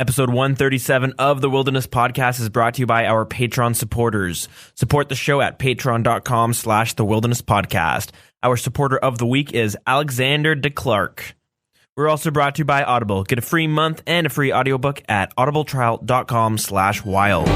Episode 137 of the Wilderness Podcast is brought to you by our Patreon supporters. Support the show at patreon.com/The Wilderness Podcast. Our supporter of the week is Alexander DeClark. We're also brought to you by Audible. Get a free month and a free audiobook at audibletrial.com/wild.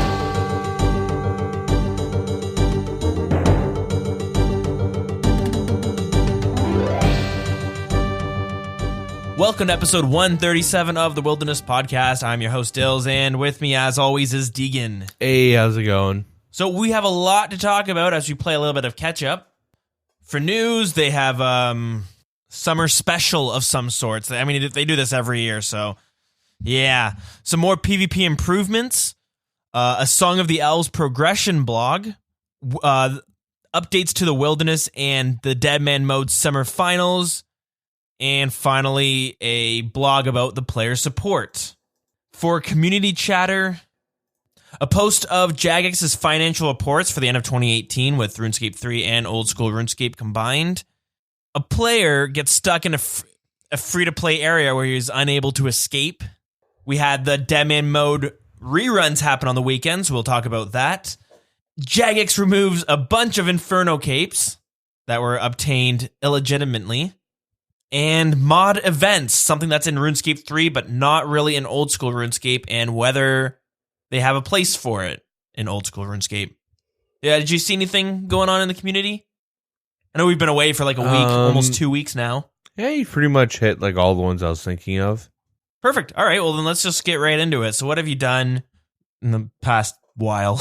Welcome to episode 137 of the Wilderness Podcast. I'm your host, Dills, and with me, as always, is Deegan. Hey, how's it going? So we have a lot to talk about as we play a little bit of catch-up. For news, they have summer special of some sorts. I mean, they do this every year, so yeah. Some more PvP improvements, a Song of the Elves progression blog, updates to the Wilderness and the Deadman Mode summer finals, and finally, a blog about the player support. For community chatter, a post of Jagex's financial reports for the end of 2018 with RuneScape 3 and Oldschool RuneScape combined. A player gets stuck in a free-to-play area where he's unable to escape. We had the Deadman Mode reruns happen on the weekends. We'll talk about that. Jagex removes a bunch of Inferno capes that were obtained illegitimately. And mod events, something that's in RuneScape 3, but not really in Old School RuneScape, and whether they have a place for it in Old School RuneScape. Yeah, did you see anything going on in the community? I know we've been away for like a week, almost 2 weeks now. Yeah, you pretty much hit like all the ones I was thinking of. Perfect. All right, well then let's just get right into it. So what have you done in the past while?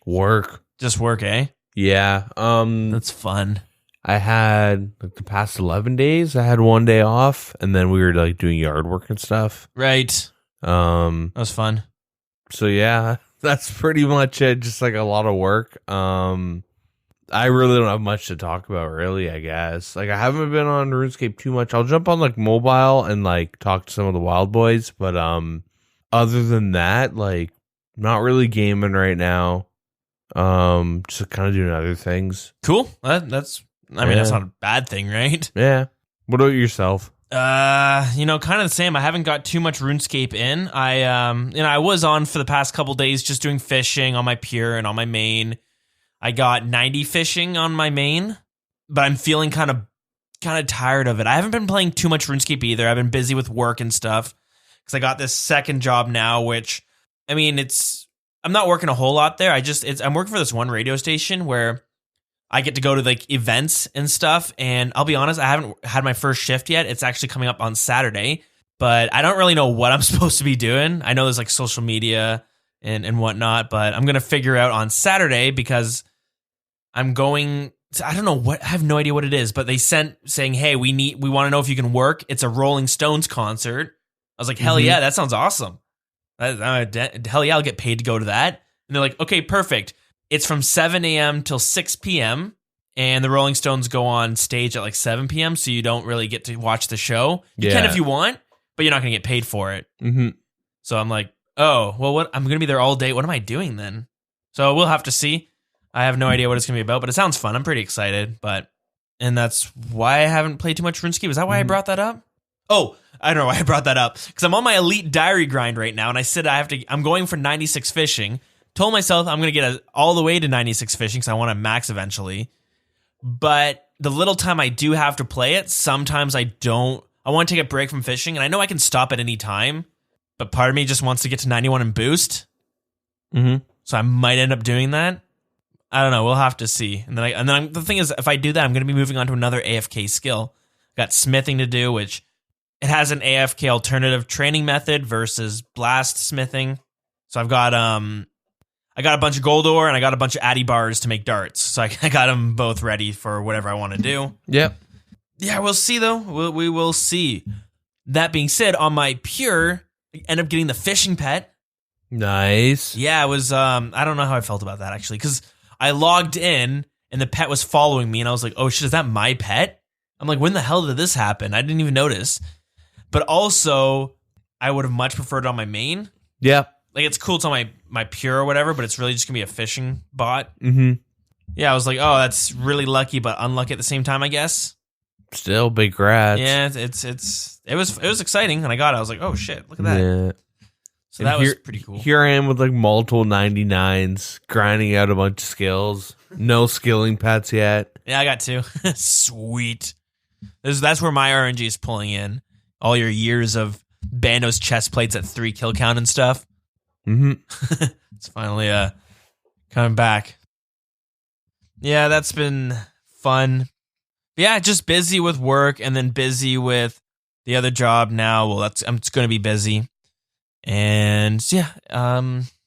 Work. Just work, eh? Yeah. That's fun. I had like the past 11 days, I had one day off, and then we were like doing yard work and stuff. Right. That was fun. So yeah, that's pretty much it. Just like a lot of work. I really don't have much to talk about, really, I guess. Like, I haven't been on RuneScape too much. I'll jump on like mobile and like talk to some of the wild boys, but other than that, like, not really gaming right now. Just kind of doing other things. Cool. That's that's not a bad thing, right? Yeah. What about yourself? Kind of the same. I haven't got too much RuneScape in. I was on for the past couple days just doing fishing on my pure and on my main. I got 90 fishing on my main, but I'm feeling kind of tired of it. I haven't been playing too much RuneScape either. I've been busy with work and stuff because I got this second job now, which, I mean, I'm not working a whole lot there. I'm working for this one radio station where I get to go to like events and stuff, and I'll be honest, I haven't had my first shift yet. It's actually coming up on Saturday, but I don't really know what I'm supposed to be doing. I know there's like social media and whatnot, but I'm going to figure out on Saturday because I'm going to, I don't know what, I have no idea what it is, but they sent saying, hey, we want to know if you can work. It's a Rolling Stones concert. I was like, hell yeah, that sounds awesome. Hell yeah, I'll get paid to go to that. And they're like, okay, perfect. It's from 7 a.m. till 6 p.m. and the Rolling Stones go on stage at like 7 p.m. so you don't really get to watch the show. You can if you want, but you're not going to get paid for it. Mm-hmm. So I'm like, oh, well, what? I'm going to be there all day. What am I doing then? So we'll have to see. I have no idea what it's going to be about, but it sounds fun. I'm pretty excited, and that's why I haven't played too much RuneScape. Is that why I brought that up? Oh, I don't know why I brought that up because I'm on my elite diary grind right now, and I said I'm going for 96 fishing. Told myself I'm going to get all the way to 96 fishing because I want to max eventually. But the little time I do have to play it, sometimes I don't. I want to take a break from fishing, and I know I can stop at any time, but part of me just wants to get to 91 and boost. Mm-hmm. So I might end up doing that. I don't know. We'll have to see. And then the thing is, if I do that, I'm going to be moving on to another AFK skill. Got smithing to do, which it has an AFK alternative training method versus blast smithing. So I've got I got a bunch of gold ore and I got a bunch of addy bars to make darts. So I got them both ready for whatever I want to do. Yep. Yeah, we'll see though. We will see. That being said, on my pure, I end up getting the fishing pet. Nice. Yeah, it was, I don't know how I felt about that actually, because I logged in and the pet was following me and I was like, oh shit, is that my pet? I'm like, when the hell did this happen? I didn't even notice. But also, I would have much preferred it on my main. Yep. Like, it's cool, it's on my pure or whatever, but it's really just going to be a fishing bot. Mm-hmm. Yeah, I was like, oh, that's really lucky, but unlucky at the same time, I guess. Still big rats. Yeah, it was exciting when I got it. I was like, oh shit, look at that. Yeah. So that was pretty cool. Here I am with like multiple 99s, grinding out a bunch of skills. No skilling pets yet. Yeah, I got 2. Sweet. That's where my RNG is pulling in. All your years of Bando's chest plates at 3 kill count and stuff. Mm-hmm. It's finally coming back. Yeah, that's been fun. Yeah, just busy with work and then busy with the other job now. Well, I'm just going to be busy. And yeah,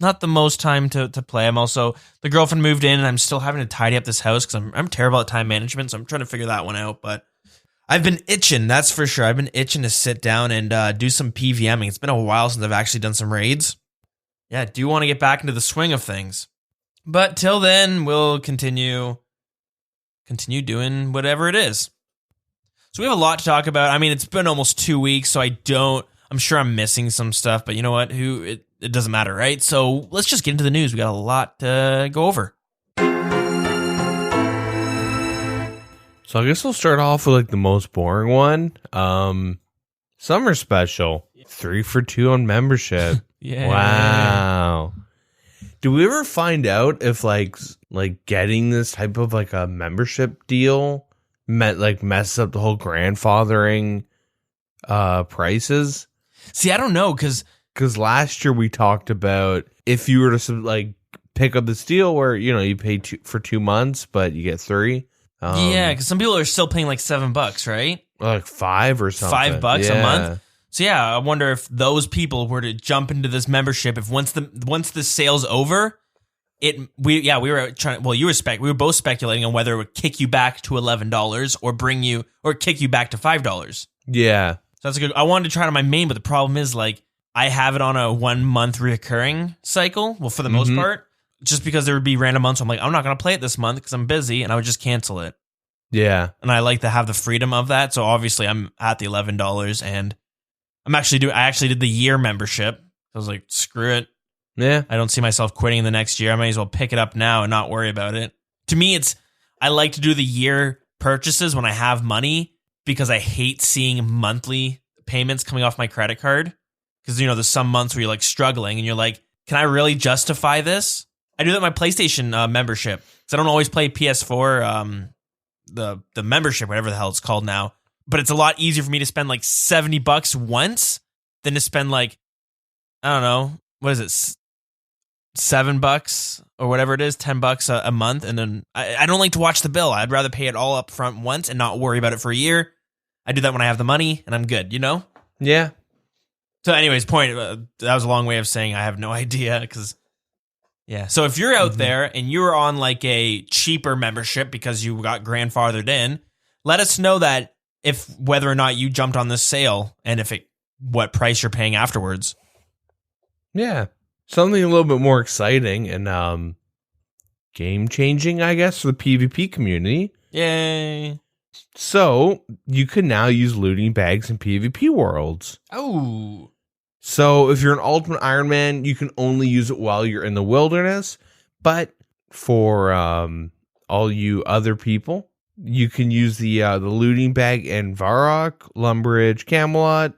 not the most time to play. I'm also, the girlfriend moved in and I'm still having to tidy up this house because I'm terrible at time management. So I'm trying to figure that one out. But I've been itching, that's for sure. I've been itching to sit down and do some PVMing. It's been a while since I've actually done some raids. Yeah, I do want to get back into the swing of things. But till then, we'll continue doing whatever it is. So we have a lot to talk about. I mean, it's been almost 2 weeks, so I'm sure I'm missing some stuff, but you know what? It doesn't matter, right? So let's just get into the news. We got a lot to go over. So I guess we'll start off with like the most boring one. Summer special. 3 for 2 on membership. Yeah. Wow. Do we ever find out if like getting this type of like a membership deal messes up the whole grandfathering prices? See, I don't know because last year we talked about if you were to like pick up this deal where you pay for 2 months but you get 3. Yeah, because some people are still paying like $7, right? Like 5 or something. $5 a month. So yeah, I wonder if those people were to jump into this membership, if once the sale's over, we were both speculating on whether it would kick you back to $11 or kick you back to $5. Yeah. So that's good. I wanted to try it on my main, but the problem is like I have it on a 1 month recurring cycle. Well, for the most part, just because there would be random months, I'm like, I'm not going to play it this month because I'm busy, and I would just cancel it. Yeah. And I like to have the freedom of that. So obviously I'm at the $11 and I actually did the year membership. I was like, screw it. Yeah. I don't see myself quitting in the next year. I might as well pick it up now and not worry about it. To me, I like to do the year purchases when I have money because I hate seeing monthly payments coming off my credit card. Because, there's some months where you're like struggling and you're like, can I really justify this? I do that with my PlayStation membership. Because I don't always play PS4, the membership, whatever the hell it's called now. But it's a lot easier for me to spend like $70 once than to spend like, I don't know, what is it, $7 or whatever it is, $10 a month. And then I don't like to watch the bill. I'd rather pay it all up front once and not worry about it for a year. I do that when I have the money and I'm good, Yeah. So anyways, that was a long way of saying I have no idea because, yeah. So if you're out there and you're on like a cheaper membership because you got grandfathered in, let us know that whether or not you jumped on this sale and what price you're paying afterwards. Yeah. Something a little bit more exciting and game changing, I guess, for the PvP community. Yay. So you can now use looting bags in PvP worlds. Oh. So if you're an Ultimate Iron Man, you can only use it while you're in the wilderness. But for all you other people, you can use the looting bag in Varrock, Lumbridge, Camelot,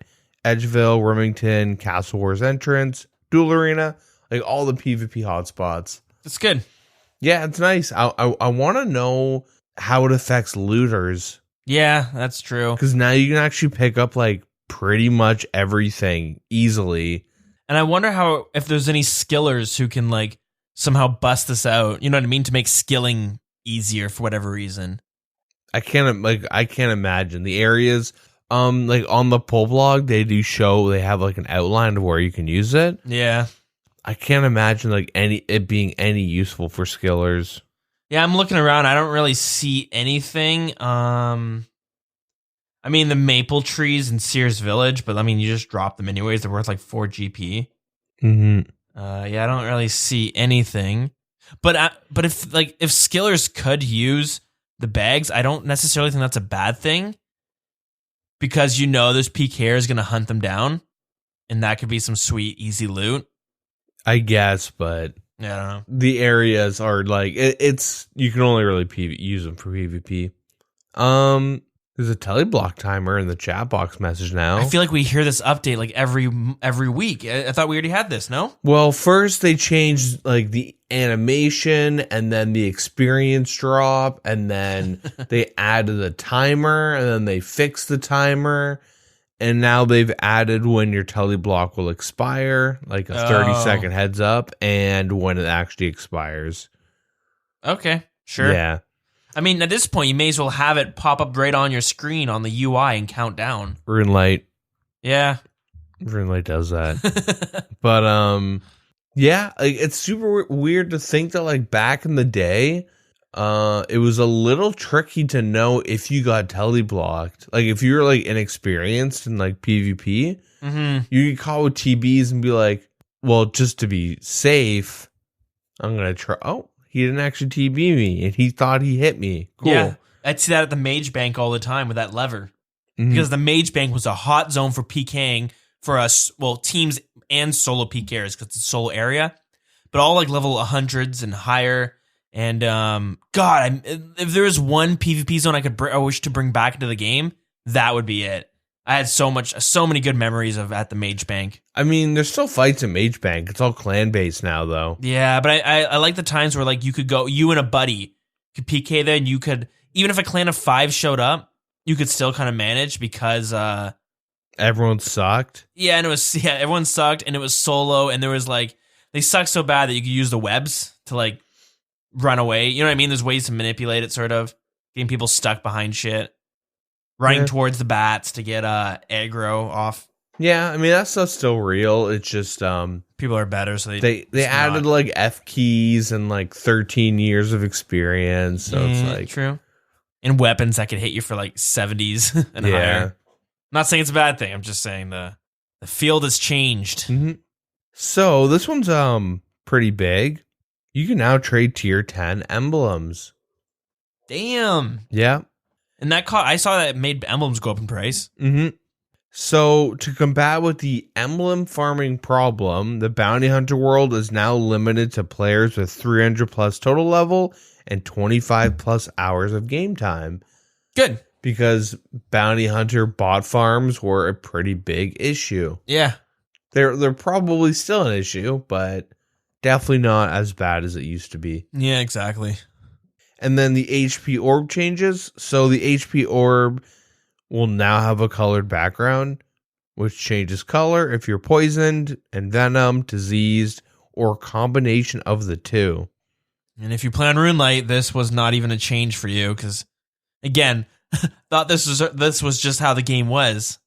Edgeville, Remington, Castle Wars Entrance, Duel Arena, like all the PvP hotspots. That's good. Yeah, it's nice. I want to know how it affects looters. Yeah, that's true. Because now you can actually pick up like pretty much everything easily. And I wonder if there's any skillers who can like somehow bust this out. You know what I mean? To make skilling easier for whatever reason. I can't imagine the areas. Like on the pull blog, they have like an outline of where you can use it. Yeah. I can't imagine like it being any useful for skillers. Yeah, I'm looking around. I don't really see anything. I mean, the maple trees in Sears Village, but I mean, you just drop them anyways. They're worth like 4 GP. Mm-hmm. Yeah, I don't really see anything. But if skillers could use the bags, I don't necessarily think that's a bad thing. Because this PKer is going to hunt them down. And that could be some sweet, easy loot. I guess, but yeah, I don't know. The areas are like, it's you can only really use them for PvP. There's a teleblock timer in the chat box message now. I feel like we hear this update like every week. I thought we already had this, no? Well, first they changed like the animation and then the experience drop, and then they added a timer, and then they fixed the timer, and now they've added when your teleblock will expire, like a 30-second heads up, and when it actually expires. Okay, sure. Yeah. I mean, at this point, you may as well have it pop up right on your screen on the UI and count down. RuneLight. Yeah. RuneLight does that. But, yeah, like, it's super weird to think that, like, back in the day, it was a little tricky to know if you got teleblocked. Like, if you were, like, inexperienced in, like, PvP, you could call with TBs and be like, well, just to be safe, I'm going to try. Oh. He didn't actually TB me, and he thought he hit me. Cool. Yeah, I'd see that at the Mage Bank all the time with that lever. Because the Mage Bank was a hot zone for PKing for us, well, teams and solo PKers, because it's a solo area. But all like level 100s and higher. And, God, if there was one PvP zone I wish to bring back into the game, that would be it. I had so many good memories of at the Mage Bank. I mean, there's still fights in Mage Bank. It's all clan based now, though. Yeah, but I like the times where like you could go, you and a buddy could PK there, and you could, even if a clan of 5 showed up, you could still kind of manage because everyone sucked. Yeah, and everyone sucked, and it was solo, and there was like they sucked so bad that you could use the webs to like run away. You know what I mean? There's ways to manipulate it, sort of getting people stuck behind shit. Running towards the bats to get aggro off. Yeah, I mean that stuff's still real. It's just people are better, so they added like F keys and like 13 years of experience. So it's like true. And weapons that could hit you for like 70s and higher. I'm not saying it's a bad thing. I'm just saying the field has changed. Mm-hmm. So this one's pretty big. You can now trade tier 10 emblems. Damn. Yeah. And I saw that it made emblems go up in price. Mm-hmm. So to combat with the emblem farming problem, the bounty hunter world is now limited to players with 300 plus total level and 25 plus hours of game time. Good. Because bounty hunter bot farms were a pretty big issue. Yeah. They're probably still an issue, but definitely not as bad as it used to be. Yeah, exactly. And then the HP orb changes. So the HP orb will now have a colored background, which changes color if you're poisoned, envenomed, diseased, or a combination of the two. And if you play on RuneLight, this was not even a change for you, because, again, thought this was just how the game was.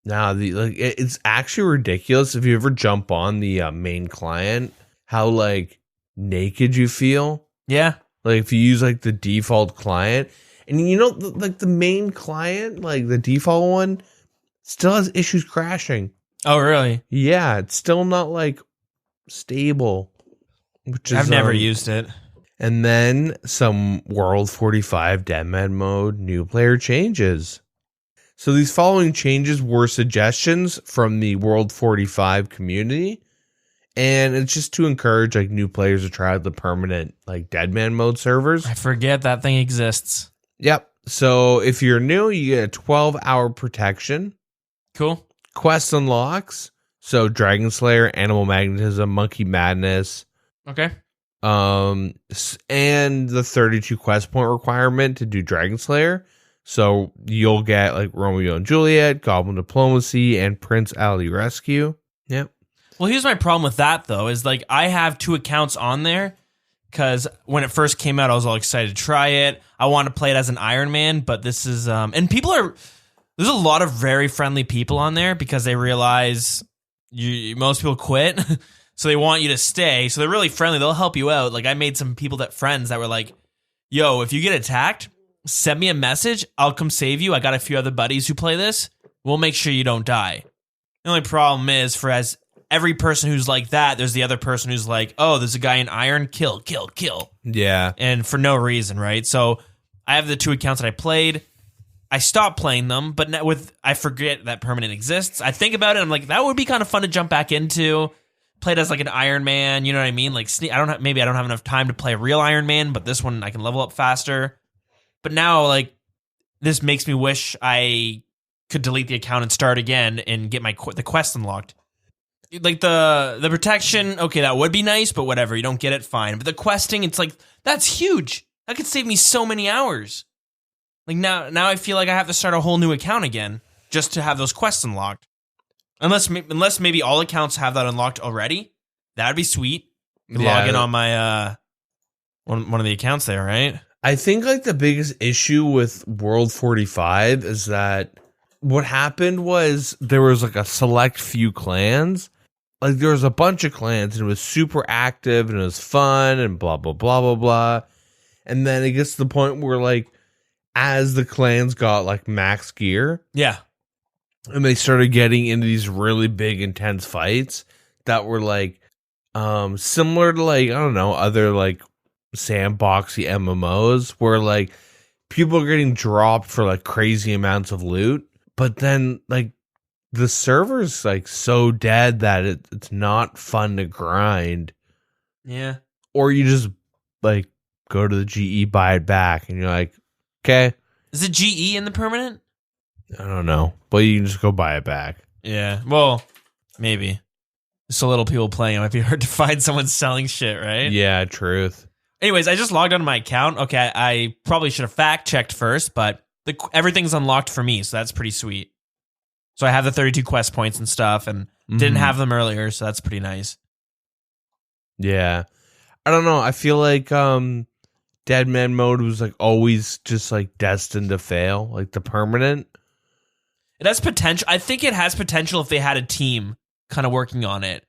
Now, it's actually ridiculous if you ever jump on the main client, how, like, naked you feel. Yeah. Like, if you use, like, the default client. And, you know, like, the main client, like, the default one, still has issues crashing. Oh, really? Yeah, it's still not, like, stable. I've never used it. And then some World 45 Deadman Mode new player changes. So these following changes were suggestions from the World 45 community. And it's just to encourage like new players to try out the permanent like Deadman Mode servers. I forget that thing exists. Yep. So if you're new, you get a 12-hour protection. Cool. Quest unlocks. So Dragon Slayer, Animal Magnetism, Monkey Madness. Okay. And the 32 quest point requirement to do Dragon Slayer. So you'll get like Romeo and Juliet, Goblin Diplomacy, and Prince Ali Rescue. Yep. Well, here's my problem with that, though, is like I have 2 accounts on there because when it first came out, I was all excited to try it. I want to play it as an Iron Man, but this is, and there's a lot of very friendly people on there because they realize most people quit, so they want you to stay. So they're really friendly. They'll help you out. Like I made some friends that were like, yo, if you get attacked, send me a message. I'll come save you. I got a few other buddies who play this. We'll make sure you don't die. The only problem is as every person who's like that, there's the other person who's like, oh, there's a guy in iron, kill. Yeah. And for no reason, right? So I have the 2 accounts that I played. I stopped playing them, but I forget that permanent exists. I think about it, I'm like, that would be kind of fun to jump back into. Played as like an Iron Man, you know what I mean? Like maybe I don't have enough time to play a real Iron Man, but this one I can level up faster. But now, like, this makes me wish I could delete the account and start again and get the quest unlocked. Like the protection, okay, that would be nice, but whatever, you don't get it, fine. But the questing, it's like, that's huge. That could save me so many hours. Like now I feel like I have to start a whole new account again just to have those quests unlocked. Unless maybe all accounts have that unlocked already. That'd be sweet. Log in on my one of the accounts there, right? I think like the biggest issue with World 45 is that what happened was there was like a select few clans. Like there was a bunch of clans and it was super active and it was fun and blah, blah, blah, blah, blah. And then it gets to the point where like as the clans got like max gear. Yeah. And they started getting into these really big intense fights that were like similar to like, I don't know, other like sandboxy MMOs where like people are getting dropped for like crazy amounts of loot. But then like the server's like so dead that it's not fun to grind. Yeah. Or you just like go to the GE, buy it back, and you're like, okay. Is it GE in the permanent? I don't know. But you can just go buy it back. Yeah. Well, maybe. So little people playing, it might be hard to find someone selling shit, right? Yeah, truth. Anyways, I just logged onto my account. Okay, I probably should have fact checked first, but everything's unlocked for me, so that's pretty sweet. So I have the 32 quest points and stuff, and didn't have them earlier, so that's pretty nice. Yeah. I don't know. I feel like Deadman Mode was like always just like destined to fail, like the permanent. It has potential. I think it has potential if they had a team kind of working on it.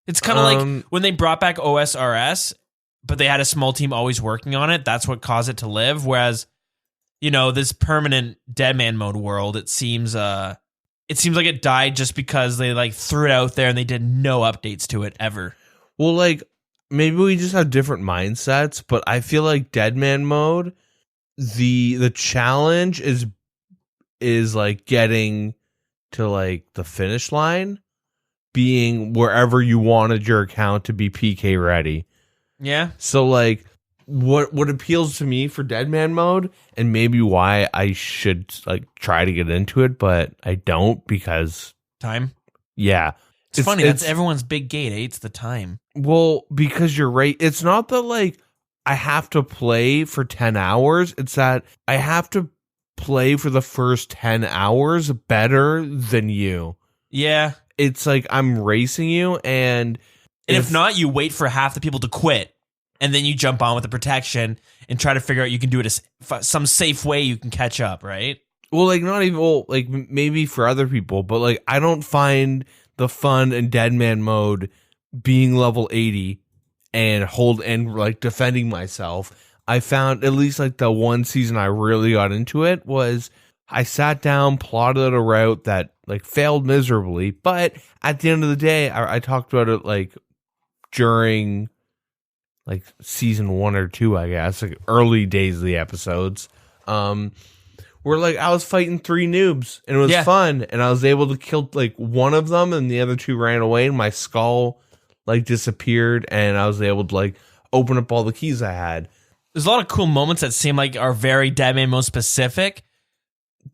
It's kind of like when they brought back OSRS, but they had a small team always working on it. That's what caused it to live. Whereas, you know, this permanent Deadman Mode world, it seems like it died just because they like threw it out there and they did no updates to it ever. Well, like maybe we just have different mindsets, but I feel like Deadman Mode, the challenge is like getting to like the finish line, being wherever you wanted your account to be PK ready. Yeah. So like what appeals to me for Deadman Mode, and maybe why I should like try to get into it, but I don't because time. Yeah. It's funny, that's everyone's big gate, eh? It's the time. Well, because you're right. It's not that like I have to play for 10 hours. It's that I have to play for the first 10 hours better than you. Yeah. It's like I'm racing you, and if not, you wait for half the people to quit, and then you jump on with the protection and try to figure out you can do it some safe way you can catch up, right? Well, like not even like maybe for other people, but like I don't find the fun in Deadman Mode being level 80 and like defending myself. I found at least like the one season I really got into it was I sat down, plotted a route that like failed miserably, but at the end of the day, I talked about it like during like season 1 or 2, I guess, like early days of the episodes. Where like I was fighting 3 noobs and it was fun, and I was able to kill like one of them and the other 2 ran away and my skull like disappeared and I was able to like open up all the keys I had. There's a lot of cool moments that seem like are very Deadman Mode specific.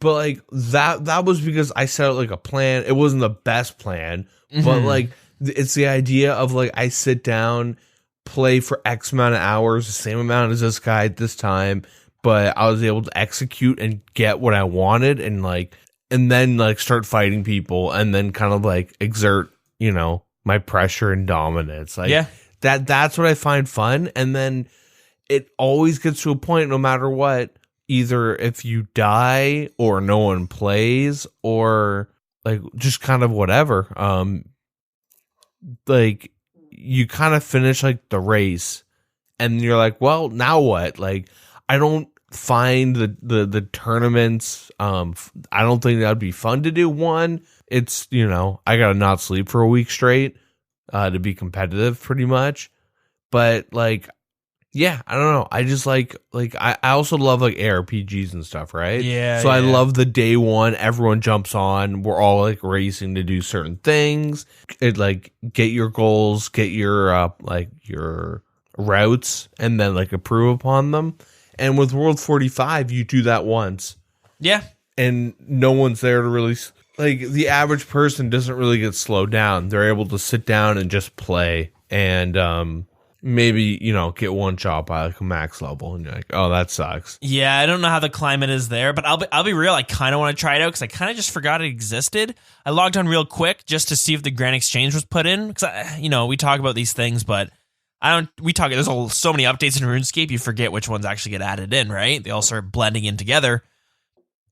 But like that was because I set out like a plan. It wasn't the best plan, but like it's the idea of like I sit down, play for X amount of hours, the same amount as this guy at this time, but I was able to execute and get what I wanted, and then like start fighting people, and then kind of like exert, you know, my pressure and dominance. Like that's what I find fun. And then it always gets to a point, no matter what, either if you die or no one plays or like just kind of whatever, like you kind of finish like the race and you're like, well, now what? Like I don't find the tournaments, I don't think that'd be fun to do. One, it's, you know, I gotta not sleep for a week straight to be competitive pretty much. But like, yeah, I don't know. I just like I also love like ARPGs and stuff, right? Yeah. So I love the day one, everyone jumps on, we're all like racing to do certain things. It like get your goals, get your like your routes, and then like improve upon them. And with World 45, you do that once. Yeah. And no one's there to really, like, the average person doesn't really get slowed down. They're able to sit down and just play and maybe, get one shot by like a max level, and you're like, oh, that sucks. Yeah, I don't know how the climate is there, but I'll be real. I kind of want to try it out because I kind of just forgot it existed. I logged on real quick just to see if the Grand Exchange was put in because we talk about these things, but there's so many updates in RuneScape, you forget which ones actually get added in, right? They all start blending in together.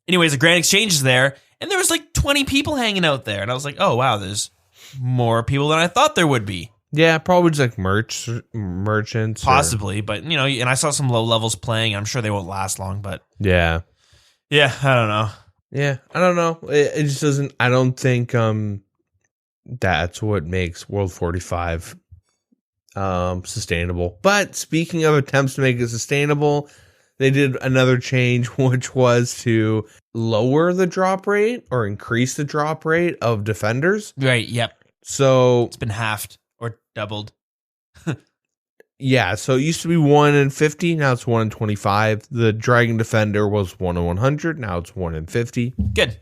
Anyways, the Grand Exchange is there, and there was like 20 people hanging out there, and I was like, oh, wow, there's more people than I thought there would be. Yeah, probably just like merchants. Possibly, but, and I saw some low levels playing. I'm sure they won't last long, but... Yeah. Yeah, I don't know. Yeah, I don't know. It just doesn't... I don't think that's what makes World 45 sustainable. But speaking of attempts to make it sustainable... They did another change, which was to lower the drop rate or increase the drop rate of defenders. Right, yep. So it's been halved or doubled. Yeah, so it used to be 1 in 50, now it's 1 in 25. The Dragon Defender was 1 in 100, now it's 1 in 50. Good.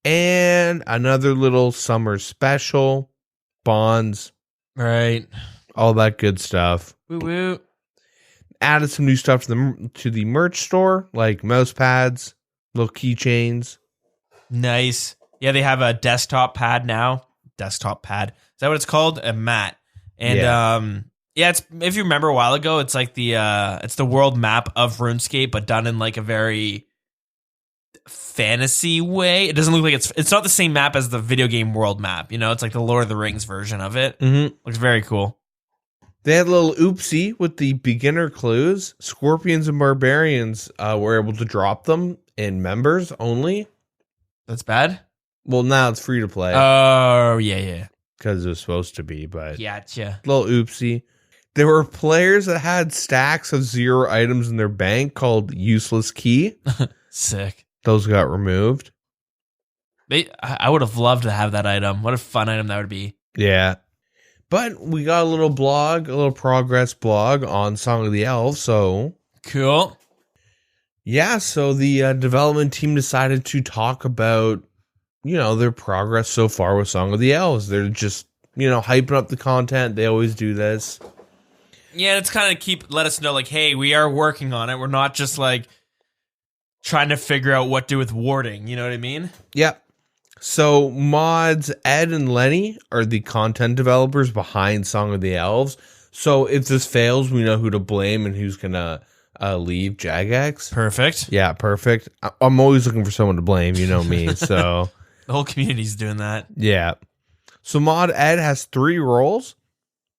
And another little summer special, bonds. Right. All that good stuff. Woo woo. Added some new stuff to the merch store, like mouse pads, little keychains. Nice. Yeah, they have a desktop pad now. Desktop pad. Is that what it's called? A mat. And it's, if you remember a while ago, it's like it's the world map of RuneScape, but done in like a very fantasy way. It doesn't look like it's not the same map as the video game world map. It's like the Lord of the Rings version of it. Mm-hmm. Looks very cool. They had a little oopsie with the beginner clues. Scorpions and barbarians were able to drop them in members only. That's bad? Well, now it's free to play. Oh, yeah. Because it was supposed to be, but... Gotcha. Little oopsie. There were players that had stacks of 0 items in their bank called Useless Key. Sick. Those got removed. I would have loved to have that item. What a fun item that would be. Yeah. But we got a little progress blog on Song of the Elves, so... Cool. Yeah, so the development team decided to talk about, their progress so far with Song of the Elves. They're just, hyping up the content. They always do this. Yeah, it's kind of let us know, like, hey, we are working on it. We're not just, like, trying to figure out what to do with warding. You know what I mean? Yep. So mods Ed and Lenny are the content developers behind Song of the Elves. So if this fails, we know who to blame and who's going to leave Jagex. Perfect. Yeah, perfect. I'm always looking for someone to blame. You know me. So the whole community's doing that. Yeah. So mod Ed has 3 roles.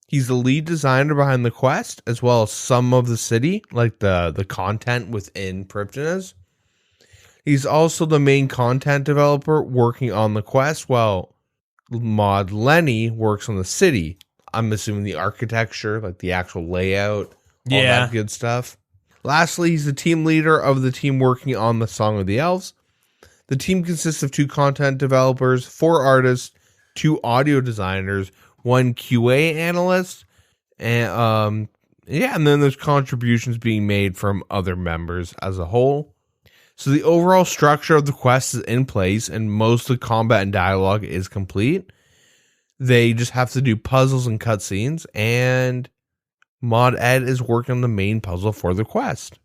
He's the lead designer behind the quest, as well as some of the city, like the content within Priptonez. He's also the main content developer working on the quest, while mod Lenny works on the city. I'm assuming the architecture, like the actual layout, all that good stuff. Lastly, he's the team leader of the team working on the Song of the Elves. The team consists of 2 content developers, 4 artists, 2 audio designers, 1 QA analyst, and and then there's contributions being made from other members as a whole. So the overall structure of the quest is in place, and most of the combat and dialogue is complete. They just have to do puzzles and cutscenes, and Mod Ed is working on the main puzzle for the quest.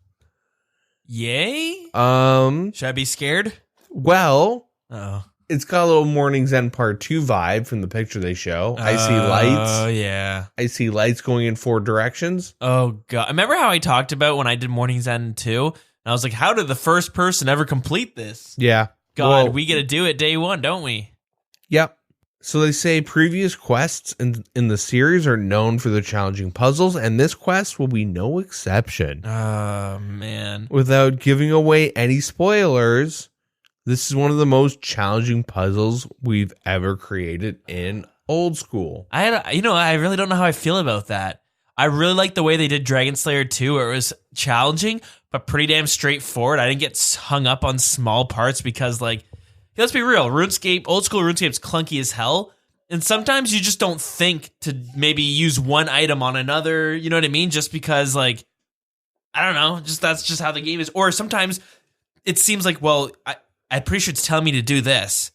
Yay? Should I be scared? Well, oh, it's got a little Morning's End Part 2 vibe from the picture they show. I see lights. Oh, yeah. I see lights going in 4 directions. Oh, God. Remember how I talked about when I did Morning's End 2? And I was like, how did the first person ever complete this? Yeah. God, we get to do it day 1, don't we? Yep. So they say previous quests in the series are known for their challenging puzzles, and this quest will be no exception. Oh, man. Without giving away any spoilers, this is one of the most challenging puzzles we've ever created in Oldschool. I really don't know how I feel about that. I really like the way they did Dragon Slayer 2, where it was challenging, but pretty damn straightforward. I didn't get hung up on small parts because, like, let's be real, Old School RuneScape's clunky as hell, and sometimes you just don't think to maybe use one item on another, you know what I mean? Just because, like, I don't know, that's just how the game is. Or sometimes it seems like, well, I'm pretty sure it's telling me to do this.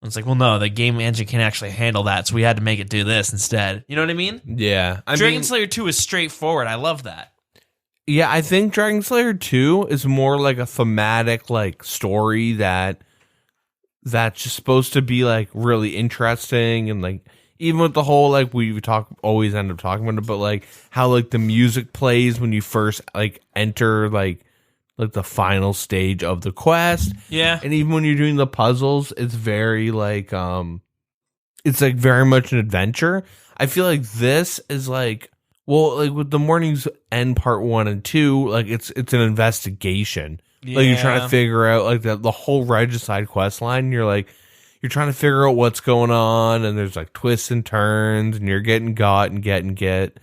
And it's like, well, no, the game engine can't actually handle that, so we had to make it do this instead. You know what I mean? Yeah. Dragon Slayer 2 is straightforward. I love that. Yeah, I think Dragon Slayer 2 is more like a thematic like story that's just supposed to be like really interesting, and like even with the whole like we always end up talking about it, but like how like the music plays when you first like enter like the final stage of the quest. Yeah. And even when you're doing the puzzles, it's very like it's like very much an adventure. I feel like this is like, well, like with the Morning's End part 1 and 2, like it's an investigation. Yeah. Like you're trying to figure out like the whole Regicide quest line. You're like, you're trying to figure out what's going on, and there's like twists and turns, and you're getting got and get.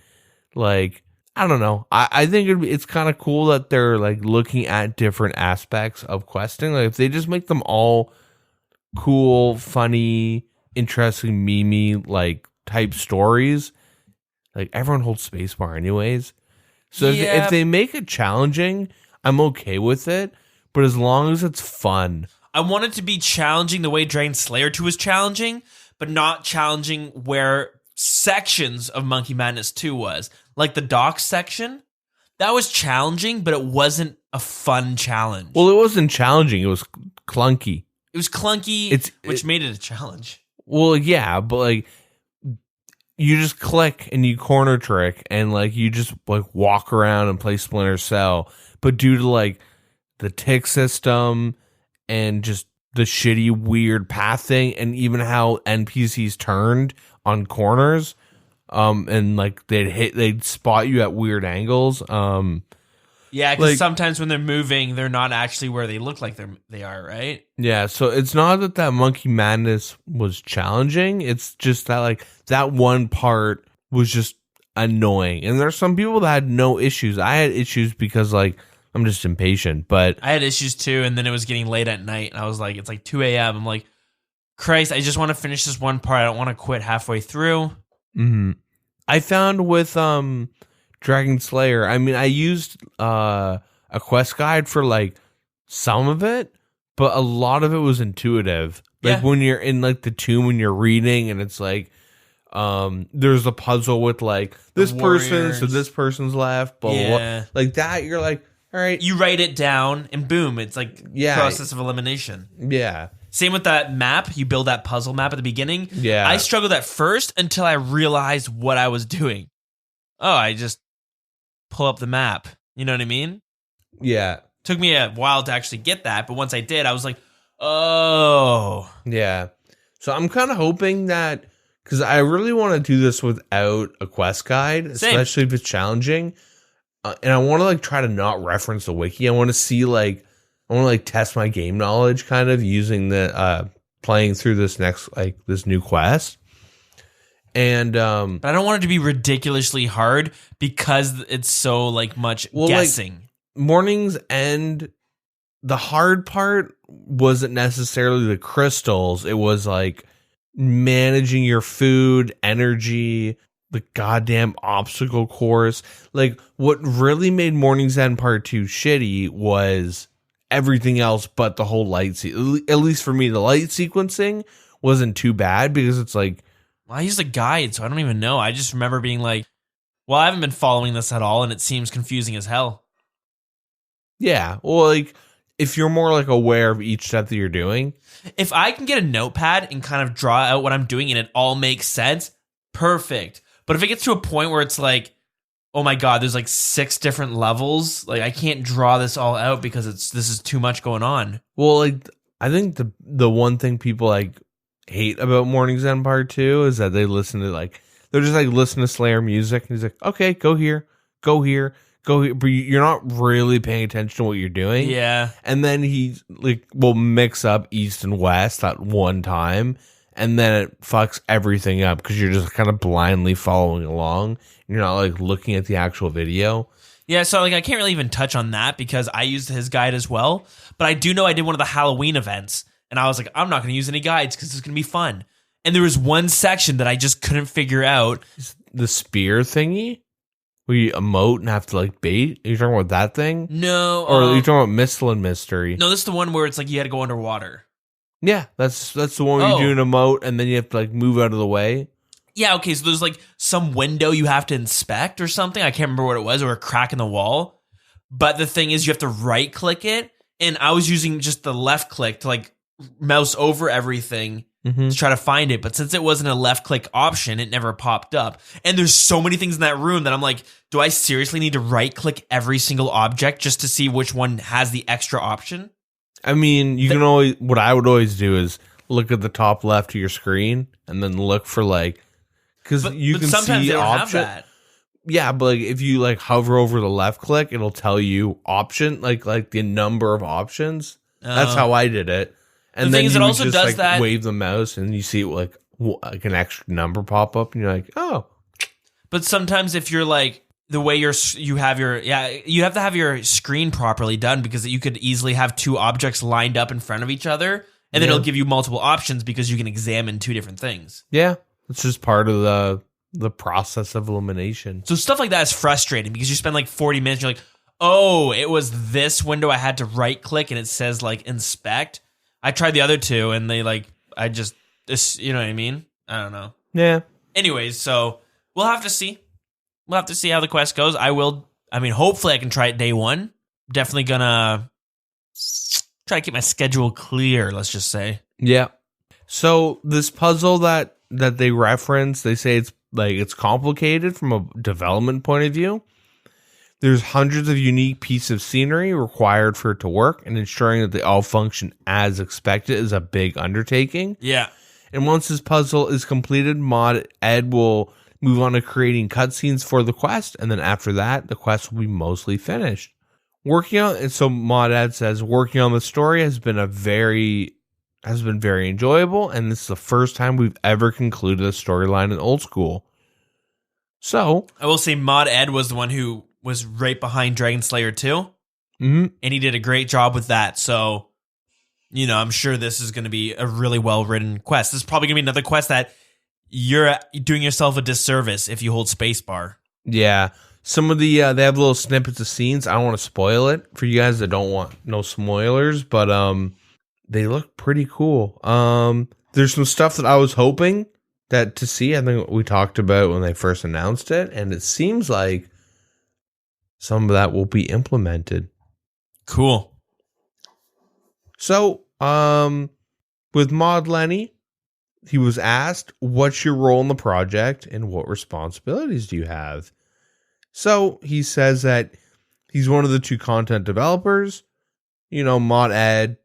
Like, I don't know. I think it's kind of cool that they're like looking at different aspects of questing. Like if they just make them all cool, funny, interesting, memey like type stories, like everyone holds spacebar anyways. So if they make it challenging, I'm okay with it. But as long as it's fun. I want it to be challenging the way Dragon Slayer 2 is challenging, but not challenging where sections of Monkey Madness 2 was. Like the dock section, that was challenging, but it wasn't a fun challenge. Well, it wasn't challenging. It was clunky. It was clunky, which made it a challenge. Well, yeah, but like you just click and you corner trick and like you just like walk around and play Splinter Cell. But due to like the tick system and just the shitty weird path thing, and even how NPCs turned on corners, and like they'd spot you at weird angles. Yeah, because sometimes when they're moving, they're not actually where they look like they are, right? Yeah, so it's not that Monkey Madness was challenging. It's just that like that one part was just annoying. And there's some people that had no issues. I had issues because like I'm just impatient, but I had issues too, and then it was getting late at night, and I was like, it's like 2 a.m. I'm like, Christ, I just want to finish this one part. I don't want to quit halfway through. Mm-hmm. I found with Dragon Slayer, I mean, I used a quest guide for like some of it, but a lot of it was intuitive. Like when you're in like the tomb and you're reading, and it's like there's a puzzle with like this person, so this person's left, blah, blah, blah. Like that, you're like, all right. You write it down, and boom, it's like process of elimination. Yeah. Same with that map. You build that puzzle map at the beginning. Yeah. I struggled at first until I realized what I was doing. Oh, I just pull up the map. You know what I mean? Yeah. Took me a while to actually get that, but once I did, I was like, oh. Yeah. So I'm kind of hoping that, because I really want to do this without a quest guide, especially if it's challenging. And I want to like try to not reference the wiki. I want to see like, I want to like test my game knowledge kind of using the playing through this this new quest. And but I don't want it to be ridiculously hard because it's so like much guessing. Like, Morning's End, the hard part wasn't necessarily the crystals. It was like managing your food, energy, the goddamn obstacle course. Like what really made Morning's End Part 2 shitty was everything else but the whole light at least for me, the light sequencing wasn't too bad because it's like, well, I used a guide, so I don't even know. I just remember being like, well, I haven't been following this at all, and it seems confusing as hell. Yeah, well, like, if you're more, like, aware of each step that you're doing. If I can get a notepad and kind of draw out what I'm doing and it all makes sense, perfect. But if it gets to a point where it's like, oh my God, there's like 6 different levels, like, I can't draw this all out because this is too much going on. Well, like, I think the one thing people, like, hate about Morning's End Part 2 is that they listen to like they're just like listening to Slayer music, and he's like, okay, go here, go here, go here, but you're not really paying attention to what you're doing. Yeah. And then he like will mix up east and west at one time, and then it fucks everything up because you're just kind of blindly following along. You're not like looking at the actual video. Yeah, so like I can't really even touch on that because I used his guide as well, but I do know I did one of the Halloween events. And I was like, I'm not going to use any guides because it's going to be fun. And there was one section that I just couldn't figure out. The spear thingy? where you emote and have to like bait? Are you talking about that thing? No. Or are you talking about Mistland Mystery? No, this is the one where it's like you had to go underwater. Yeah, that's the one where you do an emote and then you have to like move out of the way. Yeah, okay, so there's like some window you have to inspect or something. I can't remember what it was, or a crack in the wall. But the thing is, you have to right click it. And I was using just the left click to like mouse over everything to try to find it. But since it wasn't a left click option, it never popped up. And there's so many things in that room that I'm like, do I seriously need to right click every single object just to see which one has the extra option? I mean, you can always, what I would always do is look at the top left of your screen and then look for like, because you can sometimes see they don't option. have that. Yeah, but like if you like hover over the left click, it'll tell you option, like the number of options. That's how I did it. And the then thing is, you it would also just does like that. wave the mouse and you see like an extra number pop up, and you're like, oh. But sometimes if you're like the way you have to have your screen properly done, because you could easily have two objects lined up in front of each other, and then it'll give you multiple options because you can examine two different things. Yeah, it's just part of the process of elimination. So stuff like that is frustrating because you spend like 40 minutes, you're like, oh, it was this window I had to right click and it says like inspect. I tried the other two and they like, you know what I mean? I don't know. Yeah. Anyways, so we'll have to see. We'll have to see how the quest goes. Hopefully I can try it day one. Definitely gonna try to keep my schedule clear, let's just say. Yeah. So this puzzle that they reference, they say it's complicated from a development point of view. There's hundreds of unique pieces of scenery required for it to work, and ensuring that they all function as expected is a big undertaking. Yeah. And once this puzzle is completed, Mod Ed will move on to creating cutscenes for the quest, and then after that, the quest will be mostly finished. Mod Ed says working on the story has been very enjoyable, and this is the first time we've ever concluded a storyline in Oldschool. So I will say Mod Ed was the one who was right behind Dragon Slayer 2. And he did a great job with that. So, you know, I'm sure this is going to be a really well-written quest. This is probably going to be another quest that you're doing yourself a disservice if you hold spacebar. Yeah. Some of the, they have little snippets of scenes. I don't want to spoil it for you guys that don't want no spoilers, but they look pretty cool. There's some stuff that I was hoping to see. I think we talked about when they first announced it, and it seems like some of that will be implemented. Cool. So, with Mod Lenny, he was asked, what's your role in the project and what responsibilities do you have? So he says that he's one of the two content developers, Mod Ed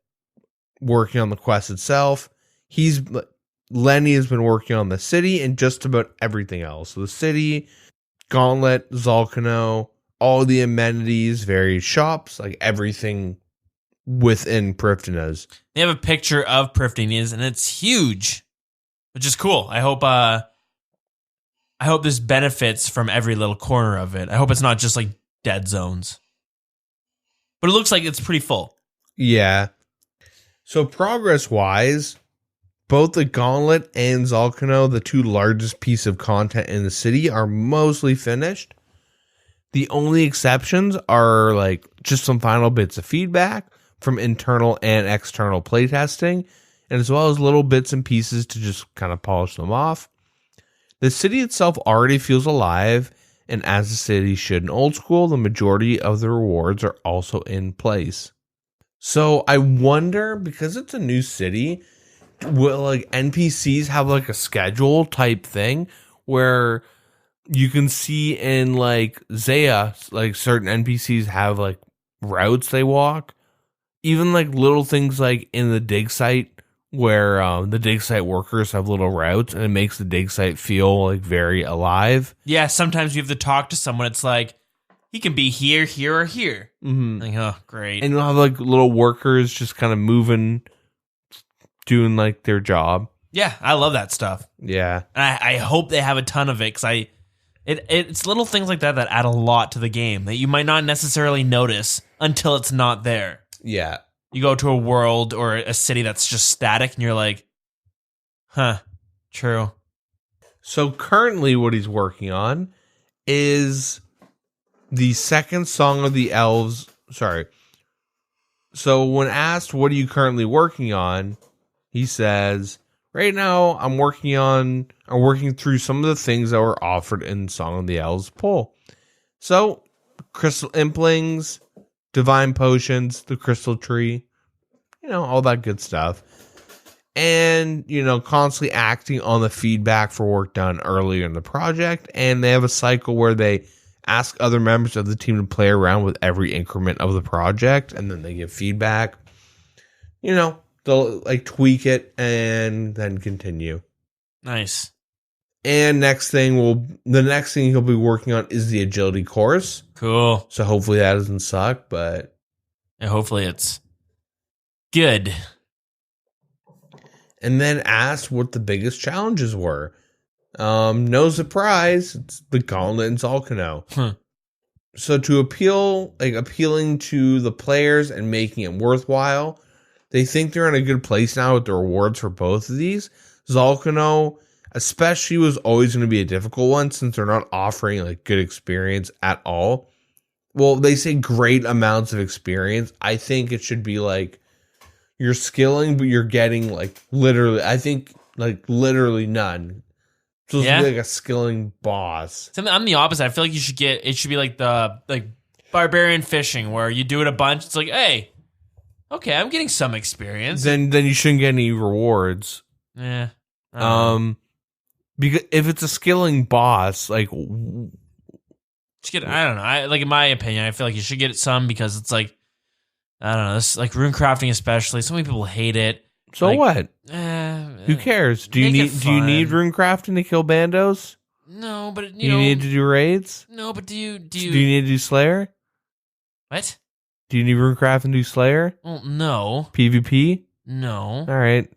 working on the quest itself. Lenny has been working on the city and just about everything else. So the city, Gauntlet, Zalcano, all the amenities, various shops, like everything within Priftina's. They have a picture of Priftina's and it's huge, which is cool. I hope this benefits from every little corner of it. I hope it's not just like dead zones. But it looks like it's pretty full. Yeah. So progress-wise, both the Gauntlet and Zalcano, the two largest pieces of content in the city, are mostly finished. The only exceptions are like just some final bits of feedback from internal and external playtesting, and as well as little bits and pieces to just kind of polish them off. The city itself already feels alive, and as the city should in Oldschool, the majority of the rewards are also in place. So I wonder, because it's a new city, will like NPCs have like a schedule type thing where you can see in like Zaya, like certain NPCs have like routes they walk, even like little things like in the dig site where the dig site workers have little routes, and it makes the dig site feel like very alive. Yeah, sometimes you have to talk to someone. It's like, he can be here, here, or here. Mm-hmm. Like, oh, great. And you'll have like little workers just kind of moving, doing like their job. Yeah, I love that stuff. Yeah. And I hope they have a ton of it, because it's little things like that add a lot to the game that you might not necessarily notice until it's not there. Yeah. You go to a world or a city that's just static, and you're like, huh, true. So currently what he's working on is the second song of the Elves. Sorry. So when asked, what are you currently working on? He says, right now I'm working through some of the things that were offered in Song of the Elves poll. So, crystal implings, divine potions, the crystal tree, all that good stuff. And, constantly acting on the feedback for work done earlier in the project. And they have a cycle where they ask other members of the team to play around with every increment of the project, and then they give feedback. They'll tweak it and then continue. Nice. And the next thing he'll be working on is the agility course. Cool. So hopefully that doesn't suck, but hopefully it's good. And then asked what the biggest challenges were. No surprise, it's the gauntlet in Zalcano. So to appealing to the players and making it worthwhile, they think they're in a good place now with the rewards for both of these. Zalcano, especially, was always going to be a difficult one since they're not offering good experience at all. Well, they say great amounts of experience. I think it should be you're skilling, but you're getting literally none. So it's like a skilling boss. I'm the opposite. I feel like it should be like the barbarian fishing where you do it a bunch. It's like, hey, okay, I'm getting some experience. Then you shouldn't get any rewards. Yeah. Because if it's a skilling boss, I don't know. In my opinion, I feel like you should get some because it's I don't know. This rune crafting especially. So many people hate it. So what? Who cares? Do you need rune crafting to kill bandos? No, but you need to do raids? No, but do you need to do Slayer? What? Do you need rune crafting to do Slayer? Well, no. PvP? No. All right.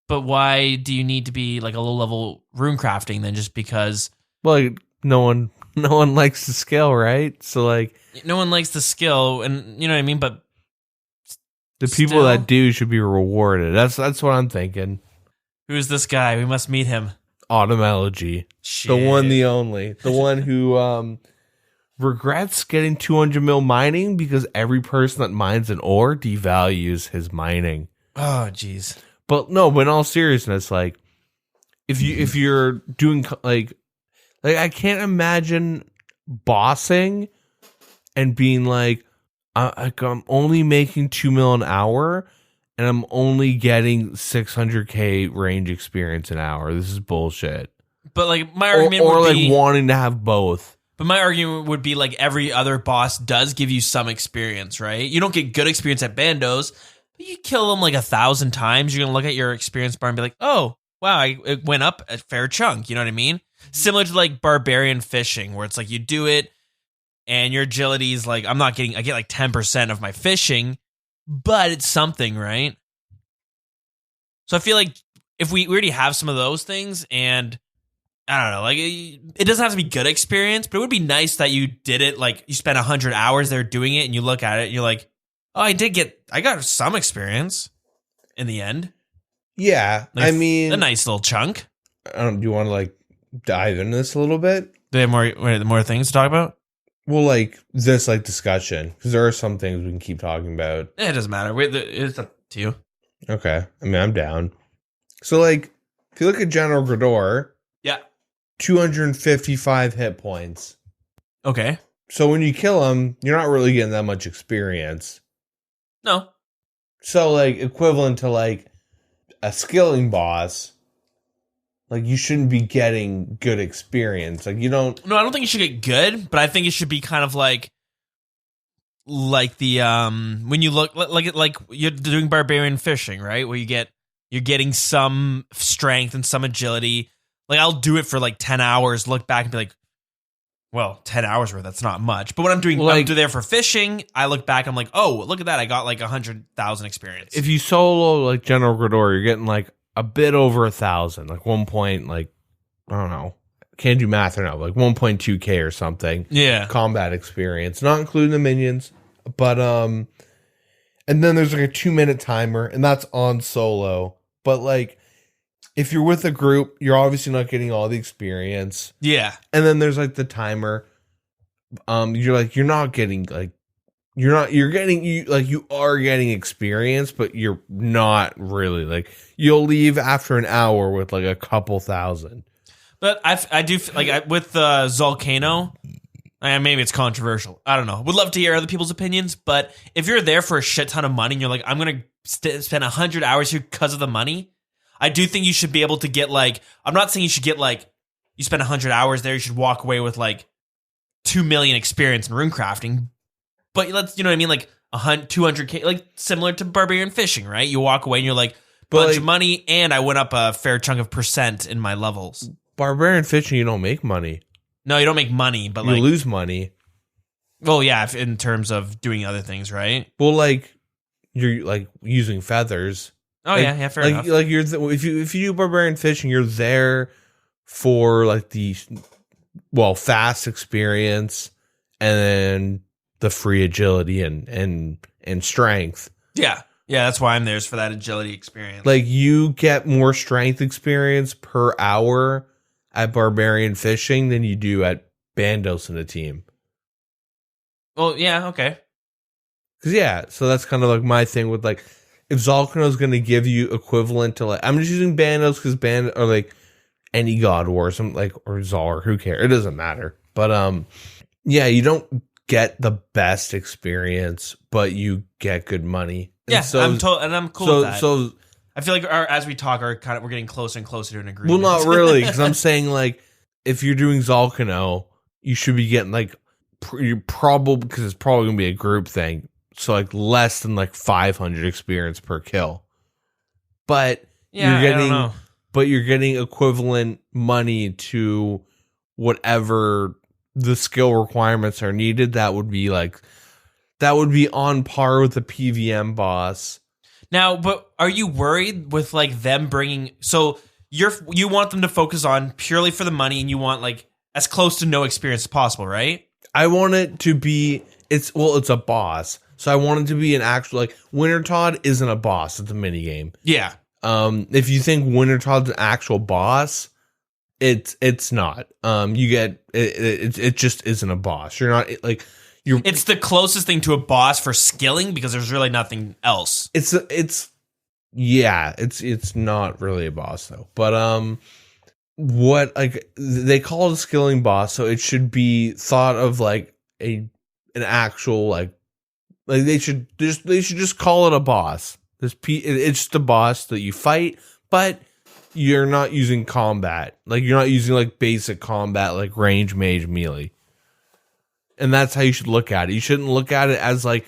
But why do you need to be a low level rune crafting then? Just because? Well, no one likes the skill, right? So no one likes the skill, and you know what I mean. But the people that do should be rewarded. That's what I'm thinking. Who's this guy? We must meet him. Automelogy. The one, the only. The one who regrets getting 200 mil mining because every person that mines an ore devalues his mining. Oh, jeez. But no, but in all seriousness, if you're doing I can't imagine bossing and being I'm only making 2 mil an hour and I'm only getting 600k range experience an hour. This is bullshit. But my argument would be wanting to have both. But my argument would be every other boss does give you some experience, right? You don't get good experience at bandos, but you kill them 1,000 times. You're gonna look at your experience bar and be like, oh wow, it went up a fair chunk. You know what I mean? Similar to barbarian fishing, where it's you do it. And your agility is I get 10% of my fishing, but it's something, right? So I feel if we already have some of those things, and I don't know, it doesn't have to be good experience, but it would be nice that you did it, you spent 100 hours there doing it, and you look at it, and you're like, oh, I got some experience in the end. Yeah, I mean, a nice little chunk. Do you want to dive into this a little bit? Do they have more things to talk about? Well, this discussion, because there are some things we can keep talking about. It doesn't matter. It's up to you. Okay. I mean, I'm down. So, if you look at General Grador, yeah, 255 hit points. Okay. So when you kill him, you're not really getting that much experience. No. So, equivalent to, a skilling boss, you shouldn't be getting good experience. You don't... No, I don't think you should get good, but I think it should be kind of like the, when you look, like you're doing barbarian fishing, right? Where you're getting some strength and some agility. I'll do it for 10 hours, look back and be like, well, 10 hours worth, that's not much. But when I'm doing there for fishing, I look back, I'm like, oh, look at that. I got 100,000 experience. If you solo General Grador, you're getting a bit over 1,000, 1 point, I don't know, can't do math right now, 1.2k or something. Yeah, combat experience, not including the minions, but and then there's a 2-minute timer, and that's on solo. But if you're with a group, you're obviously not getting all the experience. Yeah, and then there's the timer. you're not getting like you're getting you are getting experience, but you're not really like you'll leave after an hour with like a couple thousand. But I do like with Zolcano. Maybe it's controversial. I don't know. Would love to hear other people's opinions. But if you're there for a shit ton of money and you're like, I'm gonna spend 100 hours here because of the money, I do think you should be able to get like. I'm not saying you should get like you spend 100 hours there. You should walk away with like 2 million experience in runecrafting. But let's, you know what I mean? Like 200K, like similar to barbarian fishing, right? You walk away and you're like, bunch of money, and I went up a fair chunk of percent in my levels. Barbarian fishing, you don't make money. No, you don't make money, but you lose money. Well, yeah, in terms of doing other things, right? Well, like you're like using feathers. Oh like, yeah, fair enough. Like if you do barbarian fishing, you're there for like the fast experience and then the free agility and strength. Yeah, that's why I'm there, is for that agility experience. Like you get more strength experience per hour at barbarian fishing than you do at Bandos in a team. Well, yeah, okay. So that's kind of like my thing with like if Zolcano is going to give you equivalent to like I'm just using Bandos because Band or like any God War or something like or Zol, who cares? It doesn't matter. But you don't get the best experience, but you get good money. Yeah, I'm cool with that. So I feel like as we talk, we're getting closer and closer to an agreement. Well, not really, because I'm saying like if you're doing Zolcano, you should be getting like you're probably because it's probably gonna be a group thing, so like less than like 500 experience per kill. But yeah, I don't know. But you're getting equivalent money to whatever the skill requirements are needed. That would be on par with the PVM boss. Now, but are you worried with like them bringing? So you want them to focus on purely for the money, and you want like as close to no experience as possible, right? I want it to be. It's a boss, so I want it to be an actual like Wintertodt isn't a boss; it's a mini game. Yeah. If you think Wintertodd's an actual boss, it's not. You get it just isn't a boss. You're not like. It's the closest thing to a boss for skilling because there's really nothing else. It's not really a boss though. But what like they call it a skilling boss, so it should be thought of like an actual like they should just call it a boss. It's just a boss that you fight, but you're not using combat. Like you're not using like basic combat like range, mage, melee. And that's how you should look at it. You shouldn't look at it as like,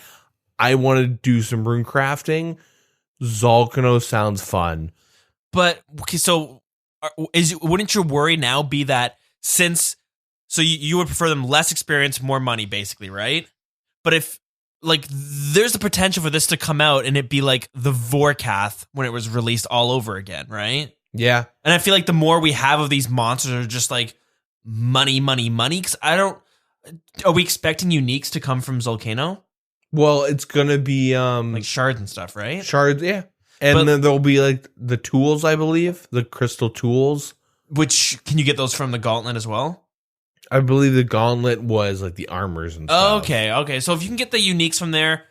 I want to do some rune crafting. Zolcano sounds fun. But, okay, so wouldn't your worry now be that you would prefer them less experience, more money, basically, right? But if, like, there's the potential for this to come out and it be like the Vorkath when it was released all over again, right? Yeah. And I feel like the more we have of these monsters are just like money, because are we expecting uniques to come from Zolcano? Well, it's gonna be like shards and stuff, right? Shards, yeah. And then there'll be like the tools, I believe, the crystal tools. Which can you get those from the gauntlet as well? I believe the gauntlet was like the armors and stuff. Okay. So if you can get the uniques from there,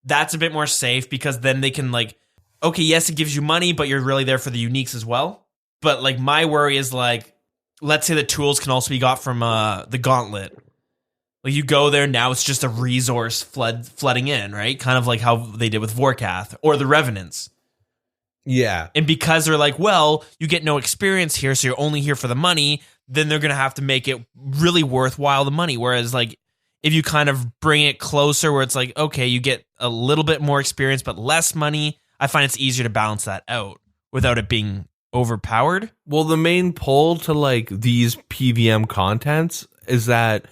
that's a bit more safe because then they can like, okay, yes, it gives you money, but you're really there for the uniques as well. But like my worry is like, let's say the tools can also be got from the gauntlet. Like you go there now, it's just a resource flooding in, right? Kind of like how they did with Vorkath or the Revenants. Yeah. And because they're like, well, you get no experience here, so you're only here for the money, then they're going to have to make it really worthwhile, the money. Whereas like if you kind of bring it closer where it's like, okay, you get a little bit more experience but less money, I find it's easier to balance that out without it being overpowered. Well, the main pull to like these PVM contents is that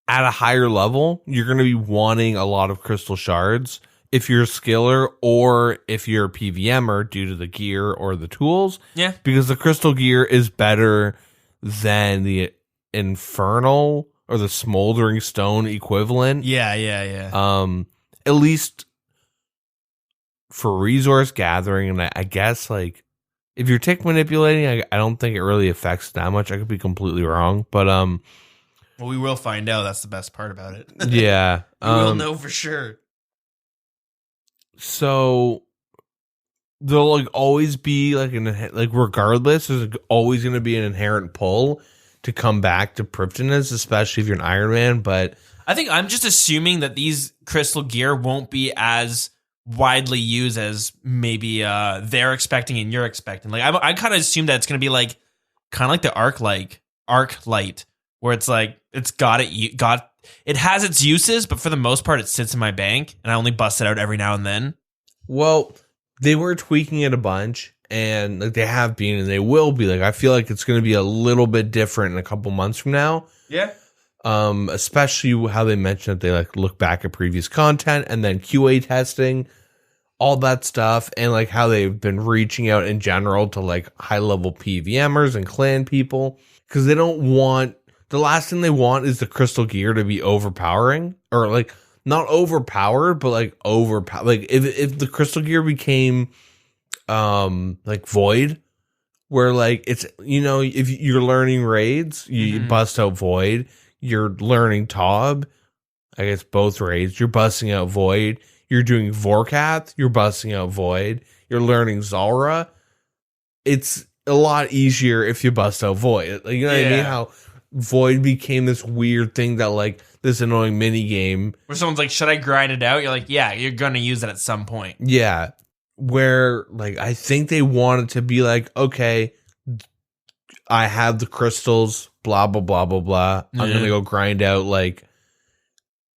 at a higher level, you're going to be wanting a lot of crystal shards if you're a skiller or if you're a PVMer due to the gear or the tools. Yeah. Because the crystal gear is better than the infernal or the smoldering stone equivalent. Yeah. At least for resource gathering, and I guess like if you're tick manipulating, I don't think it really affects that much. I could be completely wrong, but Well, we will find out. That's the best part about it. Yeah. We will know for sure. So there'll like always be like regardless, there's like always going to be an inherent pull to come back to Prifddinas, especially if you're an Iron Man. But I think I'm just assuming that these crystal gear won't be as widely used as maybe they're expecting and you're expecting. Like I kind of assume that it's going to be like kind of like the arc light, where it's like it has its uses, but for the most part, it sits in my bank, and I only bust it out every now and then. Well, they were tweaking it a bunch, and like they have been, and they will be. Like I feel like it's going to be a little bit different in a couple months from now. Yeah. Especially how they mentioned that they like look back at previous content and then QA testing, all that stuff, and like how they've been reaching out in general to like high level PVMers and clan people, because they don't want, the last thing they want is the crystal gear to be overpowering, or like not overpowered, but like like if the crystal gear became like void, where like it's, you know, if you're learning raids, you bust out void, you're learning Tob, I guess both raids, you're busting out void, you're doing Vorkath, you're busting out void, you're learning Zulrah. It's a lot easier if you bust out void. Like, you know what I mean? How void became this weird thing that like this annoying mini game where someone's like, should I grind it out? You're like, yeah, you're gonna use it at some point. Yeah. Where like I think they want it to be like, okay, I have the crystals, blah blah blah blah blah. I'm gonna go grind out like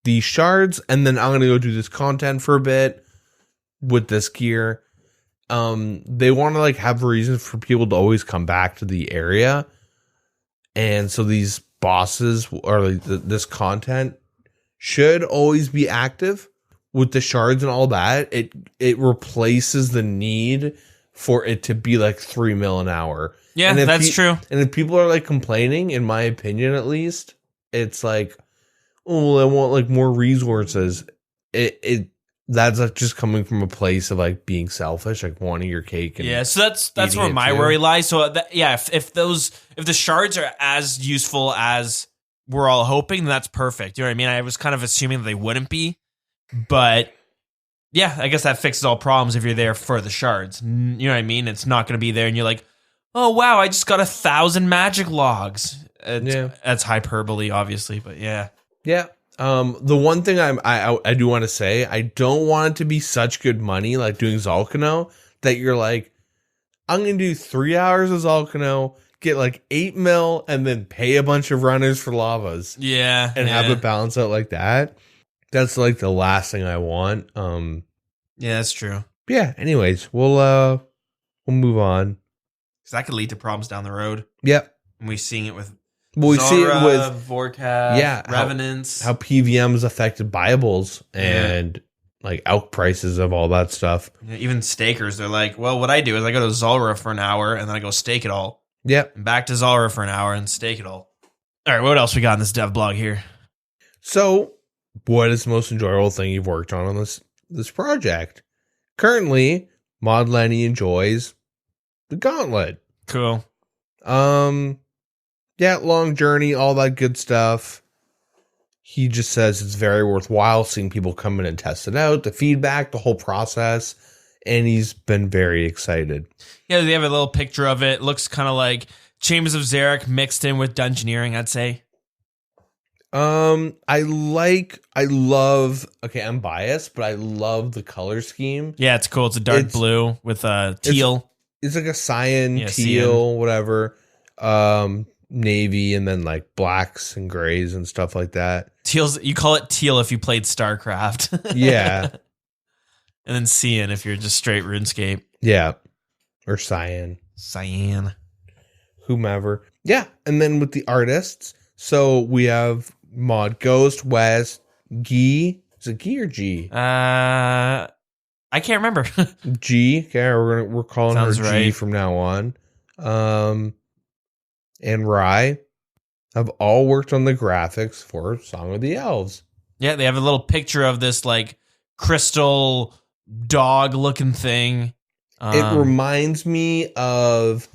these shards, and then I'm gonna go do this content for a bit with this gear. They want to like have reasons for people to always come back to the area, and so these bosses or like this content should always be active with the shards and all that. It replaces the need for it to be like 3 mil an hour. Yeah, that's true. And if people are like complaining, in my opinion at least, it's like, oh, I want like more resources. That's like just coming from a place of like being selfish, like wanting your cake. And so that's where my worry lies. So if the shards are as useful as we're all hoping, then that's perfect. You know what I mean? I was kind of assuming that they wouldn't be, but yeah, I guess that fixes all problems if you're there for the shards. You know what I mean? It's not going to be there, and you're like, oh wow, I just got 1,000 magic logs. That's hyperbole, obviously, but yeah. Yeah. The one thing I do want to say, I don't want it to be such good money, like doing Zolkano, that you're like, I'm going to do 3 hours of Zolkano, get like 8 mil, and then pay a bunch of runners for lavas. Yeah. And have it balance out like that. That's like the last thing I want. Yeah, that's true. Yeah. Anyways, we'll move on. Because that could lead to problems down the road. Yep. And we're seeing it with we see it with Vorkath, Revenants. How PVMs affected buyables and like out prices of all that stuff. Yeah, even stakers, they're like, well, what I do is I go to Zulrah for an hour and then I go stake it all. Yep. And back to Zulrah for an hour and stake it all. All right, what else we got in this dev blog here? So, what is the most enjoyable thing you've worked on this project? Currently, Mod Lenny enjoys the Gauntlet. Cool. Yeah, long journey, all that good stuff. He just says it's very worthwhile seeing people come in and test it out, the feedback, the whole process, and he's been very excited. Yeah, they have a little picture of it. Looks kind of like Chambers of Xeric mixed in with Dungeoneering, I'd say. I'm biased, but I love the color scheme. Yeah, it's cool. It's a dark blue with teal. It's like a cyan, teal, whatever. Navy, and then like blacks and grays and stuff like that. Teal's, you call it teal if you played StarCraft. Yeah. And then cyan if you're just straight RuneScape. Yeah. Or cyan. Whomever. Yeah. And then with the artists, so we have Mod Ghost, West, G. Is it G or G? I can't remember. G. Okay, we're calling Sounds her G right. from now on. And Rye have all worked on the graphics for Song of the Elves. Yeah, they have a little picture of this like crystal dog looking thing. It reminds me of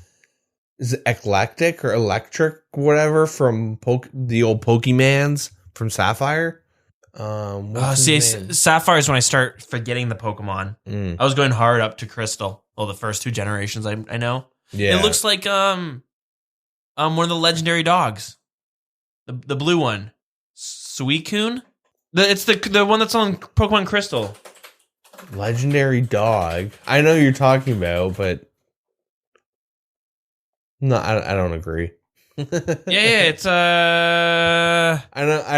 is it eclectic or electric, whatever, from the old Pokemans from Sapphire. Sapphire is when I start forgetting the Pokemon. I was going hard up to Crystal. Well, the first 2 generations I know. Yeah. It looks like one of the legendary dogs. The blue one. Suicune? It's the one that's on Pokemon Crystal. Legendary dog. I know you're talking about, but no, I don't agree. It's I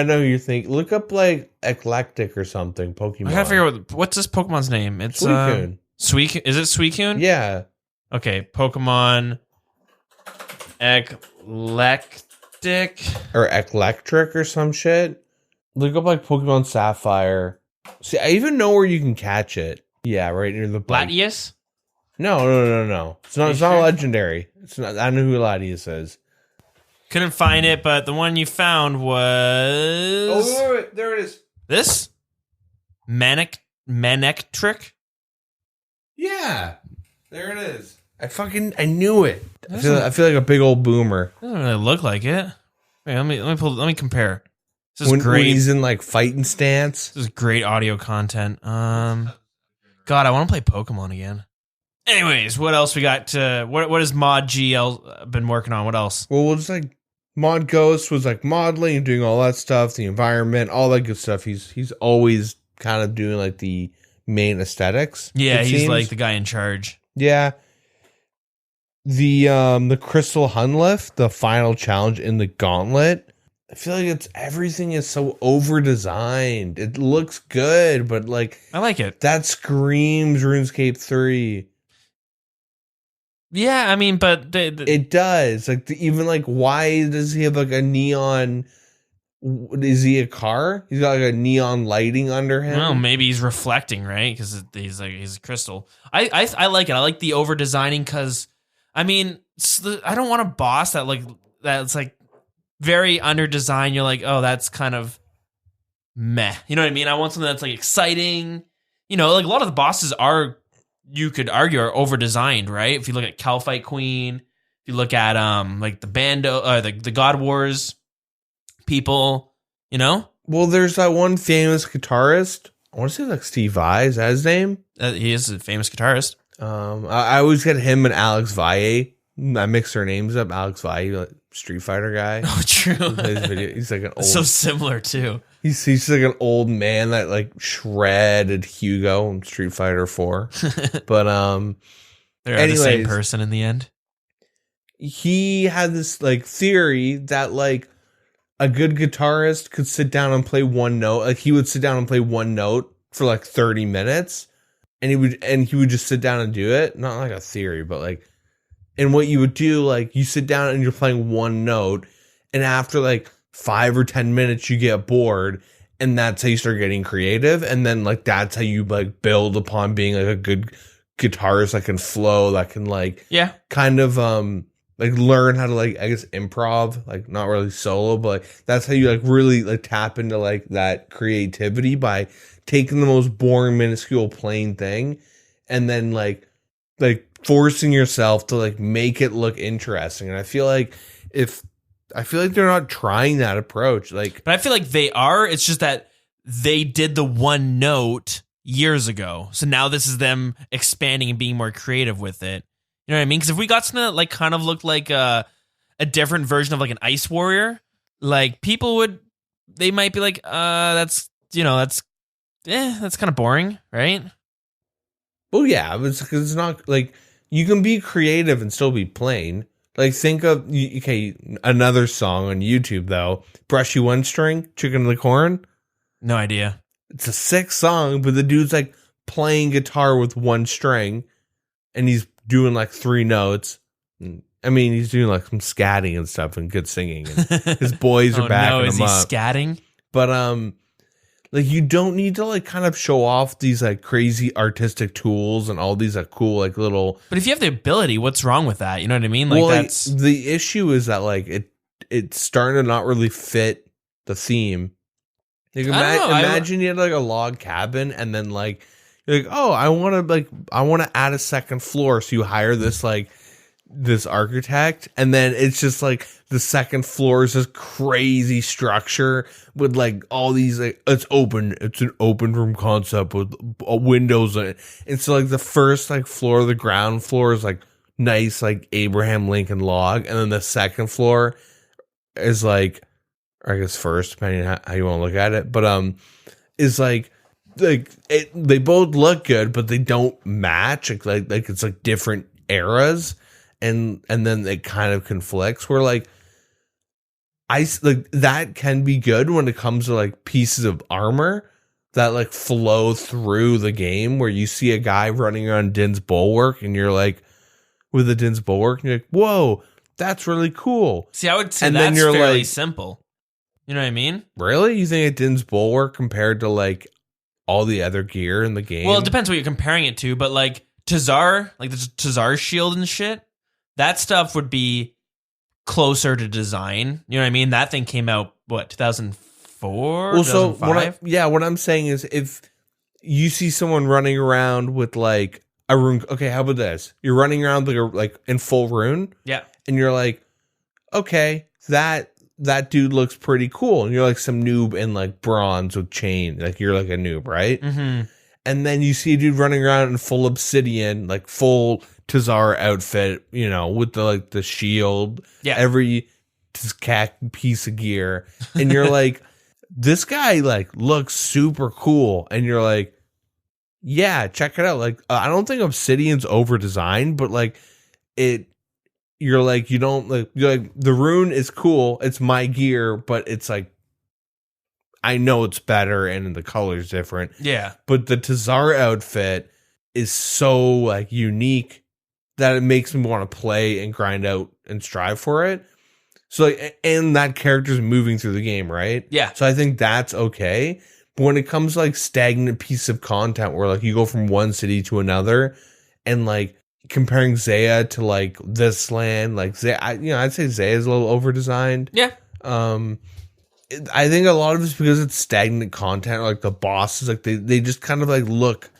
know you think. Look up like eclectic or something. Pokemon. I gotta figure out what's this Pokemon's name. It's Suicune. Suicune. Is it Suicune? Yeah. Okay, Pokemon eclectic or eclectric or some shit. Look up like Pokemon Sapphire. See, I even know where you can catch it. Yeah, right near the Latias? No. It's not legendary. It's not. I know who Latias is. Couldn't find it, but the one you found was... Oh, wait. There it is. This? Manectric? Yeah. There it is. I knew it. I feel like a big old boomer. Doesn't really look like it. Wait, let me compare. This is when great. When he's in like fighting stance. This is great audio content. God, I want to play Pokemon again. Anyways, what else we got? What has Mod GL been working on? What else? Well, it's like Mod Ghost was like modeling and doing all that stuff, the environment, all that good stuff. He's always kind of doing like the main aesthetics. Yeah, he's like the guy in charge. Yeah. The Crystal Hunlift, the final challenge in the gauntlet. I feel like everything is so over designed. It looks good, but like I like it. That screams RuneScape 3. Yeah, I mean, but it does. Like even like, why does he have like a neon? Is he a car? He's got like a neon lighting under him. Well, maybe he's reflecting, right? Because he's a crystal. I like it. I like the over designing because, I mean, I don't want a boss that's like very under designed. You're like, oh, that's kind of meh. You know what I mean? I want something that's like exciting. You know, like a lot of the bosses you could argue are over designed, right? If you look at Calfight Queen, if you look at like the Bando, the God Wars people, you know. Well, there's that one famous guitarist. I want to say like Steve Vai. Is that his name? He is a famous guitarist. I always get him and Alex Valle. I mix their names up. Alex Valle, like Street Fighter guy. Oh, true. He's like an old. So similar too. He's like an old man that like shredded Hugo in Street Fighter 4. But they're the same person in the end. He had this like theory that like a good guitarist could sit down and play one note. Like he would sit down and play one note for like 30 minutes, and he would just sit down and do it. Not like a theory, but like, and what you would do, like you sit down and you're playing one note, and after like 5 or 10 minutes you get bored, and that's how you start getting creative, and then like that's how you like build upon being like a good guitarist that can flow, that can like kind of like learn how to like, I guess, improv, like not really solo, but like that's how you like really like tap into like that creativity by taking the most boring, minuscule, plain thing and then like forcing yourself to like make it look interesting. And I feel like they're not trying that approach. Like, but I feel like they are. It's just that they did the one note years ago, so now this is them expanding and being more creative with it. You know what I mean? Because if we got something that like kind of looked like a different version of like an Ice Warrior, like people they might be like, that's kind of boring, right? Well, yeah, it's not like you can be creative and still be plain. Like think of another song on YouTube though, Brushy One String, Chicken in the Corn. No idea. It's a sick song, but the dude's like playing guitar with one string, and he's doing like 3 notes. I mean, he's doing like some scatting and stuff and good singing. And his boys are backing him up. Is he scatting? But like you don't need to like kind of show off these like crazy artistic tools and all these like cool like little. But if you have the ability, what's wrong with that? You know what I mean? Like that's the issue is that like it's starting to not really fit the theme. Like imagine you had like a log cabin and then like you're like, oh, I want to add a second floor, so you hire this like this architect, and then it's just like the second floor is this crazy structure with like all these like it's an open room concept with windows in it. And so like the first like floor, the ground floor is like nice like Abraham Lincoln log, and then the second floor is like, or I guess first, depending on how you want to look at it, but is like they both look good, but they don't match. Like it's like different eras, and then it kind of conflicts. Where like I like that can be good when it comes to like pieces of armor that like flow through the game, where you see a guy running around Din's Bulwark, and you're like with a Din's Bulwark, and you're like, whoa, that's really cool. See, I would say and that's then you're fairly like, simple. You know what I mean? Really? You think a Din's Bulwark compared to like all the other gear in the game? Well, it depends what you're comparing it to, but like Tazar, like the Tazar shield and shit, that stuff would be closer to design. You know what I mean? That thing came out, what, 2004? Well, so 2005? what I'm saying is if you see someone running around with like a rune, okay, how about this? You're running around like in full rune, Yeah. and you're like, okay, that dude looks pretty cool. And you're like some noob in like bronze with chain. Like you're like a noob, right? Mm-hmm. And then you see a dude running around in full obsidian, like full Tazar outfit, you know, with the like the shield, every piece of gear. And you're like, this guy like looks super cool. And you're like, yeah, check it out. Like, I don't think obsidian's over designed, but like you're like, you don't like, you're like, the rune is cool. It's my gear, but it's like, I know it's better and the color's different. Yeah. But the Tazar outfit is so like unique that it makes me want to play and grind out and strive for it. So like, and that character's moving through the game, right? Yeah. So I think that's okay. But when it comes to like stagnant piece of content where like you go from one city to another and like, comparing Zaya to like this land, like Zaya, I'd say Zaya's a little over designed. Yeah. I think a lot of it's because it's stagnant content. Like the bosses, like they just kind of like look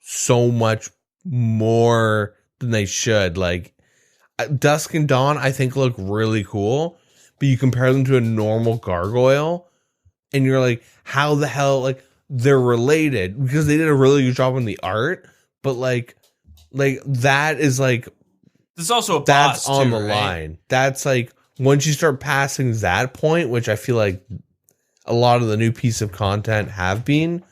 so much more than they should. Like Dusk and Dawn, I think look really cool, but you compare them to a normal gargoyle, and you're like, how the hell? Like they're related because they did a really good job on the art, but like that is like there's also a boss that's on too, the right? line. That's like once you start passing that point, which I feel like a lot of the new piece of content have been,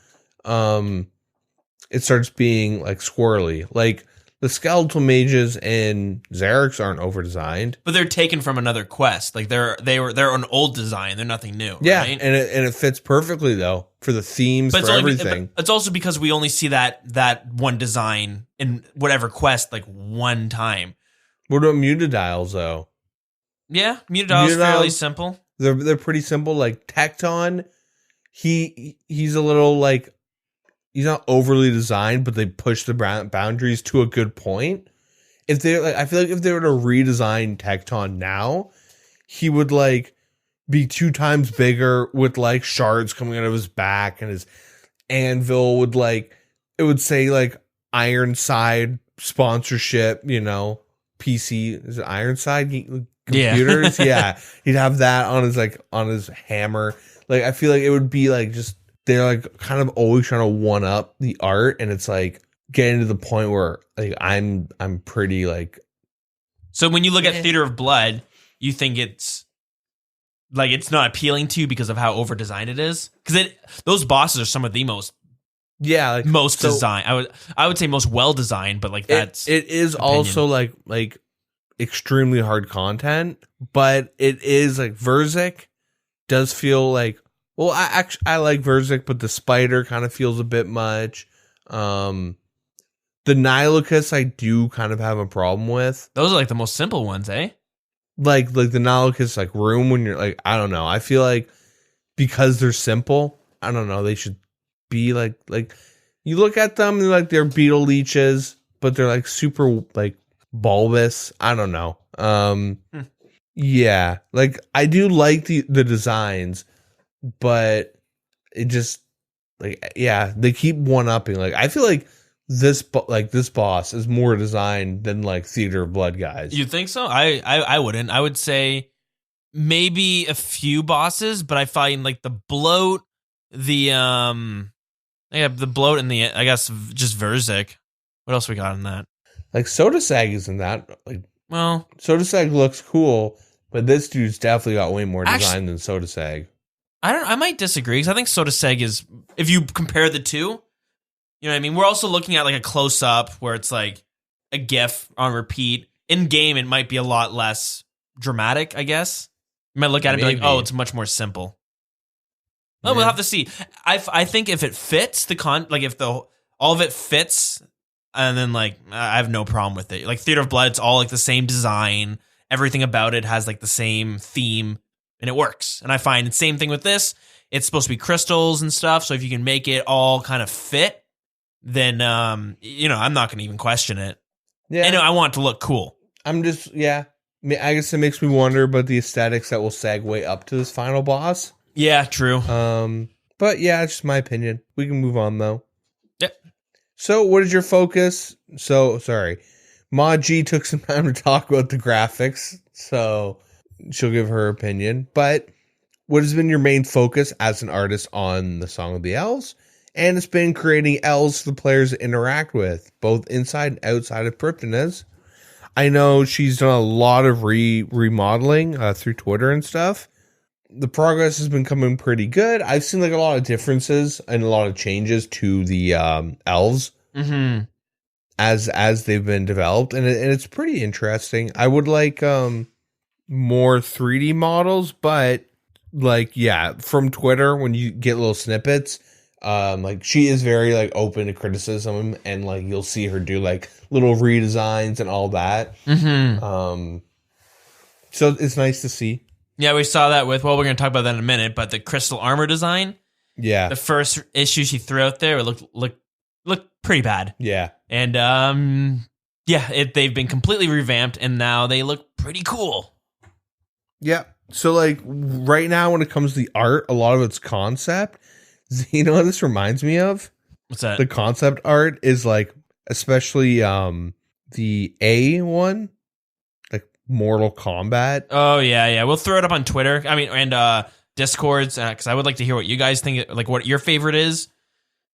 it starts being like squirrely. Like the skeletal mages and Xerix aren't over designed, but they're taken from another quest. Like they're an old design. They're nothing new. Yeah, right? and it fits perfectly though for the themes, for everything. It's also because we only see that one design in whatever quest like one time. What about Mutadiles though? Yeah, Mutadile's fairly simple. They're pretty simple. Like Tecton, he's a little like, he's not overly designed, but they push the boundaries to a good point. If they like, I feel like if they were to redesign Tecton now, he would like be 2 times bigger with like shards coming out of his back, and his anvil would like, it would say like Ironside sponsorship, you know, PC, is it Ironside computers? Yeah. He'd have that on his like on his hammer. Like I feel like it would be like just, they're like kind of always trying to one up the art, and it's like getting to the point where like I'm pretty like. So when you look at Theater of Blood, you think it's like it's not appealing to you because of how over designed it is? Because those bosses are some of the most designed. I would say most well designed, but like that's it is opinion. Also like extremely hard content, but it is like Verzik does feel like. Well, I like Verzik, but the spider kind of feels a bit much. The Nilochus I do kind of have a problem with. Those are like the most simple ones, eh? Like the Nilochus like room when you're like, I don't know. I feel like because they're simple, I don't know, they should be like you look at them and they're beetle leeches, but they're like super like bulbous. I don't know. Yeah, like I do like the designs, but it just like, yeah, they keep one upping. Like I feel like this boss is more designed than like Theater of Blood guys. You think so? I wouldn't. I would say maybe a few bosses, but I find like the bloat, the bloat and the, I guess, just Verzik. What else we got in that? Like Soda Sag is in that. Like, well, Soda Sag looks cool, but this dude's definitely got way more design than Soda Sag. I might disagree because I think Soda Sag is, if you compare the two, you know what I mean? We're also looking at like a close up where it's like a GIF on repeat. In game, it might be a lot less dramatic, I guess. You might look at it and be like, oh, it's much more simple. Well, we'll have to see. I think if it fits if all of it fits, and then like I have no problem with it. Like Theater of Blood, it's all like the same design. Everything about it has like the same theme, and it works. And I find the same thing with this. It's supposed to be crystals and stuff, so if you can make it all kind of fit, then I'm not going to even question it. Yeah, I want it to look cool. I'm just I guess it makes me wonder about the aesthetics that will segue up to this final boss. Yeah, true. But yeah, it's just my opinion. We can move on though. Yep. So, what is your focus? So, sorry, Ma G took some time to talk about the graphics, so she'll give her opinion. But what has been your main focus as an artist on the Song of the Elves? And it's been creating elves for the players to interact with, both inside and outside of Kryptonez. I know she's done a lot of remodeling through Twitter and stuff. The progress has been coming pretty good. I've seen like a lot of differences and a lot of changes to the elves as they've been developed, and it's pretty interesting. I would like more 3D models, but like from Twitter when you get little snippets. Like she is very like open to criticism, and like you'll see her do like little redesigns and all that. So it's nice to see. Yeah, we saw that with, we're going to talk about that in a minute, but the crystal armor design. Yeah, the first issue she threw out there, it looked pretty bad. Yeah, and they've been completely revamped, and now they look pretty cool. Yeah. So like right now, when it comes to the art, a lot of it's concept. You know what this reminds me of? What's that? The concept art is like, especially the A one, like Mortal Kombat. Oh yeah. We'll throw it up on Twitter. I mean, and Discords, because I would like to hear what you guys think, like what your favorite is.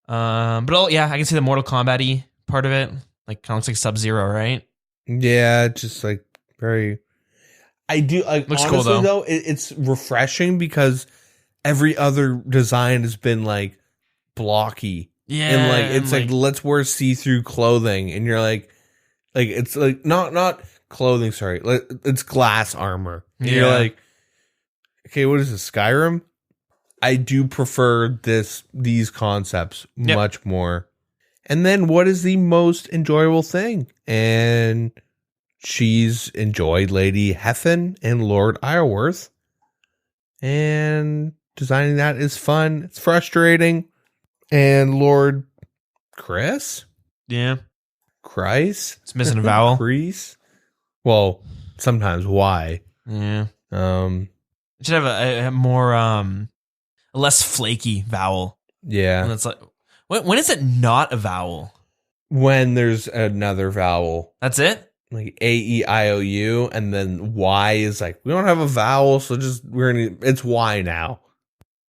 I can see the Mortal Kombat-y part of it. Like kind of looks like Sub-Zero, right? Yeah, just like very. I do like. Looks honestly, cool though. It's refreshing because every other design has been like blocky. Yeah. And like it's like let's wear see-through clothing, and you're like it's like not clothing, sorry. It's glass armor. And you're like, okay, what is this, Skyrim? I do prefer these concepts much more. And then what is the most enjoyable thing? And she's enjoyed Lady Heffen and Lord Ireworth. And designing that is fun. It's frustrating. And Lord Chris? Yeah. Christ? It's missing a vowel. Chris? Well, sometimes why? Yeah. It should have a more a less flaky vowel. Yeah. And it's like, when is it not a vowel? When there's another vowel. That's it? Like A-E-I-O-U, and then Y is like, we don't have a vowel, so it's Y now.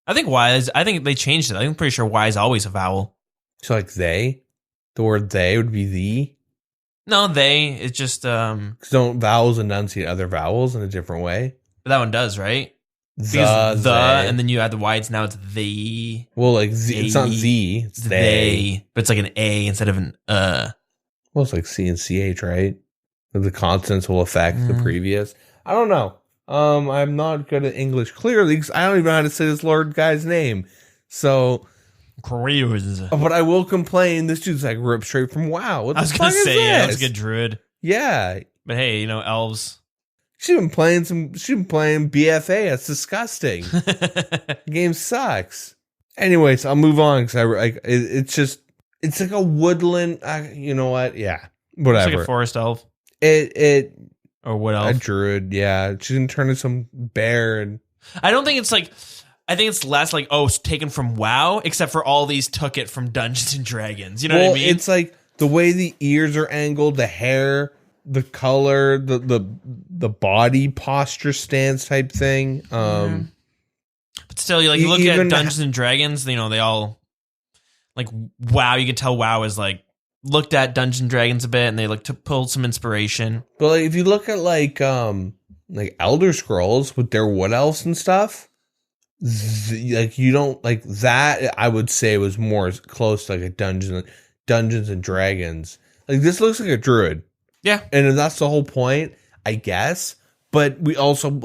I think they changed it. I'm pretty sure Y is always a vowel. So like they? The word they would be the? No, they. It's just 'cause don't vowels enunciate other vowels in a different way? But that one does, right? The, and then you add the Y, now it's the. Well, like Z, it's not Z, it's they. But it's like an A instead of an Well, it's like C and CH, right? The consonants will affect the previous. I don't know. I'm not good at English clearly because I don't even know how to say this Lord guy's name. So, but I will complain. This dude's like ripped straight from WoW. What the fuck is this? I was gonna say, yeah, it's a good druid. Yeah, but hey, elves. She's been playing BFA. That's disgusting. The game sucks. Anyways, I'll move on because it's like a woodland. You know what? Yeah, whatever. It's like a forest elf. Or what elf? A druid. Yeah, she's gonna turn into some bear. And I don't think it's like. I think it's less like, it's taken from WoW, except for all these took it from Dungeons and Dragons. You know what I mean? It's like the way the ears are angled, the hair, the color, the body posture stance type thing. But still, you look at Dungeons and Dragons, they all like WoW. You can tell WoW is like looked at Dungeons and Dragons a bit, and they pulled some inspiration. But like, if you look at like Elder Scrolls with their wood elves and stuff, you don't like that. I would say was more close to like a Dungeons and Dragons. Like this looks like a druid. Yeah. And that's the whole point, I guess. But we also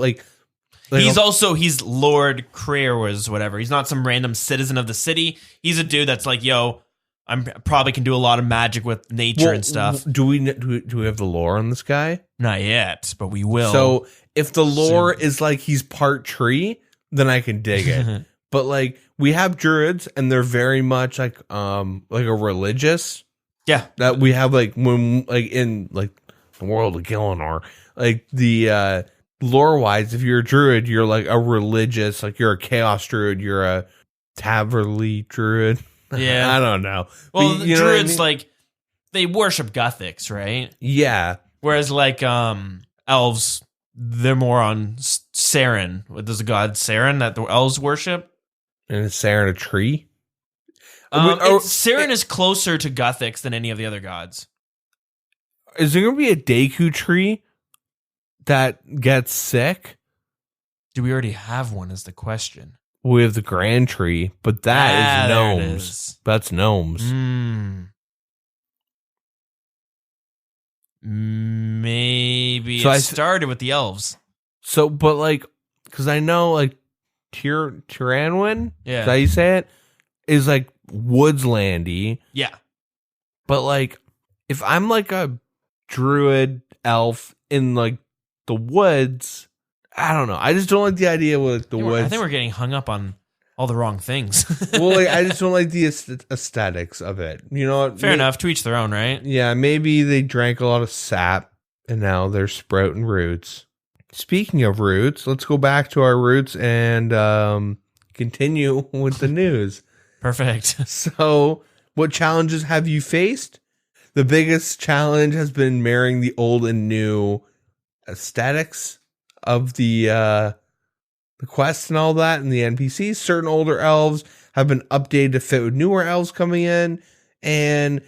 he's Lord Crearwas, whatever. He's not some random citizen of the city. He's a dude that's like, yo, I'm probably can do a lot of magic with nature and stuff. Do we have the lore on this guy? Not yet, but we will. So if the lore is like he's part tree, then I can dig it. But like we have druids, and they're very much like a religious. Yeah, that we have like when like in like the world of Gillinor, like the lore wise, if you're a druid, you're like a religious, like you're a chaos druid, you're a Taverly druid. Yeah, I don't know. Well, the druids like they worship Gothics, right? Yeah. Whereas like elves, they're more on Saren. There's a god Saren that the elves worship. And is Saren a tree? Saren is closer to Gothics than any of the other gods. Is there going to be a Deku tree that gets sick? Do we already have one is the question. We have the Grand Tree, but that is gnomes. That's gnomes. Maybe so it started with the elves. So, but like, because I know like Tyranwin, yeah, is that how you say it? Is like woodslandy. Yeah. But like, if I'm like a druid elf in like the woods, I don't know. I just don't like the idea with the woods. I think we're getting hung up on all the wrong things. Well, like, I just don't like the aesthetics of it. You know what? Fair enough. To each their own, right? Yeah, maybe they drank a lot of sap and now they're sprouting roots. Speaking of roots, let's go back to our roots and continue with the news. Perfect. So, what challenges have you faced? The biggest challenge has been marrying the old and new aesthetics of the quests and all that, and the NPCs. Certain older elves have been updated to fit with newer elves coming in, and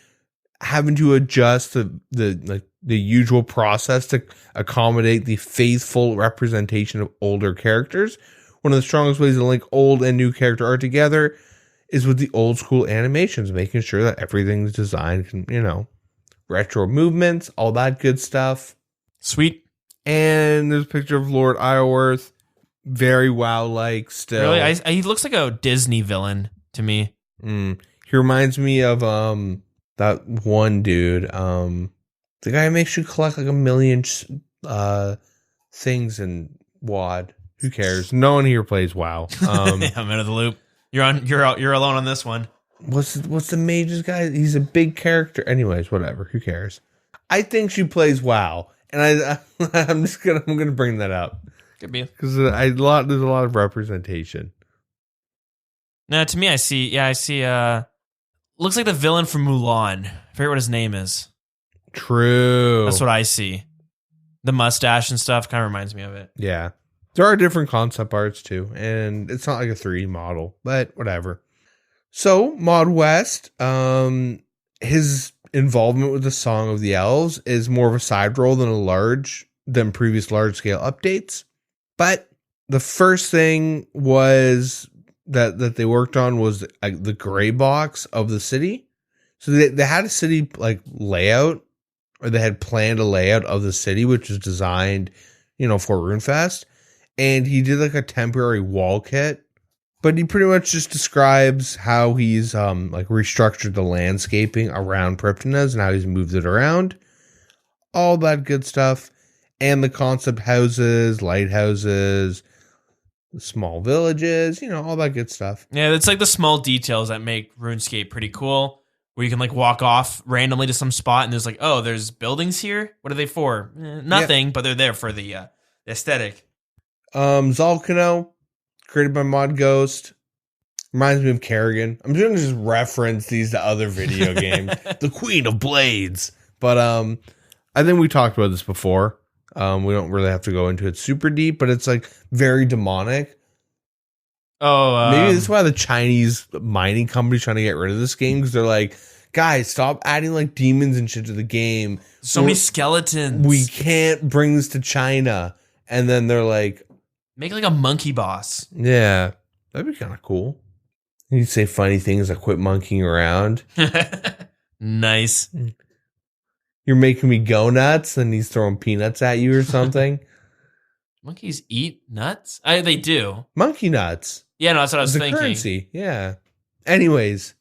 having to adjust the usual process to accommodate the faithful representation of older characters. One of the strongest ways to link old and new character art together is with the old school animations, making sure that everything's designed, retro movements, all that good stuff. Sweet. And there's a picture of Lord Iorwerth, very WoW-like still. Really? He looks like a Disney villain to me. He reminds me of that one dude, the guy who makes you collect like 1 million things in WoD. Who cares? No one here plays WoW. I'm out of the loop. You're alone on this one. What's the mage's guy? He's a big character. Anyways, whatever. Who cares? I think she plays WoW, and I'm gonna bring that up. Could be because there's a lot of representation. No, to me, I see. Looks like the villain from Mulan. I forget what his name is. True. That's what I see. The mustache and stuff kind of reminds me of it. Yeah. There are different concept arts too, and it's not like a 3D model, but whatever. So, Mod West, his involvement with the Song of the Elves is more of a side role than previous large-scale updates. But the first thing was that they worked on was like the gray box of the city. So they had a city like layout, or they had planned a layout of the city, which was designed, for RuneFest. And he did like a temporary wall kit, but he pretty much just describes how he's like restructured the landscaping around Priptonez and how he's moved it around. All that good stuff. And the concept houses, lighthouses, small villages, all that good stuff. Yeah, it's like the small details that make RuneScape pretty cool, where you can like walk off randomly to some spot and there's like, oh, there's buildings here? What are they for? Nothing, but they're there for the aesthetic. Zolkano, created by Mod Ghost. Reminds me of Kerrigan. I'm going to just reference these to other video games. The Queen of Blades. But I think we talked about this before. We don't really have to go into it super deep, but it's like very demonic. Oh, maybe this is why the Chinese mining company's trying to get rid of this game, because they're like, guys, stop adding like demons and shit to the game. So many skeletons. We can't bring this to China. And then they're like, make like a monkey boss. Yeah, that'd be kind of cool. You'd say funny things like quit monkeying around. Nice. You're making me go nuts, and he's throwing peanuts at you or something. Monkeys eat nuts? They do. Monkey nuts. Yeah, no, that's what I was thinking. Currency. Yeah. Anyways,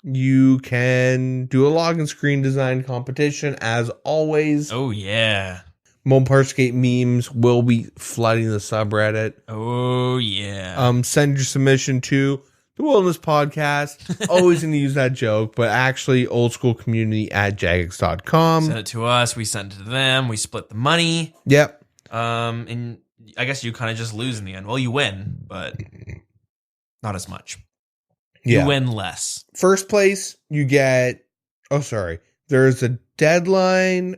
you can do a login screen design competition as always. Oh, yeah. Moparscape memes will be flooding the subreddit. Oh, yeah. Send your submission to the Wilderness Podcast. Always going to use that joke, but actually oldschoolcommunity@jagex.com. Send it to us. We send it to them. We split the money. Yep. And I guess you kind of just lose in the end. Well, you win, but not as much. Yeah. You win less. First place, you get... Oh, sorry. There's a deadline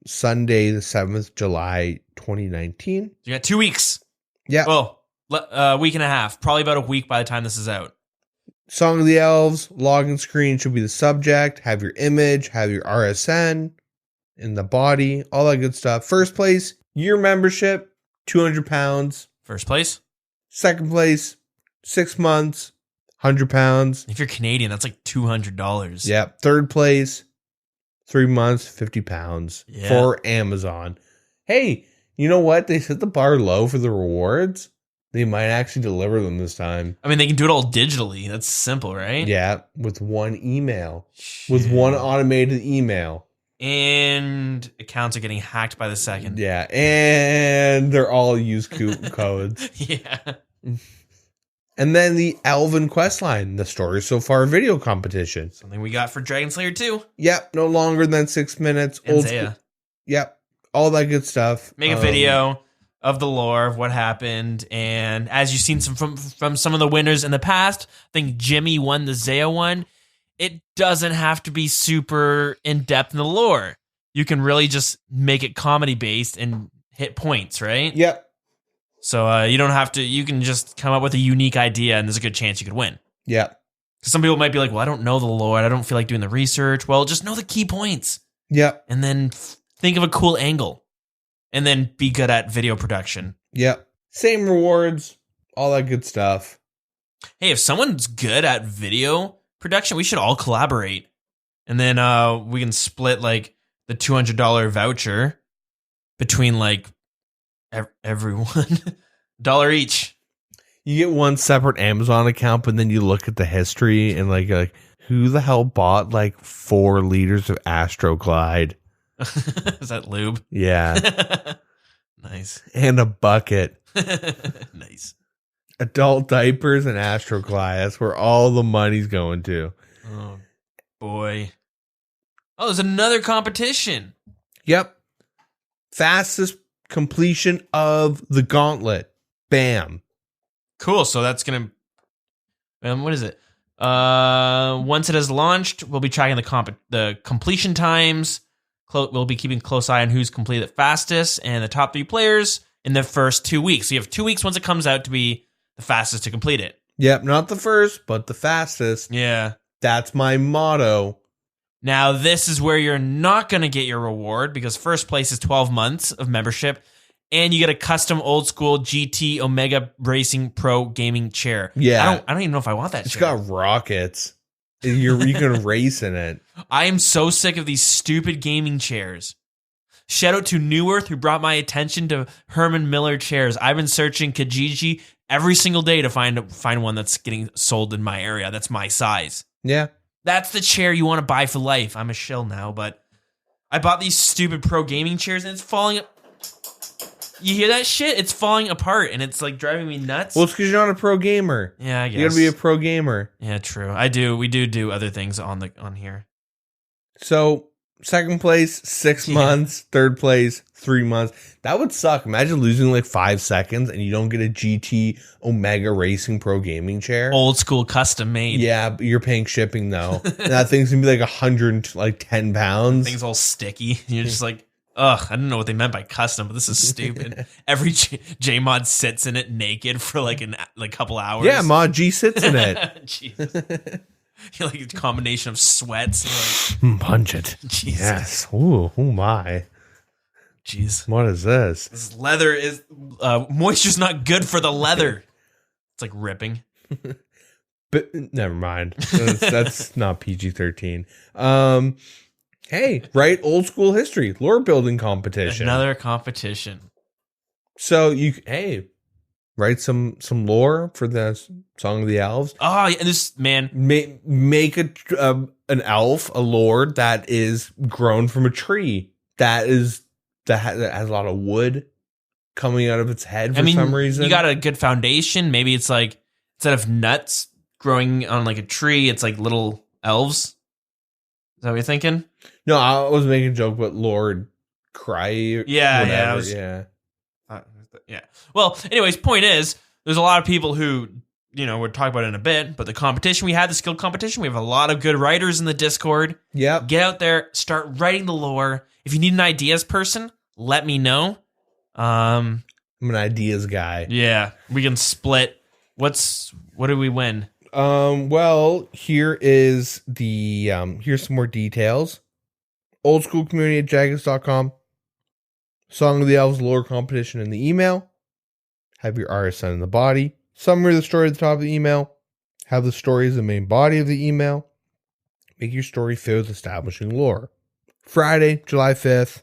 Sunday, the 7th, July, 2019. You got 2 weeks. Yeah. Well, a week and a half. Probably about a week by the time this is out. Song of the Elves, login screen should be the subject. Have your image, have your RSN in the body, all that good stuff. First place, year membership, £200. First place? Second place, 6 months, £100. If you're Canadian, that's like $200. Yep. Third place, 3 months, £50 for Amazon. Hey, you know what? They set the bar low for the rewards. They might actually deliver them this time. I mean, they can do it all digitally. That's simple, right? Yeah, with one email. Shit. With one automated email. And accounts are getting hacked by the second. Yeah, and they're all use codes. Yeah. And then the Elven questline, the Story So Far video competition. Something we got for Dragon Slayer 2. Yep, no longer than 6 minutes. And Zaya. Yep, all that good stuff. Make a video of the lore of what happened, and as you've seen from some of the winners in the past, I think Jimmy won the Zaya one. It doesn't have to be super in-depth in the lore. You can really just make it comedy-based and hit points, right? Yep. So you don't have to, you can just come up with a unique idea, and there's a good chance you could win. Yep. Because some people might be like, well, I don't know the lore, I don't feel like doing the research. Well, just know the key points. Yep. And then think of a cool angle. And then be good at video production. Yep. Same rewards, all that good stuff. Hey, if someone's good at video production, we should all collaborate. And then we can split like the $200 voucher between like everyone. $1 each. You get one separate Amazon account, but then you look at the history and like who the hell bought like 4 liters of Astroglide? Is that lube? Yeah. Nice. And a bucket. Nice. Adult diapers and Astroglide. That's where all the money's going to. Oh, boy. Oh, there's another competition. Yep. Fastest completion of the gauntlet. Bam. Cool. So that's going to... what is it? Once it has launched, we'll be tracking the completion times. We'll be keeping a close eye on who's completed it fastest and the top 3 players in the first 2 weeks. So you have 2 weeks once it comes out to be the fastest to complete it. Yep, not the first, but the fastest. Yeah. That's my motto. Now, this is where you're not going to get your reward because first place is 12 months of membership and you get a custom old school GT Omega Racing Pro gaming chair. Yeah. I don't even know if I want that It's chair. got rockets. You can race in it. I am so sick of these stupid gaming chairs. Shout out to New Earth who brought my attention to Herman Miller chairs. I've been searching Kijiji every single day to find one that's getting sold in my area. That's my size. Yeah. That's the chair you want to buy for life. I'm a shill now, but I bought these stupid pro gaming chairs and it's falling. You hear that shit? It's falling apart and it's like driving me nuts. Well, it's because you're not a pro gamer. Yeah, I guess. You gotta be a pro gamer. Yeah, true. I do. We do other things on here. So Second place, 6 months. Third place, 3 months. That would suck. Imagine losing like 5 seconds and you don't get a GT Omega Racing Pro gaming chair. Old school custom made. Yeah, but you're paying shipping though. And that thing's gonna be like 110 pounds. Thing's all sticky. You're just like, ugh, I don't know what they meant by custom, but this is stupid. Every J-Mod sits in it naked for like a couple hours. Yeah, Mod G sits in it. Jesus. You're like a combination of sweats. You're like, punch it. Jesus. Yes. Ooh, oh my. Jeez. What is this? This leather is moisture's not good for the leather. It's like ripping. But never mind. That's not PG-13. Hey, write old school history, lore building competition. Another competition. So write some lore for the Song of the Elves. Oh, yeah, and this man Make an elf, a lord that is grown from a tree that has a lot of wood coming out of its head for some reason. You got a good foundation. Maybe it's like instead of nuts growing on like a tree, it's like little elves. Is that what you're thinking? No, I was making a joke, but Lord Cry. Yeah. Yeah. Well, anyways, point is, there's a lot of people who, we'll talk about it in a bit, but the competition we had, the skill competition, we have a lot of good writers in the Discord. Yep. Get out there, start writing the lore. If you need an ideas person, let me know. I'm an ideas guy. Yeah, we can split. What do we win? Well, here's some more details. Old school community at jagus.com. Song of the Elves lore competition in the email. Have your artist send in the body. Summary of the story at the top of the email. Have the story as the main body of the email. Make your story fit with establishing lore. Friday, July 5th.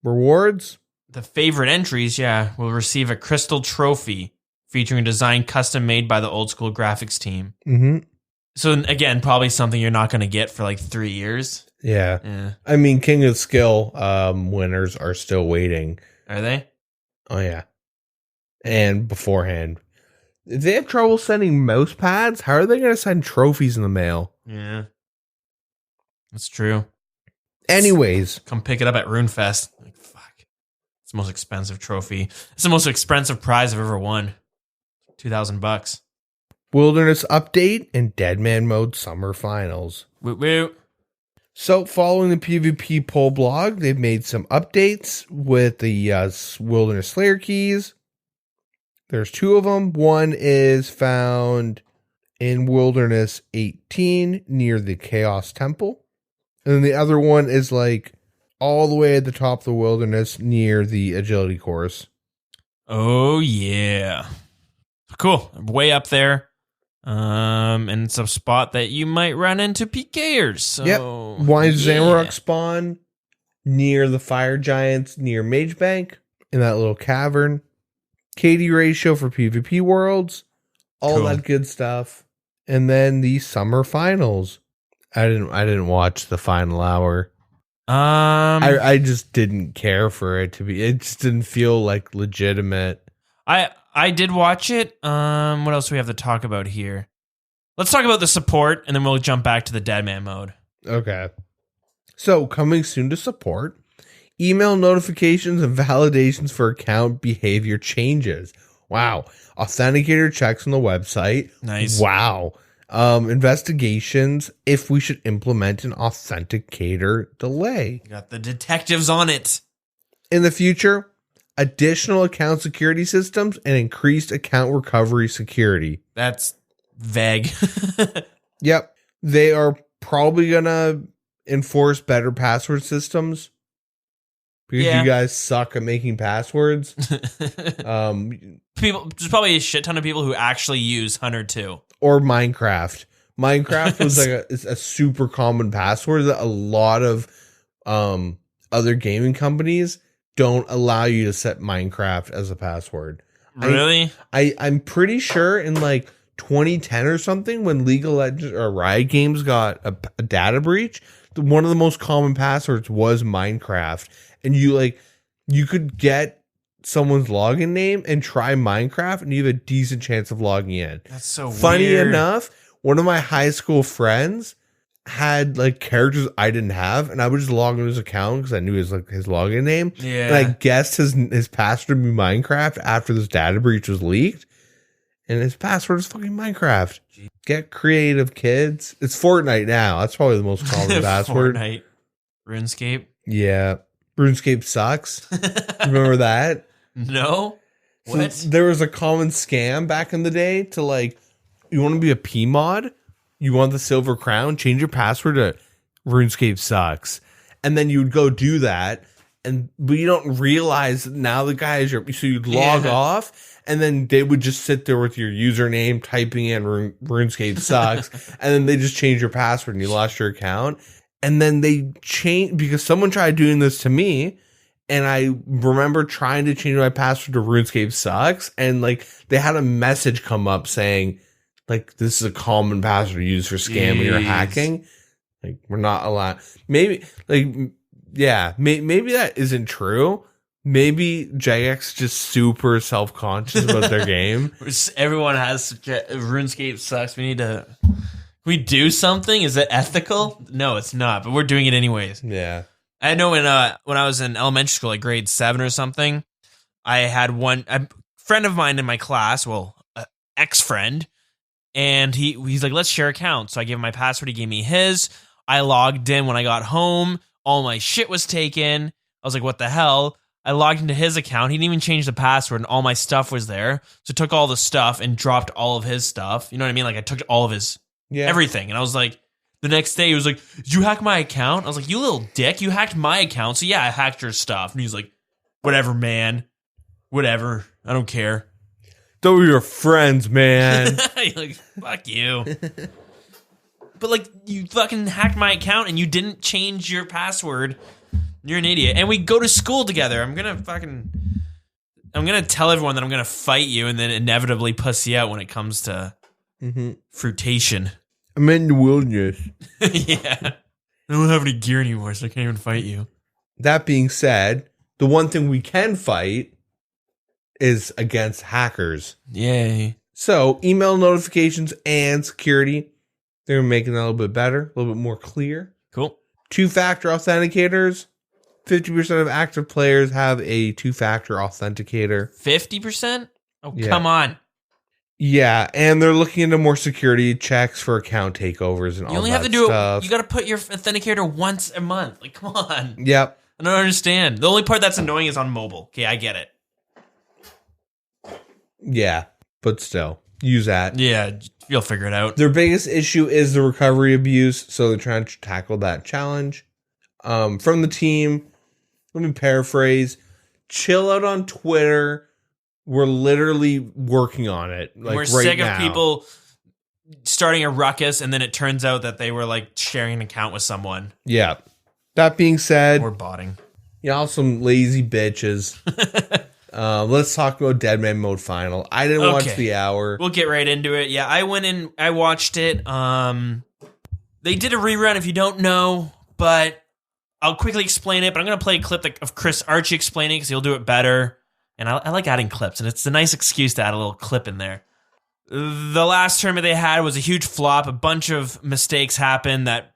Rewards. The favorite entries, will receive a crystal trophy featuring a design custom made by the Old School graphics team. Mm-hmm. So again, probably something you're not going to get for like 3 years. Yeah. I mean, King of Skill winners are still waiting. Are they? Oh, yeah. And beforehand. If they have trouble sending mouse pads, how are they going to send trophies in the mail? Yeah. That's true. Anyways. Come pick it up at RuneFest. Like, fuck. It's the most expensive trophy. It's the most expensive prize I've ever won. $2,000. Wilderness update and Deadman Mode summer finals. Woot woot. So, following the PvP poll blog, they've made some updates with the Wilderness Slayer keys. There's 2 of them. One is found in Wilderness 18 near the Chaos Temple. And then the other one is like all the way at the top of the wilderness near the Agility course. Oh, yeah. Cool. Way up there. And it's a spot that you might run into PKers. So, yep. Wine Zamrock spawn near the Fire Giants near Mage Bank in that little cavern. KD ratio for PvP worlds. All that good stuff. And then the summer finals. I didn't watch the final hour. I just didn't care for it to be. It just didn't feel like legitimate. I did watch it. What else do we have to talk about here? Let's talk about the support, and then we'll jump back to the Deadman mode. Okay. So, coming soon to support, email notifications and validations for account behavior changes. Wow. Authenticator checks on the website. Nice. Wow. Investigations if we should implement an authenticator delay. Got the detectives on it. In the future, additional account security systems and increased account recovery security. That's vague. Yep. They are probably going to enforce better password systems because you guys suck at making passwords. There's probably a shit ton of people who actually use Hunter 2. Or Minecraft. Minecraft was like a super common password that a lot of other gaming companies don't allow you to set Minecraft as a password. Really? I'm pretty sure in like 2010 or something, when League of Legends or Riot Games got a data breach, one of the most common passwords was Minecraft. And you could get someone's login name and try Minecraft and you have a decent chance of logging in. That's so funny weird. Enough, one of my high school friends had like characters I didn't have, and I would just log into his account because I knew his login name. Yeah. And I guessed his password to be Minecraft after this data breach was leaked. And his password is fucking Minecraft. Jeez. Get creative, kids. It's Fortnite now. That's probably the most common password. Fortnite. RuneScape. Yeah. RuneScape sucks. Remember that? No. What? So there was a common scam back in the day to like, you want to be a P mod? You want the silver crown? Change your password to RuneScape sucks. And then you would go do that. But you don't realize now the guy is so you'd log off. And then they would just sit there with your username, typing in RuneScape sucks. And then they just change your password and you lost your account. And then they changed because someone tried doing this to me. And I remember trying to change my password to RuneScape sucks. And like they had a message come up saying, like, this is a common password used for scamming or hacking. Like, we're not allowed. Maybe, like, yeah, maybe that isn't true. Maybe Jagex just super self-conscious about their game. Everyone has RuneScape sucks. We need to. We do something. Is it ethical? No, it's not. But we're doing it anyways. Yeah. I know when I was in elementary school, like grade 7 or something, I had a friend of mine in my class. Well, ex-friend, and he's like, let's share accounts. So I gave him my password. He gave me his. I logged in when I got home. All my shit was taken. I was like, what the hell? I logged into his account. He didn't even change the password, and all my stuff was there. So I took all the stuff and dropped all of his stuff. You know what I mean? Like I took all of his everything. And I was like, the next day he was like, did you hack my account? I was like, you little dick. You hacked my account. So yeah, I hacked your stuff. And he's like, whatever, man. Whatever. I don't care. Those were your friends, man. Like, fuck you. But like, you fucking hacked my account and you didn't change your password. You're an idiot. And we go to school together. I'm gonna tell everyone that I'm gonna fight you and then inevitably pussy out when it comes to fruitation. I'm in the wilderness. Yeah. I don't have any gear anymore, so I can't even fight you. That being said, the one thing we can fight is against hackers. Yay. So, email notifications and security, they're making that a little bit better, a little bit more clear. Cool. 2-factor authenticators. 50% of active players have a 2-factor authenticator. 50%? Oh, yeah. Come on. Yeah, and they're looking into more security checks for account takeovers and all that stuff. You only have to do it. You got to put your authenticator once a month. Like, come on. Yep. I don't understand. The only part that's annoying is on mobile. Okay, I get it. Yeah, but still, use that. Yeah, you'll figure it out. Their biggest issue is the recovery abuse, so they're trying to tackle that challenge. From the team, let me paraphrase. Chill out on Twitter. We're literally working on it. Like, we're sick of people starting a ruckus, and then it turns out that they were like sharing an account with someone. Yeah. That being said, or botting. Y'all some lazy bitches. Let's talk about Deadman Mode Final. I didn't watch the hour. We'll get right into it. Yeah, I went in. I watched it. They did a rerun. If you don't know, but I'll quickly explain it. But I'm gonna play a clip of Chris Archie explaining because he'll do it better. And I like adding clips, and it's a nice excuse to add a little clip in there. The last tournament they had was a huge flop. A bunch of mistakes happened that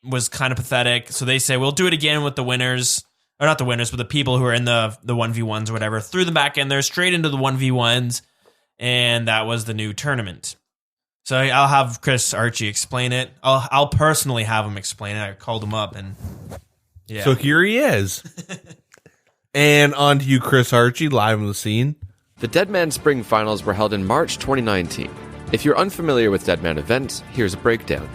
was kind of pathetic. So they say, we'll do it again with the winners. Or not the winners, but the people who are in the 1v1s or whatever. Threw them back in there, straight into the 1v1s. And that was the new tournament. So I'll have Chris Archie explain it. I'll personally have him explain it. I called him up, and yeah. So here he is. And on to you, Chris Archie, live on the scene. The Deadman Spring Finals were held in March 2019. If you're unfamiliar with Deadman events, here's a breakdown.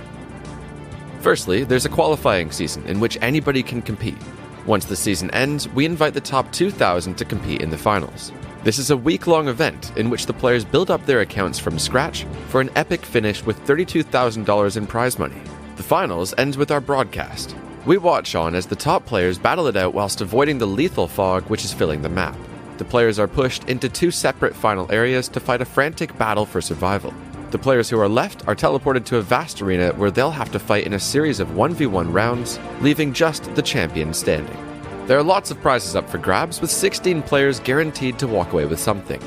Firstly, there's a qualifying season in which anybody can compete. Once the season ends, we invite the top 2,000 to compete in the finals. This is a week-long event in which the players build up their accounts from scratch for an epic finish with $32,000 in prize money. The finals ends with our broadcast. We watch on as the top players battle it out whilst avoiding the lethal fog which is filling the map. The players are pushed into 2 separate final areas to fight a frantic battle for survival. The players who are left are teleported to a vast arena where they'll have to fight in a series of 1v1 rounds, leaving just the champion standing. There are lots of prizes up for grabs, with 16 players guaranteed to walk away with something.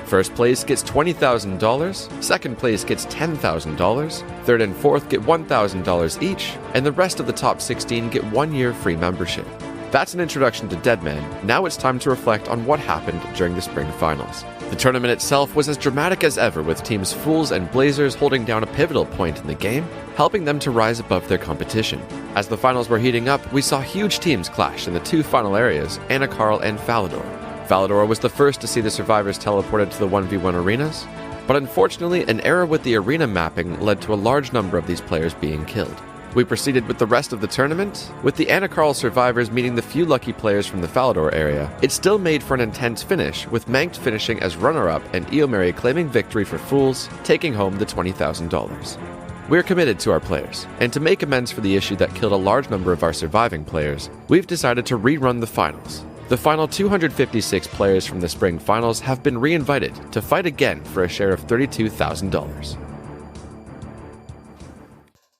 First place gets $20,000, second place gets $10,000, third and fourth get $1,000 each, and the rest of the top 16 get 1 year free membership. That's an introduction to Deadman. Now it's time to reflect on what happened during the spring finals. The tournament itself was as dramatic as ever, with teams Fools and Blazers holding down a pivotal point in the game, helping them to rise above their competition. As the finals were heating up, we saw huge teams clash in the two final areas, Anakarl and Falador. Falador was the first to see the survivors teleported to the 1v1 arenas, but unfortunately an error with the arena mapping led to a large number of these players being killed. We proceeded with the rest of the tournament, with the Anakarl survivors meeting the few lucky players from the Falador area. It still made for an intense finish, with Mankt finishing as runner-up and Eomeri claiming victory for Fools, taking home the $20,000. We're committed to our players, and to make amends for the issue that killed a large number of our surviving players, we've decided to rerun the finals. The final 256 players from the spring finals have been re-invited to fight again for a share of $32,000.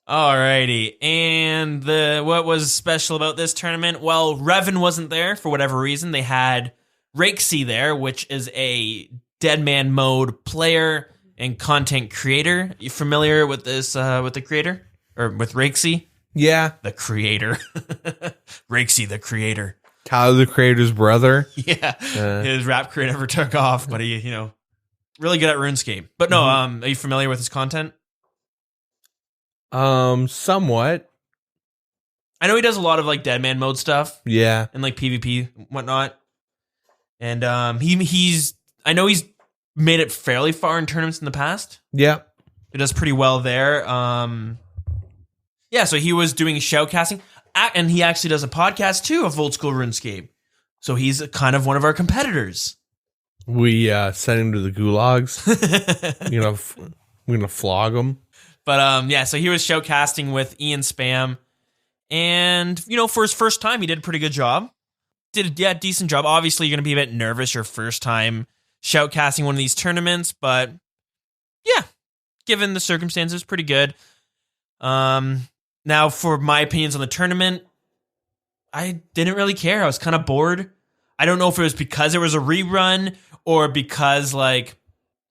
Alrighty, and what was special about this tournament? Well, Revan wasn't there for whatever reason. They had Rakesy there, which is a Deadman Mode player and content creator. You familiar with this, with the creator? Or with Rakesy? Yeah. The creator. Rakesy, the creator. Tyler, the creator's brother. Yeah, his rap career never took off, but he, really good at RuneScape. But no, are you familiar with his content? Somewhat. I know he does a lot of like Deadman Mode stuff. Yeah. And like PvP and whatnot. And he's I know he's made it fairly far in tournaments in the past. Yeah. He does pretty well there. Yeah, so he was doing shoutcasting. And he actually does a podcast too of Oldschool RuneScape. So he's kind of one of our competitors. We sent him to the gulags. We're gonna flog him. But yeah, so he was shoutcasting with Ian Spam, and for his first time, he did a pretty good job. Did a decent job. Obviously, you're gonna be a bit nervous your first time shoutcasting one of these tournaments, but yeah, given the circumstances, pretty good. Now for my opinions on the tournament, I didn't really care. I was kind of bored. I don't know if it was because it was a rerun or because I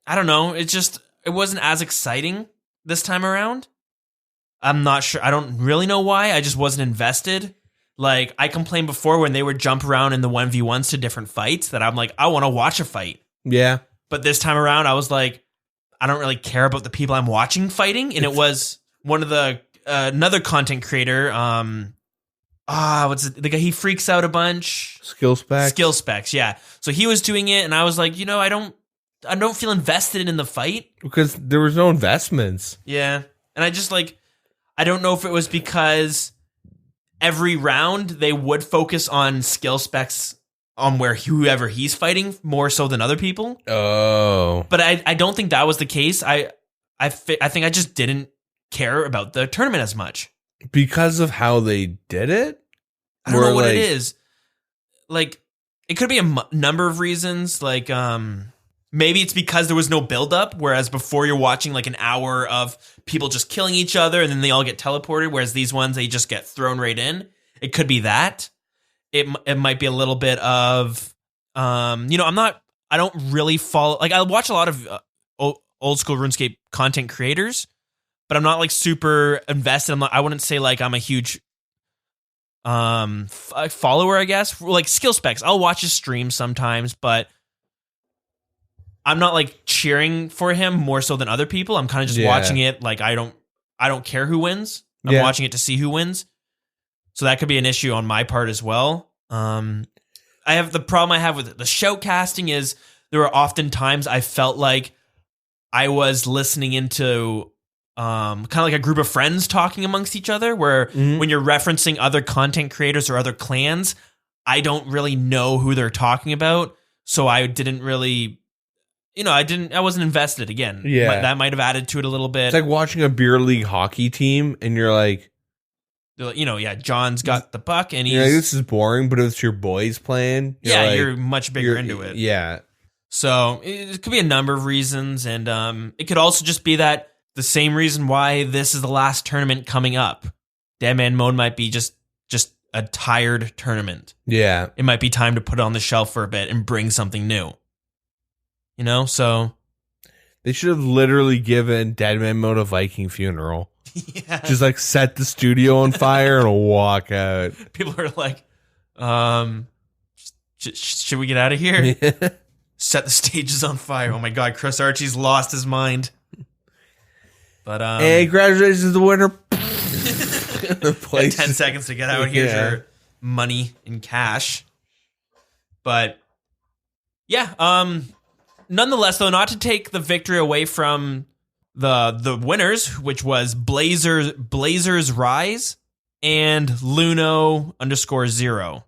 don't know. It wasn't as exciting this time around. I'm not sure. I don't really know why. I just wasn't invested. I complained before when they would jump around in the 1v1s to different fights that I'm like, I want to watch a fight. Yeah. But this time around, I was like, I don't really care about the people I'm watching fighting. And it was one of the, another content creator, what's it? The guy, he freaks out a bunch. Skill specs, yeah. So he was doing it, and I was like, I don't feel invested in the fight. Because there was no investments. Yeah. And I just I don't know if it was because every round they would focus on skill specs on whoever he's fighting more so than other people. Oh. But I don't think that was the case. I think I just didn't care about the tournament as much. Because of how they did it? I don't know what it is. It could be a number of reasons. Maybe it's because there was no build-up, whereas before you're watching an hour of people just killing each other and then they all get teleported, whereas these ones, they just get thrown right in. It could be that. It might be a little bit of, I don't really follow, I watch a lot of old school RuneScape content creators, but I'm not super invested. I wouldn't say I'm a huge follower, I guess. Skill specs, I'll watch his streams sometimes, but I'm not cheering for him more so than other people. I'm kind of just watching it. I don't care who wins. I'm watching it to see who wins. So that could be an issue on my part as well. The problem I have with the shoutcasting is there were often times I felt like I was listening into kind of like a group of friends talking amongst each other, where when you're referencing other content creators or other clans, I don't really know who they're talking about. So I didn't really, I wasn't invested again. Yeah. That might have added to it a little bit. It's like watching a beer league hockey team and you're like, John's got the puck and he's, this is boring, but if it's your boys playing, you're much bigger into it. Yeah. So it could be a number of reasons. And it could also just be that the same reason why this is the last tournament coming up. Deadman Mode might be just a tired tournament. Yeah. It might be time to put it on the shelf for a bit and bring something new. You know, so They should have literally given Deadman Mode a Viking funeral. yeah. Just like set the studio on fire and walk out. People are like, should we get out of here? Set the stages on fire. Oh my God, Chris Archie's lost his mind. But Hey, congratulations to the winner. The place 10 seconds to get out. Here's your money in cash. But yeah, nonetheless, though, not to take the victory away from the winners, which was Blazers Rise and Luno_0,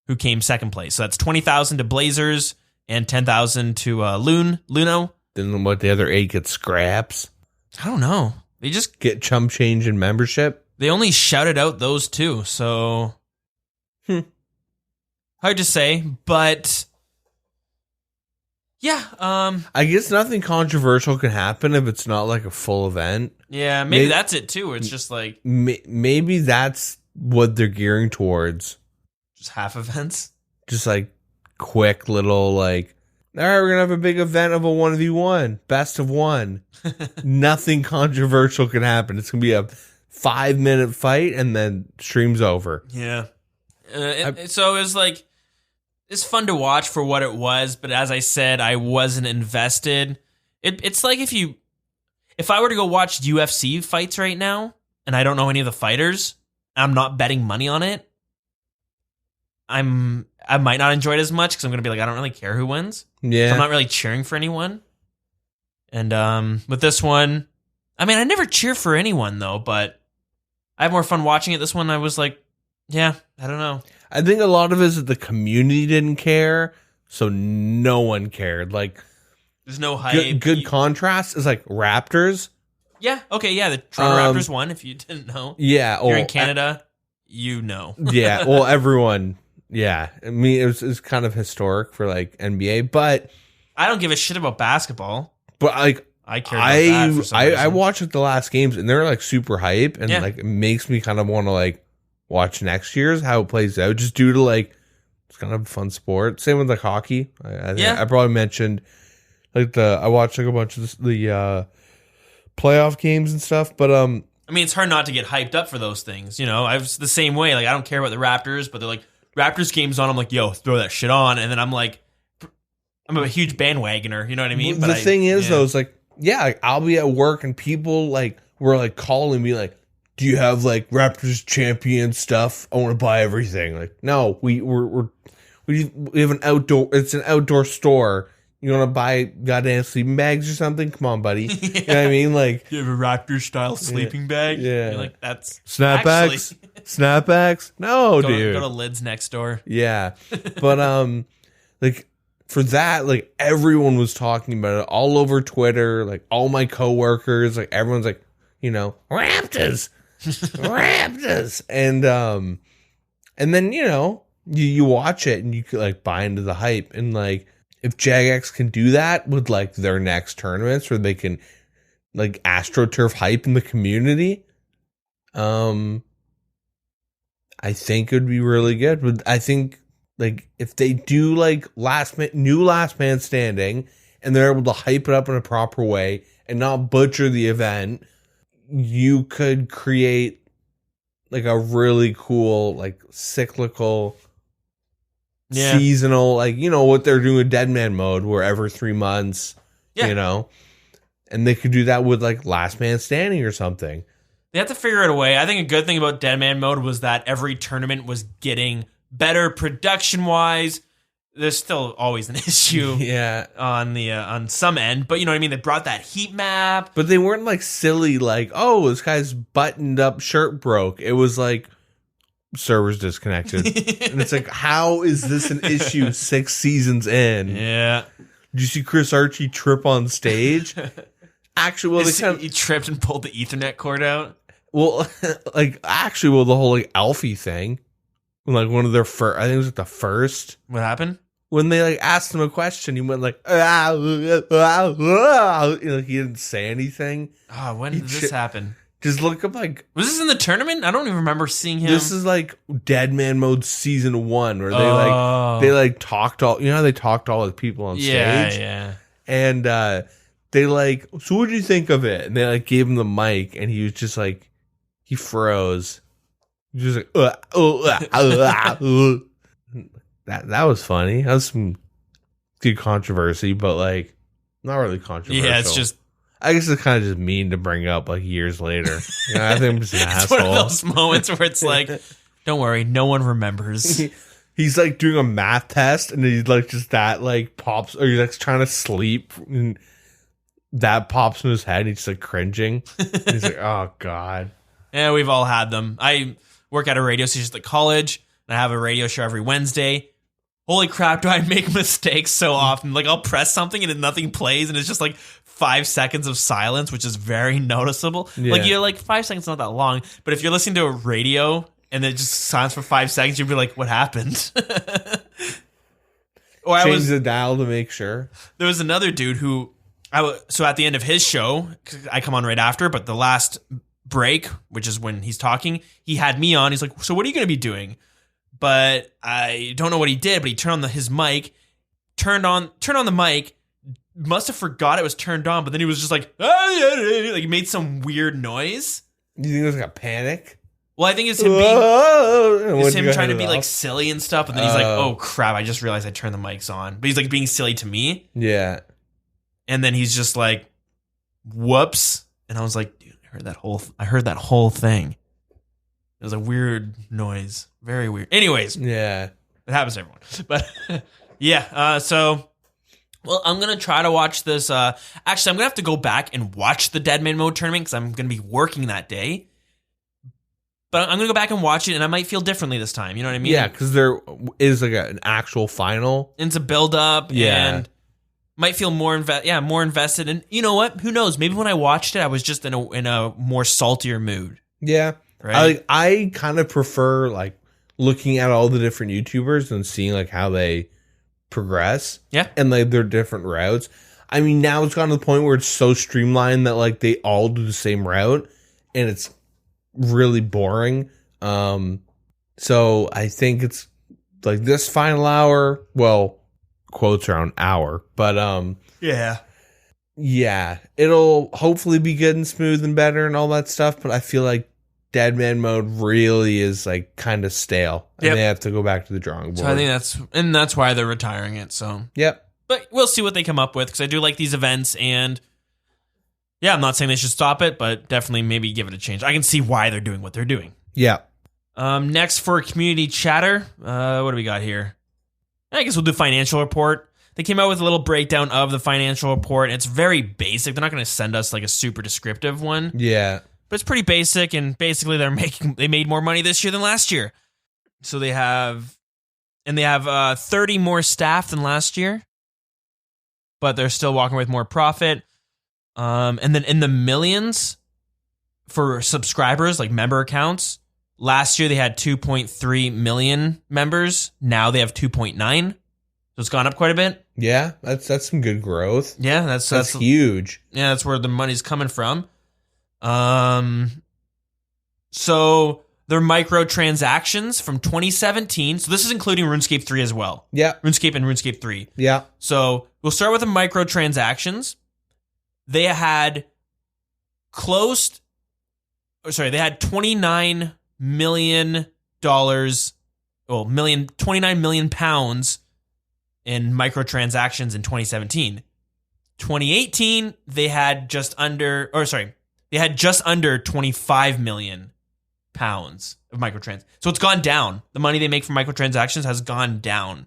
who came second place. So that's 20,000 to Blazers and 10,000 to Luno. Then what? The other 8 get scraps. I don't know. They just Get chump change and membership. They only shouted out those two, so hard to say, but yeah, I guess nothing controversial can happen if it's not like a full event. yeah, maybe that's it too. It's just like Maybe that's what they're gearing towards. just half events. Just like quick little like, all right, we're gonna have a big event of a 1v1, best of one. Nothing controversial can happen. It's gonna be a 5-minute fight and then stream's over. Yeah. So it was like, it's fun to watch for what it was, but as I said, I wasn't invested. It's like if I were to go watch UFC fights right now and I don't know any of the fighters, I'm not betting money on it, I might not enjoy it as much because I'm going to be like, I don't really care who wins. Yeah. So I'm not really cheering for anyone. And with this one, I mean, I never cheer for anyone though, but I have more fun watching it. This one, I was like, yeah, I don't know. I think a lot of it is that the community didn't care, so no one cared. Like, There's no hype. good contrast is like Raptors. Yeah, okay, yeah, the Toronto Raptors won, if you didn't know. Yeah. If you're in Canada, you know. Yeah. Well, everyone. Yeah. I mean, it was kind of historic for like NBA, but I don't give a shit about basketball. like I care about that for some I reason. watched like the last games and they're like super hype and Yeah. like it makes me kind of want to like watch next year's how it plays out just due to like it's kind of a fun sport. Same with like hockey. I think Yeah. I probably mentioned like I watched like a bunch of the playoff games and stuff, but I mean, it's hard not to get hyped up for those things, you know? I was the same way. Like, I don't care about the Raptors, but they're like, Raptors games on, I'm like, yo, throw that shit on. And then I'm like, I'm a huge bandwagoner, you know what I mean? the thing is though, is like, yeah, like, I'll be at work and people like were like calling me like, do you have like Raptors champion stuff? I want to buy everything. Like, no, we have an outdoor. It's an outdoor store. You want to buy goddamn sleeping bags or something? Come on, buddy. Yeah. You know what I mean? Like, You have a Raptor style sleeping bag? Yeah. You're like, that's snapbacks. Snapbacks? No, dude. Go to Lids next door. Yeah. But like for that, like everyone was talking about it all over Twitter, like all my coworkers, like everyone's like, you know, Raptors. Raptors. And then, you know, you watch it and you could like buy into the hype. And like if Jagex can do that with like their next tournaments where they can like AstroTurf hype in the community, I think it would be really good. But I think like if they do like new last man standing and they're able to hype it up in a proper way and not butcher the event, you could create like a really cool like cyclical seasonal, like, you know what they're doing with Deadman Mode where every 3 months, you know, and they could do that with like last man standing or something. They have to figure out a way. I think a good thing about Deadman Mode was that every tournament was getting better production-wise. There's still always an issue on the on some end, but you know what I mean? They brought that heat map. But they weren't like silly, like, oh, this guy's buttoned up shirt broke. It was like, server's disconnected. And it's like, how is this an issue 6 seasons in? Yeah. Did you see Chris Archie trip on stage? Actually, well, he tripped and pulled the Ethernet cord out. Well, like, actually, well, the whole, like, Alfie thing, like, one of their first, I think it was like the first. What happened? When they, like, asked him a question, he went, like, you know, he didn't say anything. Oh, when did this happen? Just look up, like... Was this in the tournament? I don't even remember seeing him. This is, like, Deadman Mode Season 1, where they, they talked all... You know how they talked to all the people on stage? Yeah. And they like, so what did you think of it? And they like gave him the mic, and he was just like, he froze. He was just like, that was funny. That was some good controversy, but like not really controversial. Yeah, it's just, I guess it's kind of just mean to bring up like years later. You know, I think I'm just an it's asshole. one of those moments where it's like, don't worry, no one remembers. He's like doing a math test, and he's like just that like pops, or he's like trying to sleep, and that pops in his head. He's just like cringing. He's like, oh god. Yeah, we've all had them. I work at a radio station at college, and I have a radio show every Wednesday. Holy crap, do I make mistakes so often? Like, I'll press something and then nothing plays, and it's just like 5 seconds of silence, which is very noticeable. Yeah. Like, you're like, 5 seconds is not that long, but if you're listening to a radio and it just silence for 5 seconds, you'd be like, what happened? Or Change the dial to make sure. There was another dude who, so at the end of his show, I come on right after, but the last break, which is when he's talking, he had me on. He's like, so what are you going to be doing? But I don't know what he did, but he turned on his mic, turned on the mic, must have forgot it was turned on, but then he was just like, like he made some weird noise. You think it was like a panic? Well, I think it's him trying to be like silly and stuff, and then he's like, oh crap, I just realized I turned the mics on. But he's like being silly to me. Yeah. And then he's just like, whoops. And I was like, dude, I heard that whole thing. It was a weird noise. Very weird. Anyways. Yeah. It happens to everyone. But yeah, so well, I'm going to try to watch this. Actually, I'm going to have to go back and watch the Deadman Mode tournament because I'm going to be working that day. But I'm going to go back and watch it, and I might feel differently this time. You know what I mean? Yeah, because there is like an actual final. And it's a build-up, and might feel more invested. And you know what? Who knows? Maybe when I watched it, I was just in a more saltier mood. Yeah. Right? I kind of prefer like looking at all the different YouTubers and seeing like how they progress. Yeah. And like their different routes. I mean, now it's gotten to the point where it's so streamlined that like they all do the same route, and it's really boring. So I think it's like this final hour, well, quotes around hour, but yeah, it'll hopefully be good and smooth and better and all that stuff, but I feel like Deadman Mode really is like kind of stale, and they have to go back to the drawing board. So I think that's why they're retiring it. So yep. But we'll see what they come up with, because I do like these events, and yeah, I'm not saying they should stop it, but definitely maybe give it a change. I can see why they're doing what they're doing. Yeah. Next for community chatter, what do we got here? I guess we'll do financial report. They came out with a little breakdown of the financial report. It's very basic. They're not going to send us like a super descriptive one. Yeah. But it's pretty basic, and basically they made more money this year than last year. So they have 30 more staff than last year, but they're still walking with more profit. And then in the millions for subscribers, like member accounts, last year they had 2.3 million members. Now they have 2.9. So it's gone up quite a bit. Yeah, that's some good growth. Yeah, that's huge. Yeah, that's where the money's coming from. So their microtransactions from 2017. So this is including RuneScape 3 as well. Yeah. RuneScape and RuneScape 3. Yeah. So we'll start with the microtransactions. They had they had $29 million, 29 million pounds in microtransactions in 2017. 2018, they had just under 25 million pounds of microtrans. So it's gone down. The money they make from microtransactions has gone down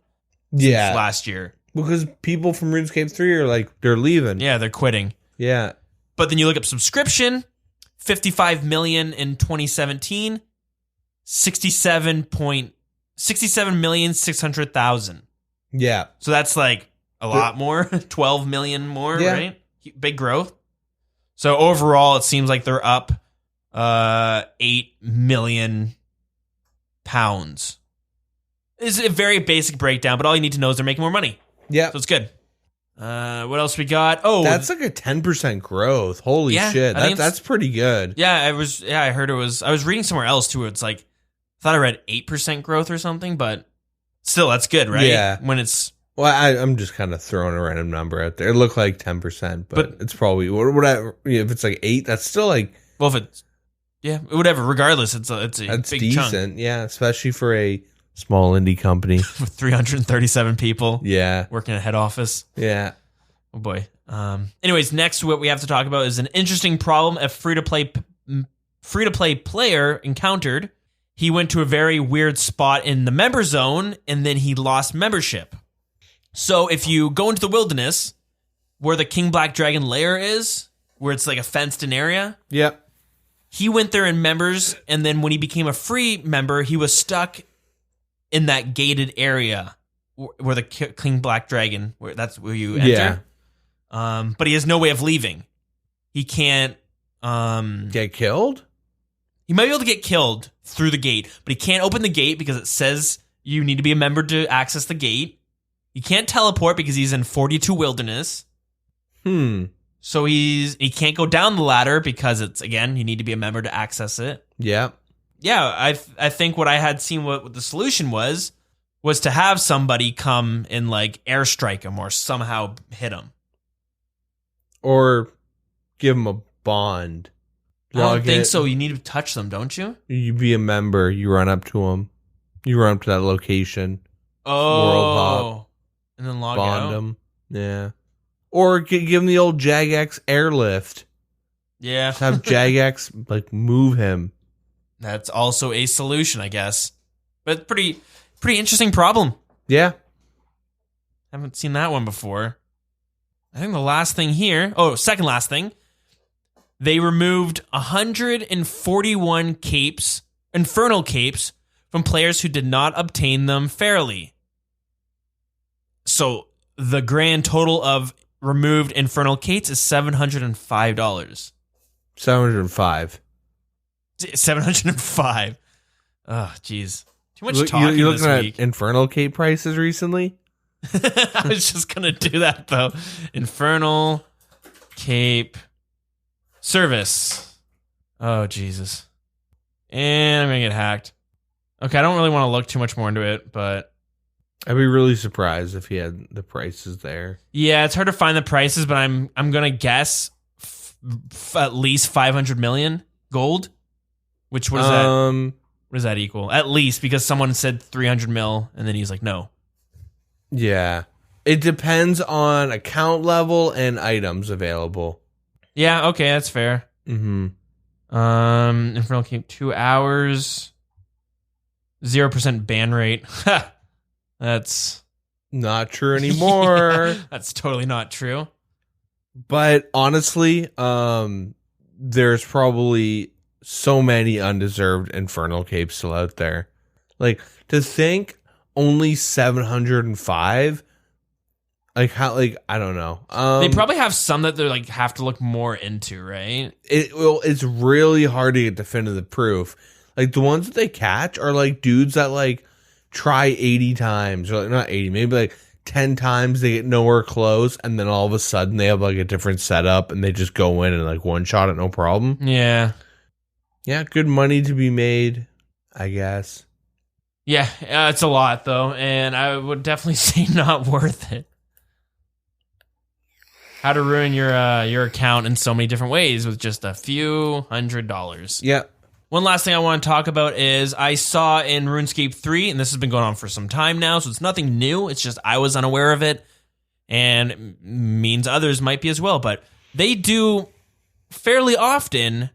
since last year. Because people from RuneScape 3 are like, they're leaving. Yeah, they're quitting. Yeah. But then you look up subscription, 55 million in 2017, 67,600,000. Yeah. So that's like a lot more, 12 million more, right? Big growth. So overall, it seems like they're up 8 million pounds. It's a very basic breakdown, but all you need to know is they're making more money. Yeah. So it's good. What else we got? Oh, that's like a 10% growth. Holy shit. That's pretty good. Yeah, I heard it was. I was reading somewhere else too. It's like, I thought I read 8% growth or something, but still, that's good, right? Yeah. When it's Well, I'm just kind of throwing a random number out there. It looked like 10%, but it's probably whatever. If it's like 8, that's still like, well, if it's whatever. Regardless, it's a that's big decent. chunk Yeah, especially for a small indie company. with 337 people. Yeah, working at head office. yeah. Oh boy. Anyways, next what we have to talk about is an interesting problem a free to play player encountered. He went to a very weird spot in the member zone, and then he lost membership. So if you go into the wilderness, where the King Black Dragon lair is, where it's like a fenced-in area, Yep. he went there in members, and then when he became a free member, he was stuck in that gated area where the King Black Dragon, that's where you enter. Yeah. But he has no way of leaving. He can't Get killed? He might be able to get killed through the gate, but he can't open the gate because it says you need to be a member to access the gate. He can't teleport because he's in 42 wilderness. So he can't go down the ladder because it's, again, you need to be a member to access it. Yeah. Yeah, I think what I had seen what the solution was to have somebody come and like airstrike him or somehow hit him. Or give him a bond. I don't think so. You need to touch them, don't you? You be a member. You run up to them. You run up to that location. Oh. World hop. And then log Bond out. them. Yeah. Or give him the old Jagex airlift. Yeah. Just have Jagex like move him. That's also a solution, I guess. But pretty interesting problem. Yeah. Haven't seen that one before. I think the last thing here, second last thing, they removed 141 capes, infernal capes, from players who did not obtain them fairly. So the grand total of removed infernal capes is $705. 705. 705. Oh, jeez. Too much talking you this looking week. at Infernal Cape prices recently? I was just going to do that, though. Infernal Cape Service. Oh, Jesus. And I'm going to get hacked. Okay, I don't really want to look too much more into it, but... I'd be really surprised if he had the prices there. Yeah, it's hard to find the prices, but I'm going to guess at least 500 million gold. Which, what is that? What does that equal? At least, because someone said 300 mil, and then he's like, no. Yeah. It depends on account level and items available. Yeah, okay, that's fair. Mm-hmm. Infernal Cape 2 hours. 0% ban rate. That's not true anymore. Yeah, that's totally not true. But honestly, there's probably so many undeserved Infernal Capes still out there. Like, to think only 705, like how, like, I don't know. They probably have some that they're like have to look more into, right? It's really hard to get definitive proof. Like, the ones that they catch are like dudes that like try 80 times, or like, not 80, maybe like 10 times, they get nowhere close, and then all of a sudden they have like a different setup and they just go in and like one shot it, no problem. Yeah. Yeah, good money to be made, I guess. Yeah, it's a lot though, and I would definitely say not worth it. How to ruin your account in so many different ways with just a few $100s. Yeah. One last thing I want to talk about is I saw in RuneScape 3, and this has been going on for some time now, so it's nothing new. It's just I was unaware of it, and it means others might be as well. But they do fairly often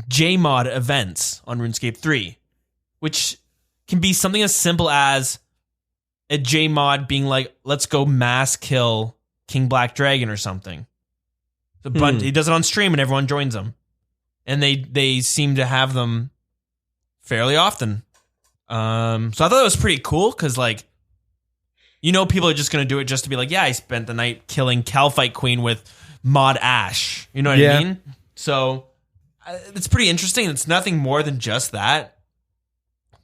J-mod events on RuneScape 3, which can be something as simple as a J-mod being like, let's go mass kill King Black Dragon or something. But he does it on stream and everyone joins him. And they seem to have them fairly often. So I thought it was pretty cool because, like, you know, people are just going to do it just to be like, yeah, I spent the night killing Calphite Queen with Mod Ash. You know what I mean? So it's pretty interesting. It's nothing more than just that.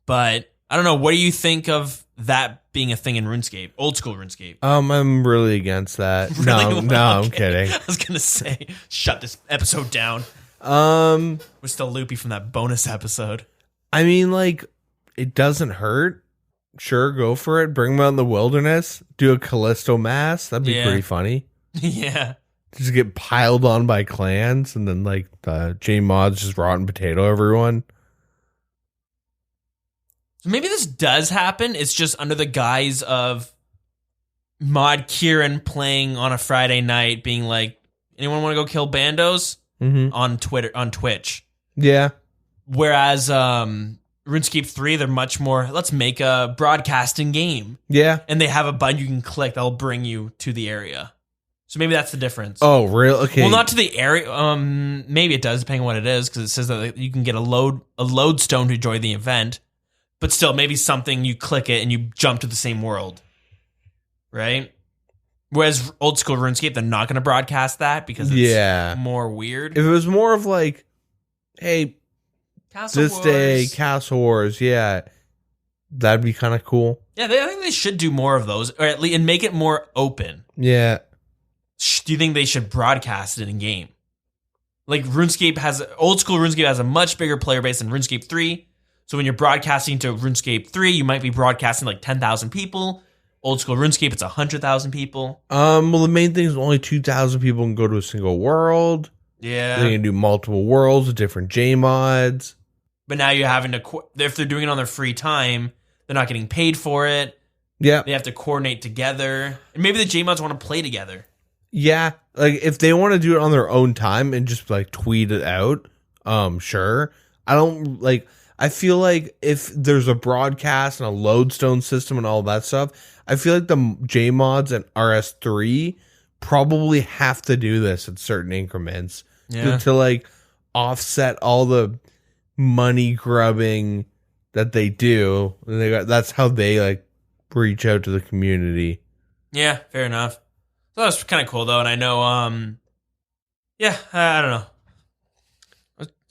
But I don't know. What do you think of that being a thing in RuneScape? Old school RuneScape. I'm really against that. Really? No, I'm kidding. I was going to say, shut this episode down. We're still loopy from that bonus episode. I mean, like, it doesn't hurt sure, go for it. Bring them out in the wilderness. Do a Callisto mass. That'd be pretty funny. Yeah. Just get piled on by clans, and then like J mods just rotten potato everyone. So maybe this does happen. It's just under the guise of Mod Kieran playing on a Friday night, being like, "Anyone want to go kill bandos?" On Twitch. Yeah. Whereas RuneScape 3, they're much more, let's make a broadcasting game. Yeah. And they have a button you can click that'll bring you to the area. So maybe that's the difference. Oh, real? Okay. Well, not to the area. Maybe it does, depending on what it is, because it says that you can get a lodestone to join the event. But still, maybe something, you click it and you jump to the same world. Right? Whereas old school RuneScape, they're not going to broadcast that because it's more weird. If it was more of like, hey, Castle this Wars. day, Castle Wars, that'd be kind of cool. Yeah, I think they should do more of those, or at least and make it more open. Yeah. Do you think they should broadcast it in game? Like old school RuneScape has a much bigger player base than RuneScape 3. So when you're broadcasting to RuneScape 3, you might be broadcasting like 10,000 people. Old school RuneScape, it's 100,000 people. Well, the main thing is only 2,000 people can go to a single world. Yeah. They can do multiple worlds with different J mods. But now you're having to, if they're doing it on their free time, they're not getting paid for it. Yeah. They have to coordinate together. And maybe the J mods want to play together. Yeah. Like if they want to do it on their own time and just like tweet it out, sure. I feel like if there's a broadcast and a lodestone system and all that stuff, I feel like the J mods and RS3 probably have to do this at certain increments to like offset all the money grubbing that they do. And that's how they like reach out to the community. Yeah, fair enough. So that was kind of cool though, and I know, I don't know.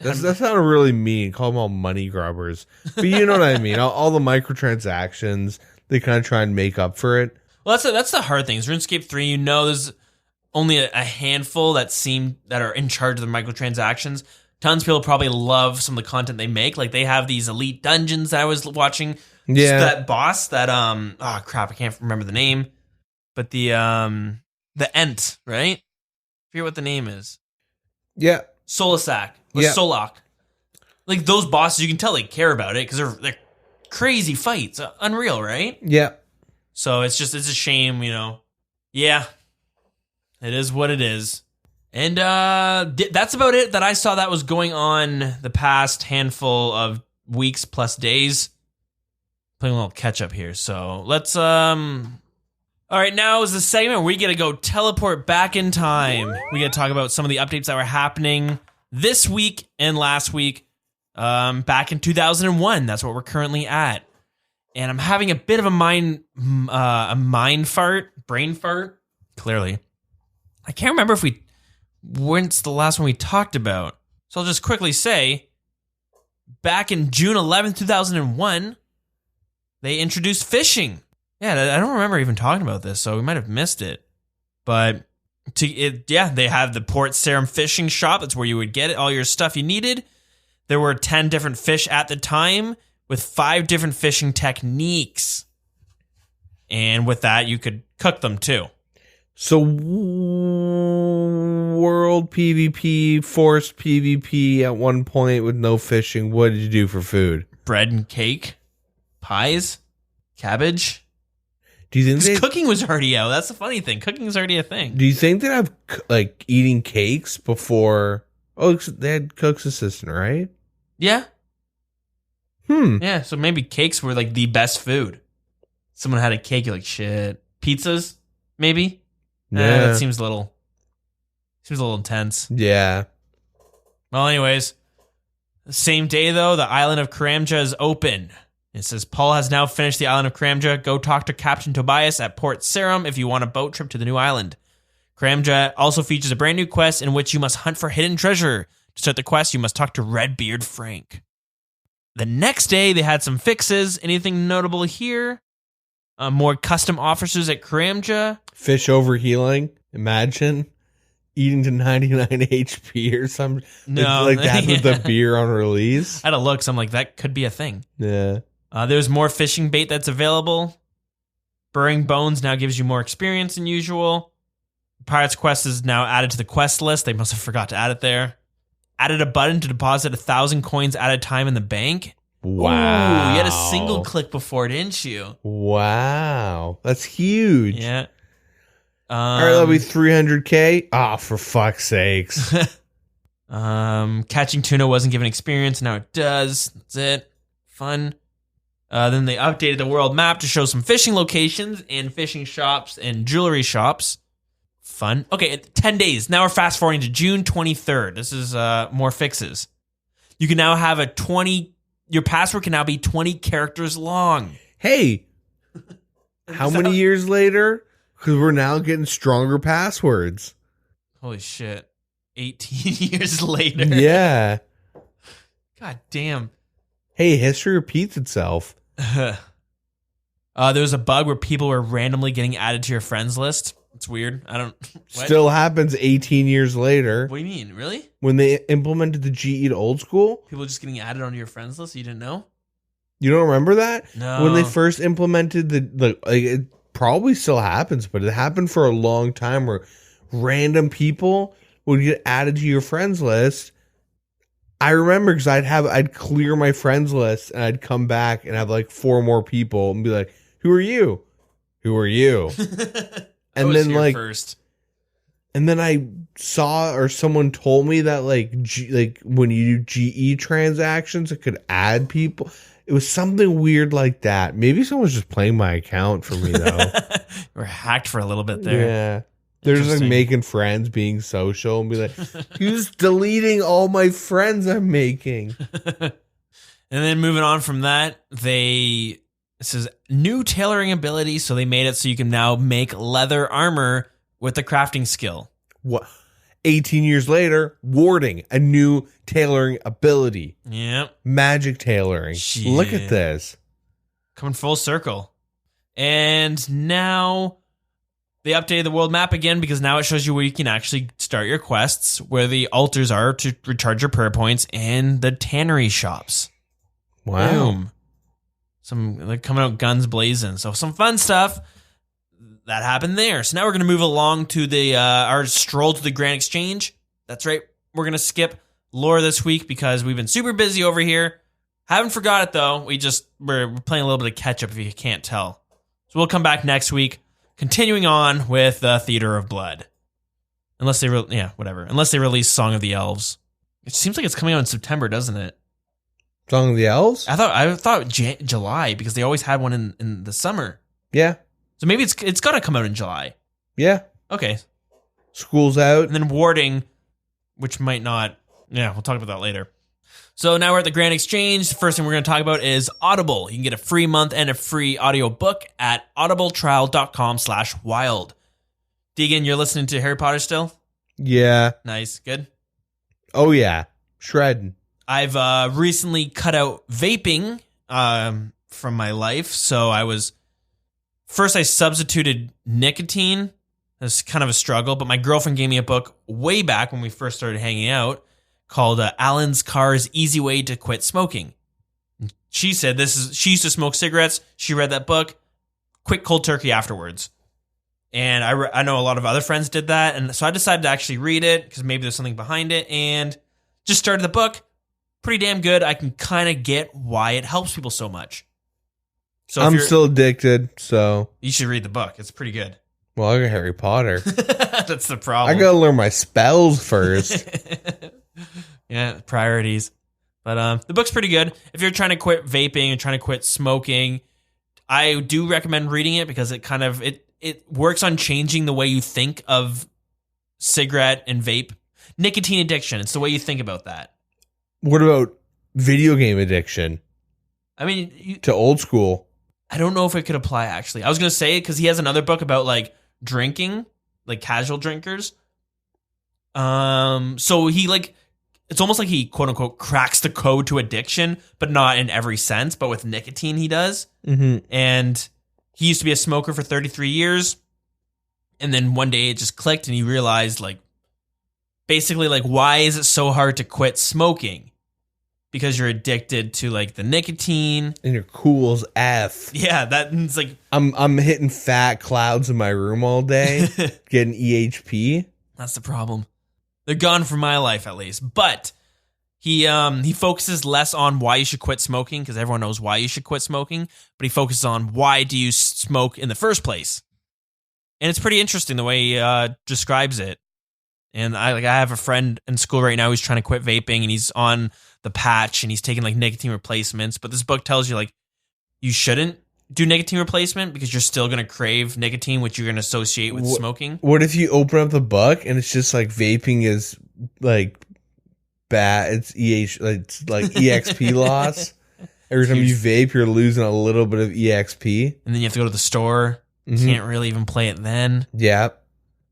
That sounded really mean. Call them all money grubbers, but you know what I mean. All the microtransactions, they kind of try and make up for it. Well, that's the hard thing. Is RuneScape 3, there's only a handful that are in charge of the microtransactions. Tons of people probably love some of the content they make. Like they have these elite dungeons that I was watching. Yeah, that boss that I can't remember the name, but the Ent, right? I forget what the name is. Yeah, Solisac. Yeah. Solak. Like those bosses, you can tell they care about it because they're crazy fights. Unreal, right? Yeah. So it's a shame, Yeah. It is what it is. And that's about it that I saw that was going on the past handful of weeks plus days. Playing a little catch up here. So let's all right, now is the segment where we get to go teleport back in time. We get to talk about some of the updates that were happening this week and last week, back in 2001. That's what we're currently at. And I'm having a bit of a brain fart. Clearly. I can't remember when's the last one we talked about. So I'll just quickly say, back in June 11th, 2001, they introduced fishing. Yeah, I don't remember even talking about this, so we might have missed it. But they have the Port Sarum fishing shop. That's where you would get all your stuff you needed. There were 10 different fish at the time with 5 different fishing techniques. And with that, you could cook them too. So world PvP, forced PvP at one point with no fishing. What did you do for food? Bread and cake, pies, cabbage. Do you think cooking was already out? That's the funny thing. Cooking is already a thing. Do you think they'd have like eating cakes before? Oh, they had cook's assistant, right? Yeah. Yeah, so maybe cakes were like the best food. Someone had a cake, you're like, shit. Pizzas, maybe? Yeah. That seems a little intense. Yeah. Well, anyways, the same day though, the island of Karamja is open. It says, Paul has now finished the island of Karamja. Go talk to Captain Tobias at Port Sarum if you want a boat trip to the new island. Karamja also features a brand new quest in which you must hunt for hidden treasure. To start the quest, you must talk to Redbeard Frank. The next day, they had some fixes. Anything notable here? More custom officers at Karamja. Fish overhealing. Imagine eating to 99 HP or something. No. Like that with the beer on release. I had to look, so I'm like, that could be a thing. Yeah. There's more fishing bait that's available. Burying bones now gives you more experience than usual. Pirate's Quest is now added to the quest list. They must have forgot to add it there. Added a button to deposit 1,000 coins at a time in the bank. Wow. Ooh, you had a single click before, didn't you? Wow. That's huge. Yeah. All right, that'll be 300K. Ah, for fuck's sakes. Catching tuna wasn't given experience. Now it does. That's it. Fun. Then they updated the world map to show some fishing locations and fishing shops and jewelry shops. Fun. Okay, 10 days. Now we're fast forwarding to June 23rd. This is more fixes. You can now have your password can now be 20 characters long. Hey, how many years later? Because we're now getting stronger passwords. Holy shit. 18 years later. Yeah. God damn. Hey, history repeats itself. There was a bug where people were randomly getting added to your friends list. It's weird. I don't... What? Still happens 18 years later. What do you mean? Really? When they implemented the GE to Old School. People just getting added onto your friends list? You didn't know? You don't remember that? No. When they first implemented it probably still happens, but it happened for a long time where random people would get added to your friends list. I remember because I'd clear my friends list and I'd come back and have like 4 more people and be like, "Who are you? Who are you?" And then first. And then I saw or someone told me that like when you do GE transactions, it could add people. It was something weird like that. Maybe someone's just playing my account for me though. We're hacked for a little bit there. Yeah. They're just like making friends, being social, and be like, who's deleting all my friends I'm making? And then moving on from that, this is new tailoring ability, so they made it so you can now make leather armor with the crafting skill. What? 18 years later, warding, a new tailoring ability. Yep. Magic tailoring. Shit. Look at this. Coming full circle. And now they updated the world map again because now it shows you where you can actually start your quests, where the altars are to recharge your prayer points, and the tannery shops. Wow. Boom. They're coming out guns blazing. So some fun stuff that happened there. So now we're going to move along to our stroll to the Grand Exchange. That's right. We're going to skip lore this week because we've been super busy over here. Haven't forgot it though. We're playing a little bit of catch up if you can't tell. So we'll come back next week, continuing on with Theater of Blood. Unless they release Song of the Elves. It seems like it's coming out in September, doesn't it? Song of the Elves? I thought July because they always had one in the summer. Yeah. So maybe it's got to come out in July. Yeah. Okay. School's out. And then warding, which might not. Yeah, we'll talk about that later. So now we're at the Grand Exchange. The first thing we're going to talk about is Audible. You can get a free month and a free audiobook at audibletrial.com/wild. Deegan, you're listening to Harry Potter still? Yeah. Nice. Good. Oh, yeah. Shredding. I've recently cut out vaping from my life. So I substituted nicotine. It was kind of a struggle, but my girlfriend gave me a book way back when we first started hanging out called Alan Carr's Easy Way to Quit Smoking. She said she used to smoke cigarettes. She read that book, quit cold turkey afterwards. And I know a lot of other friends did that. And so I decided to actually read it because maybe there's something behind it, and just started the book. Pretty damn good. I can kind of get why it helps people so much. So I'm still addicted, so you should read the book. It's pretty good. Well, I got Harry Potter. That's the problem. I gotta learn my spells first. Yeah, priorities. But the book's pretty good. If you're trying to quit vaping and trying to quit smoking, I do recommend reading it because it kind of it works on changing the way you think of cigarette and vape. Nicotine addiction. It's the way you think about that. What about video game addiction? I mean, to Old School. I don't know if it could apply, actually. I was going to say, because he has another book about, like, drinking, like, casual drinkers. So he, like, it's almost like he, quote-unquote, cracks the code to addiction, but not in every sense. But with nicotine, he does. Mm-hmm. And he used to be a smoker for 33 years. And then one day it just clicked, and he realized, like, basically, like, why is it so hard to quit smoking? because you're addicted to like the nicotine. And you're cool as F. Yeah, that's like I'm hitting fat clouds in my room all day, getting EHP. that's the problem. They're gone from my life at least. But he focuses less on why you should quit smoking because everyone knows why you should quit smoking, but he focuses on why do you smoke in the first place. And it's pretty interesting the way he describes it. And I have a friend in school right now who's trying to quit vaping, and he's on the patch, and he's taking like nicotine replacements. But this book tells you like you shouldn't do nicotine replacement because you're still going to crave nicotine, which you're going to associate with smoking. What if you open up the book and it's just like vaping is like bad? It's it's like EXP loss. Every time you vape, you're losing a little bit of EXP, and then you have to go to the store. Can't really even play it then. Yeah,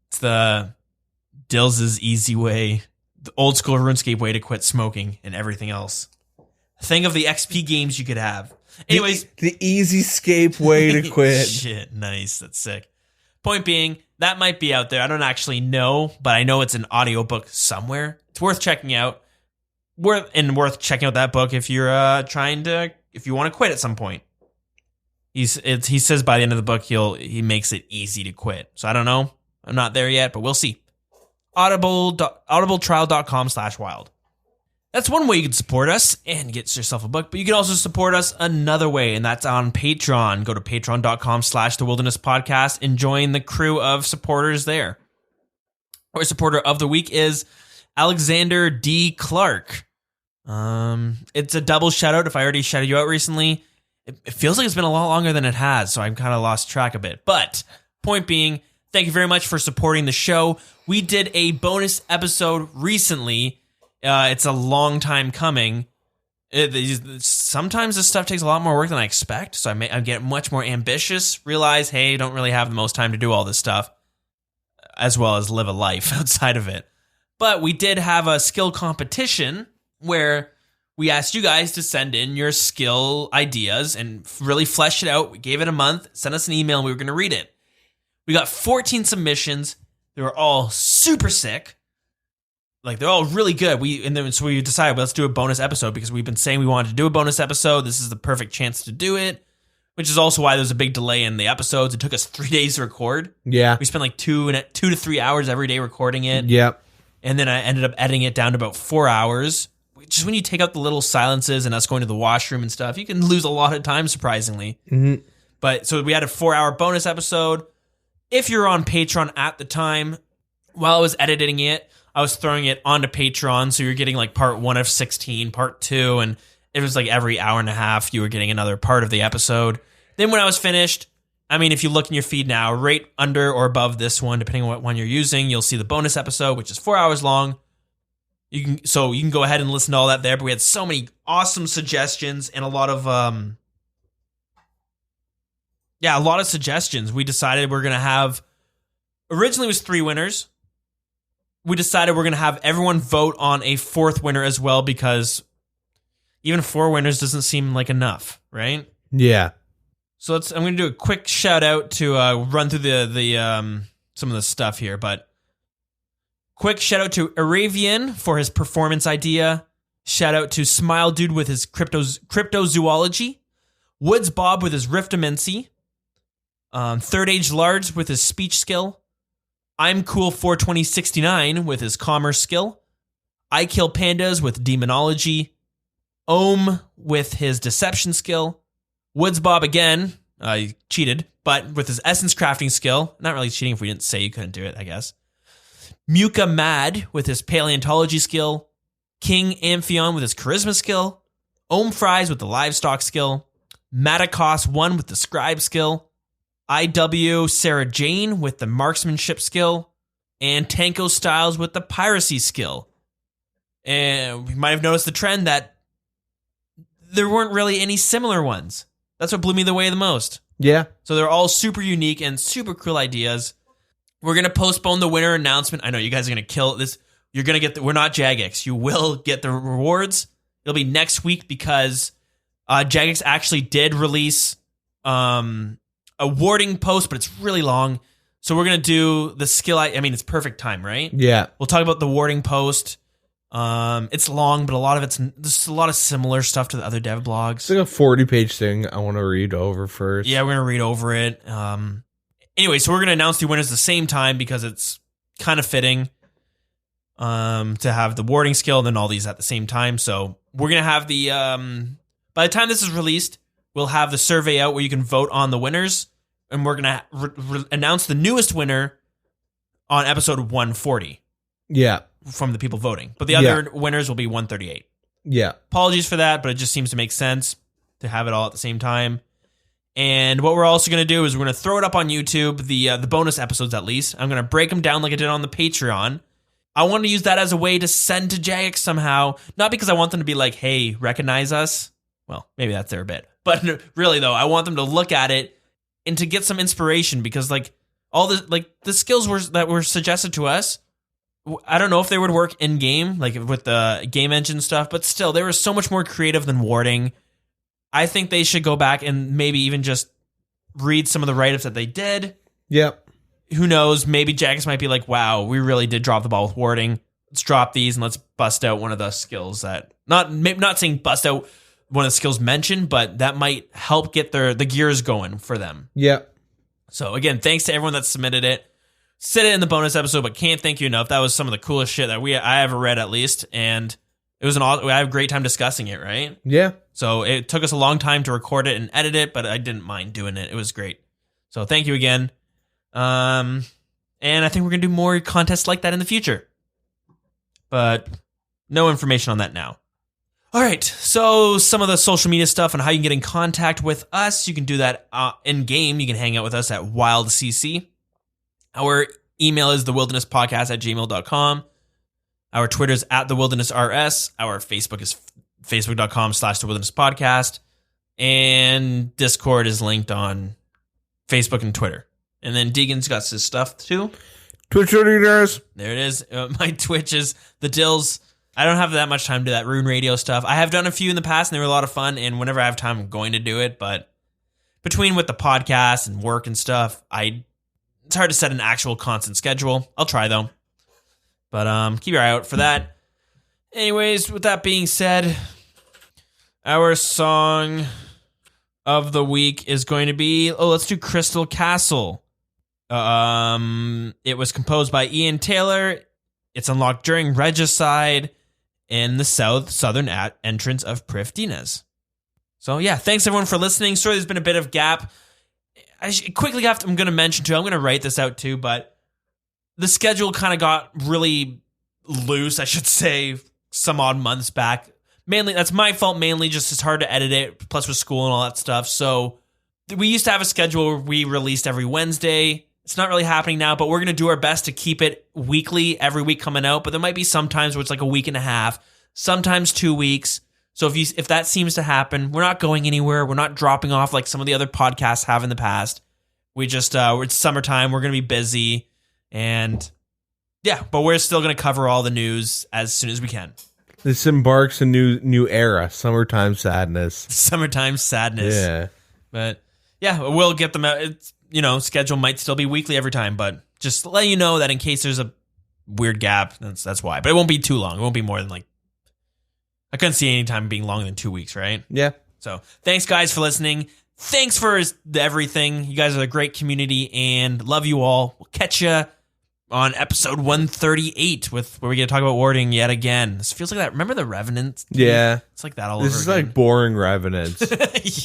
it's the Dills' easy way, the old school RuneScape way to quit smoking and everything else. Think of the XP games you could have. Anyways, the easy scape way to quit. Shit, nice. That's sick. Point being, that might be out there. I don't actually know, but I know it's an audiobook somewhere. It's worth checking out. Worth checking out that book if you're if you want to quit at some point. He says by the end of the book he makes it easy to quit. So I don't know. I'm not there yet, but we'll see. audibletrial.com/wild. That's one way you can support us and get yourself a book, but you can also support us another way, and that's on Patreon. Go to patreon.com/thewilderness and join the crew of supporters there. Our supporter of the week is Alexander DeClark. It's a double shout out if I already shouted you out recently. It feels like it's been a lot longer than it has, so I've kind of lost track a bit. But point being, thank you very much for supporting the show. We did a bonus episode recently. It's a long time coming. Sometimes this stuff takes a lot more work than I expect, so I get much more ambitious, realize, hey, don't really have the most time to do all this stuff, as well as live a life outside of it. But we did have a skill competition where we asked you guys to send in your skill ideas and really flesh it out. We gave it a month, sent us an email, and we were going to read it. We got 14 submissions. They were all super sick. Like, they're all really good. So we decided, let's do a bonus episode because we've been saying we wanted to do a bonus episode. This is the perfect chance to do it, which is also why there's a big delay in the episodes. It took us 3 days to record. Yeah. We spent like 2 to 3 hours every day recording it. Yep. And then I ended up editing it down to about 4 hours. Just when you take out the little silences and us going to the washroom and stuff, you can lose a lot of time, surprisingly. Mm-hmm. But so we had a 4-hour bonus episode. If you're on Patreon at the time, while I was editing it, I was throwing it onto Patreon. So you're getting like part 1 of 16, part 2, and it was like every hour and a half you were getting another part of the episode. Then when I was finished, I mean, if you look in your feed now, right under or above this one, depending on what one you're using, you'll see the bonus episode, which is 4 hours long. You can go ahead and listen to all that there, but we had so many awesome suggestions and a lot of suggestions. We decided we're going to have, originally it was 3 winners. We decided we're going to have everyone vote on a 4th winner as well, because even 4 winners doesn't seem like enough, right? Yeah. So I'm going to do a quick shout out to run through the some of the stuff here, but quick shout out to Aravian for his performance idea. Shout out to Smile Dude with his cryptozoology. Woods Bob with his riftomancy. Third Age Large with his speech skill. I'm Cool 42069 with his commerce skill. I Kill Pandas with demonology. Ohm with his deception skill. Woods Bob again, he cheated, but with his essence crafting skill. Not really cheating if we didn't say you couldn't do it, I guess. Muka Mad with his paleontology skill. King Amphion with his charisma skill. Ohm Fries with the livestock skill. Matakos 1 with the scribe skill. IW Sarah Jane with the marksmanship skill. And Tanko Styles with the piracy skill. And we might have noticed the trend that there weren't really any similar ones. That's what blew me away the most. Yeah. So they're all super unique and super cool ideas. We're going to postpone the winner announcement. I know you guys are going to kill this. You're going to get we're not Jagex. You will get the rewards. It'll be next week because Jagex actually did release a awarding post, but it's really long. So we're going to do the skill. I mean, it's perfect time, right? Yeah. We'll talk about the awarding post It's long, but a lot of there's a lot of similar stuff to the other dev blogs. It's like a 40-page thing I want to read over first. Yeah, we're going to read over it. Anyway, so we're going to announce the winners at the same time because it's kind of fitting to have the warding skill and then all these at the same time. So we're going to have the... by the time this is released, we'll have the survey out where you can vote on the winners, and we're going to announce the newest winner on episode 140. Yeah. From the people voting. But the other winners will be 138. Yeah. Apologies for that, but it just seems to make sense to have it all at the same time. And what we're also going to do is we're going to throw it up on YouTube, the bonus episodes at least. I'm going to break them down like I did on the Patreon. I want to use that as a way to send to Jagex somehow. Not because I want them to be like, hey, recognize us. Well, maybe that's their bit. But really, though, I want them to look at it and to get some inspiration because all the skills that were suggested to us, I don't know if they would work in game, like with the game engine stuff, but still, they were so much more creative than warding. I think they should go back and maybe even just read some of the write-ups that they did. Yep. Who knows? Maybe Jagex might be like, wow, we really did drop the ball with warding. Let's drop these and let's bust out one of the skills that, not saying bust out one of the skills mentioned, but that might help get the gears going for them. Yep. So again, thanks to everyone that submitted it. Said it in the bonus episode, but can't thank you enough. That was some of the coolest shit that I ever read, at least, and it was I had a great time discussing it. Right? Yeah. So it took us a long time to record it and edit it, but I didn't mind doing it. It was great. So thank you again. And I think we're gonna do more contests like that in the future, but no information on that now. All right. So some of the social media stuff and how you can get in contact with us. You can do that in game. You can hang out with us at WildCC. Our email is thewildernesspodcast@gmail.com. Our Twitter is @thewildernessrs. Our Facebook is facebook.com/thewildernesspodcast. And Discord is linked on Facebook and Twitter. And then Deegan's got his stuff too. Twitch readers. There it is. My Twitch is the Dills. I don't have that much time to do that Rune Radio stuff. I have done a few in the past and they were a lot of fun. And whenever I have time, I'm going to do it. But between with the podcast and work and stuff, it's hard to set an actual constant schedule. I'll try though. But keep your eye out for that. Anyways, with that being said, our song of the week is going to be, let's do Crystal Castle. It was composed by Ian Taylor. It's unlocked during Regicide in the southern entrance of Prifdines. So yeah, thanks everyone for listening. Sorry there's been a bit of gap. I'm going to mention too, I'm going to write this out too, but the schedule kind of got really loose, I should say, some odd months back. Mainly, that's my fault mainly, just it's hard to edit it, plus with school and all that stuff. So we used to have a schedule where we released every Wednesday. It's not really happening now, but we're going to do our best to keep it weekly, every week coming out. But there might be some times where it's like a week and a half, sometimes 2 weeks. So if that seems to happen, we're not going anywhere. We're not dropping off like some of the other podcasts have in the past. We just, it's summertime. We're going to be busy. And yeah, but we're still going to cover all the news as soon as we can. This embarks a new era, summertime sadness. Summertime sadness. Yeah. But yeah, we'll get them out. It's, schedule might still be weekly every time, but just to let you know that in case there's a weird gap, that's why. But it won't be too long. It won't be more than I couldn't see any time being longer than 2 weeks, right? Yeah. So thanks guys for listening. Thanks for everything. You guys are a great community and love you all. We'll catch you on episode 138 where we get to talk about warding yet again. This feels like that. Remember the Revenant? Yeah. It's like that all over again. This is like boring Revenants.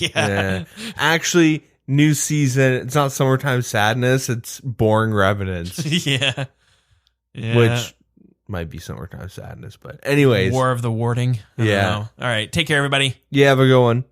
Yeah. Actually, new season. It's not summertime sadness. It's boring Revenants. Yeah. Which might be summertime sadness. But anyways. War of the Warding. I don't know. All right. Take care, everybody. Yeah, have a good one.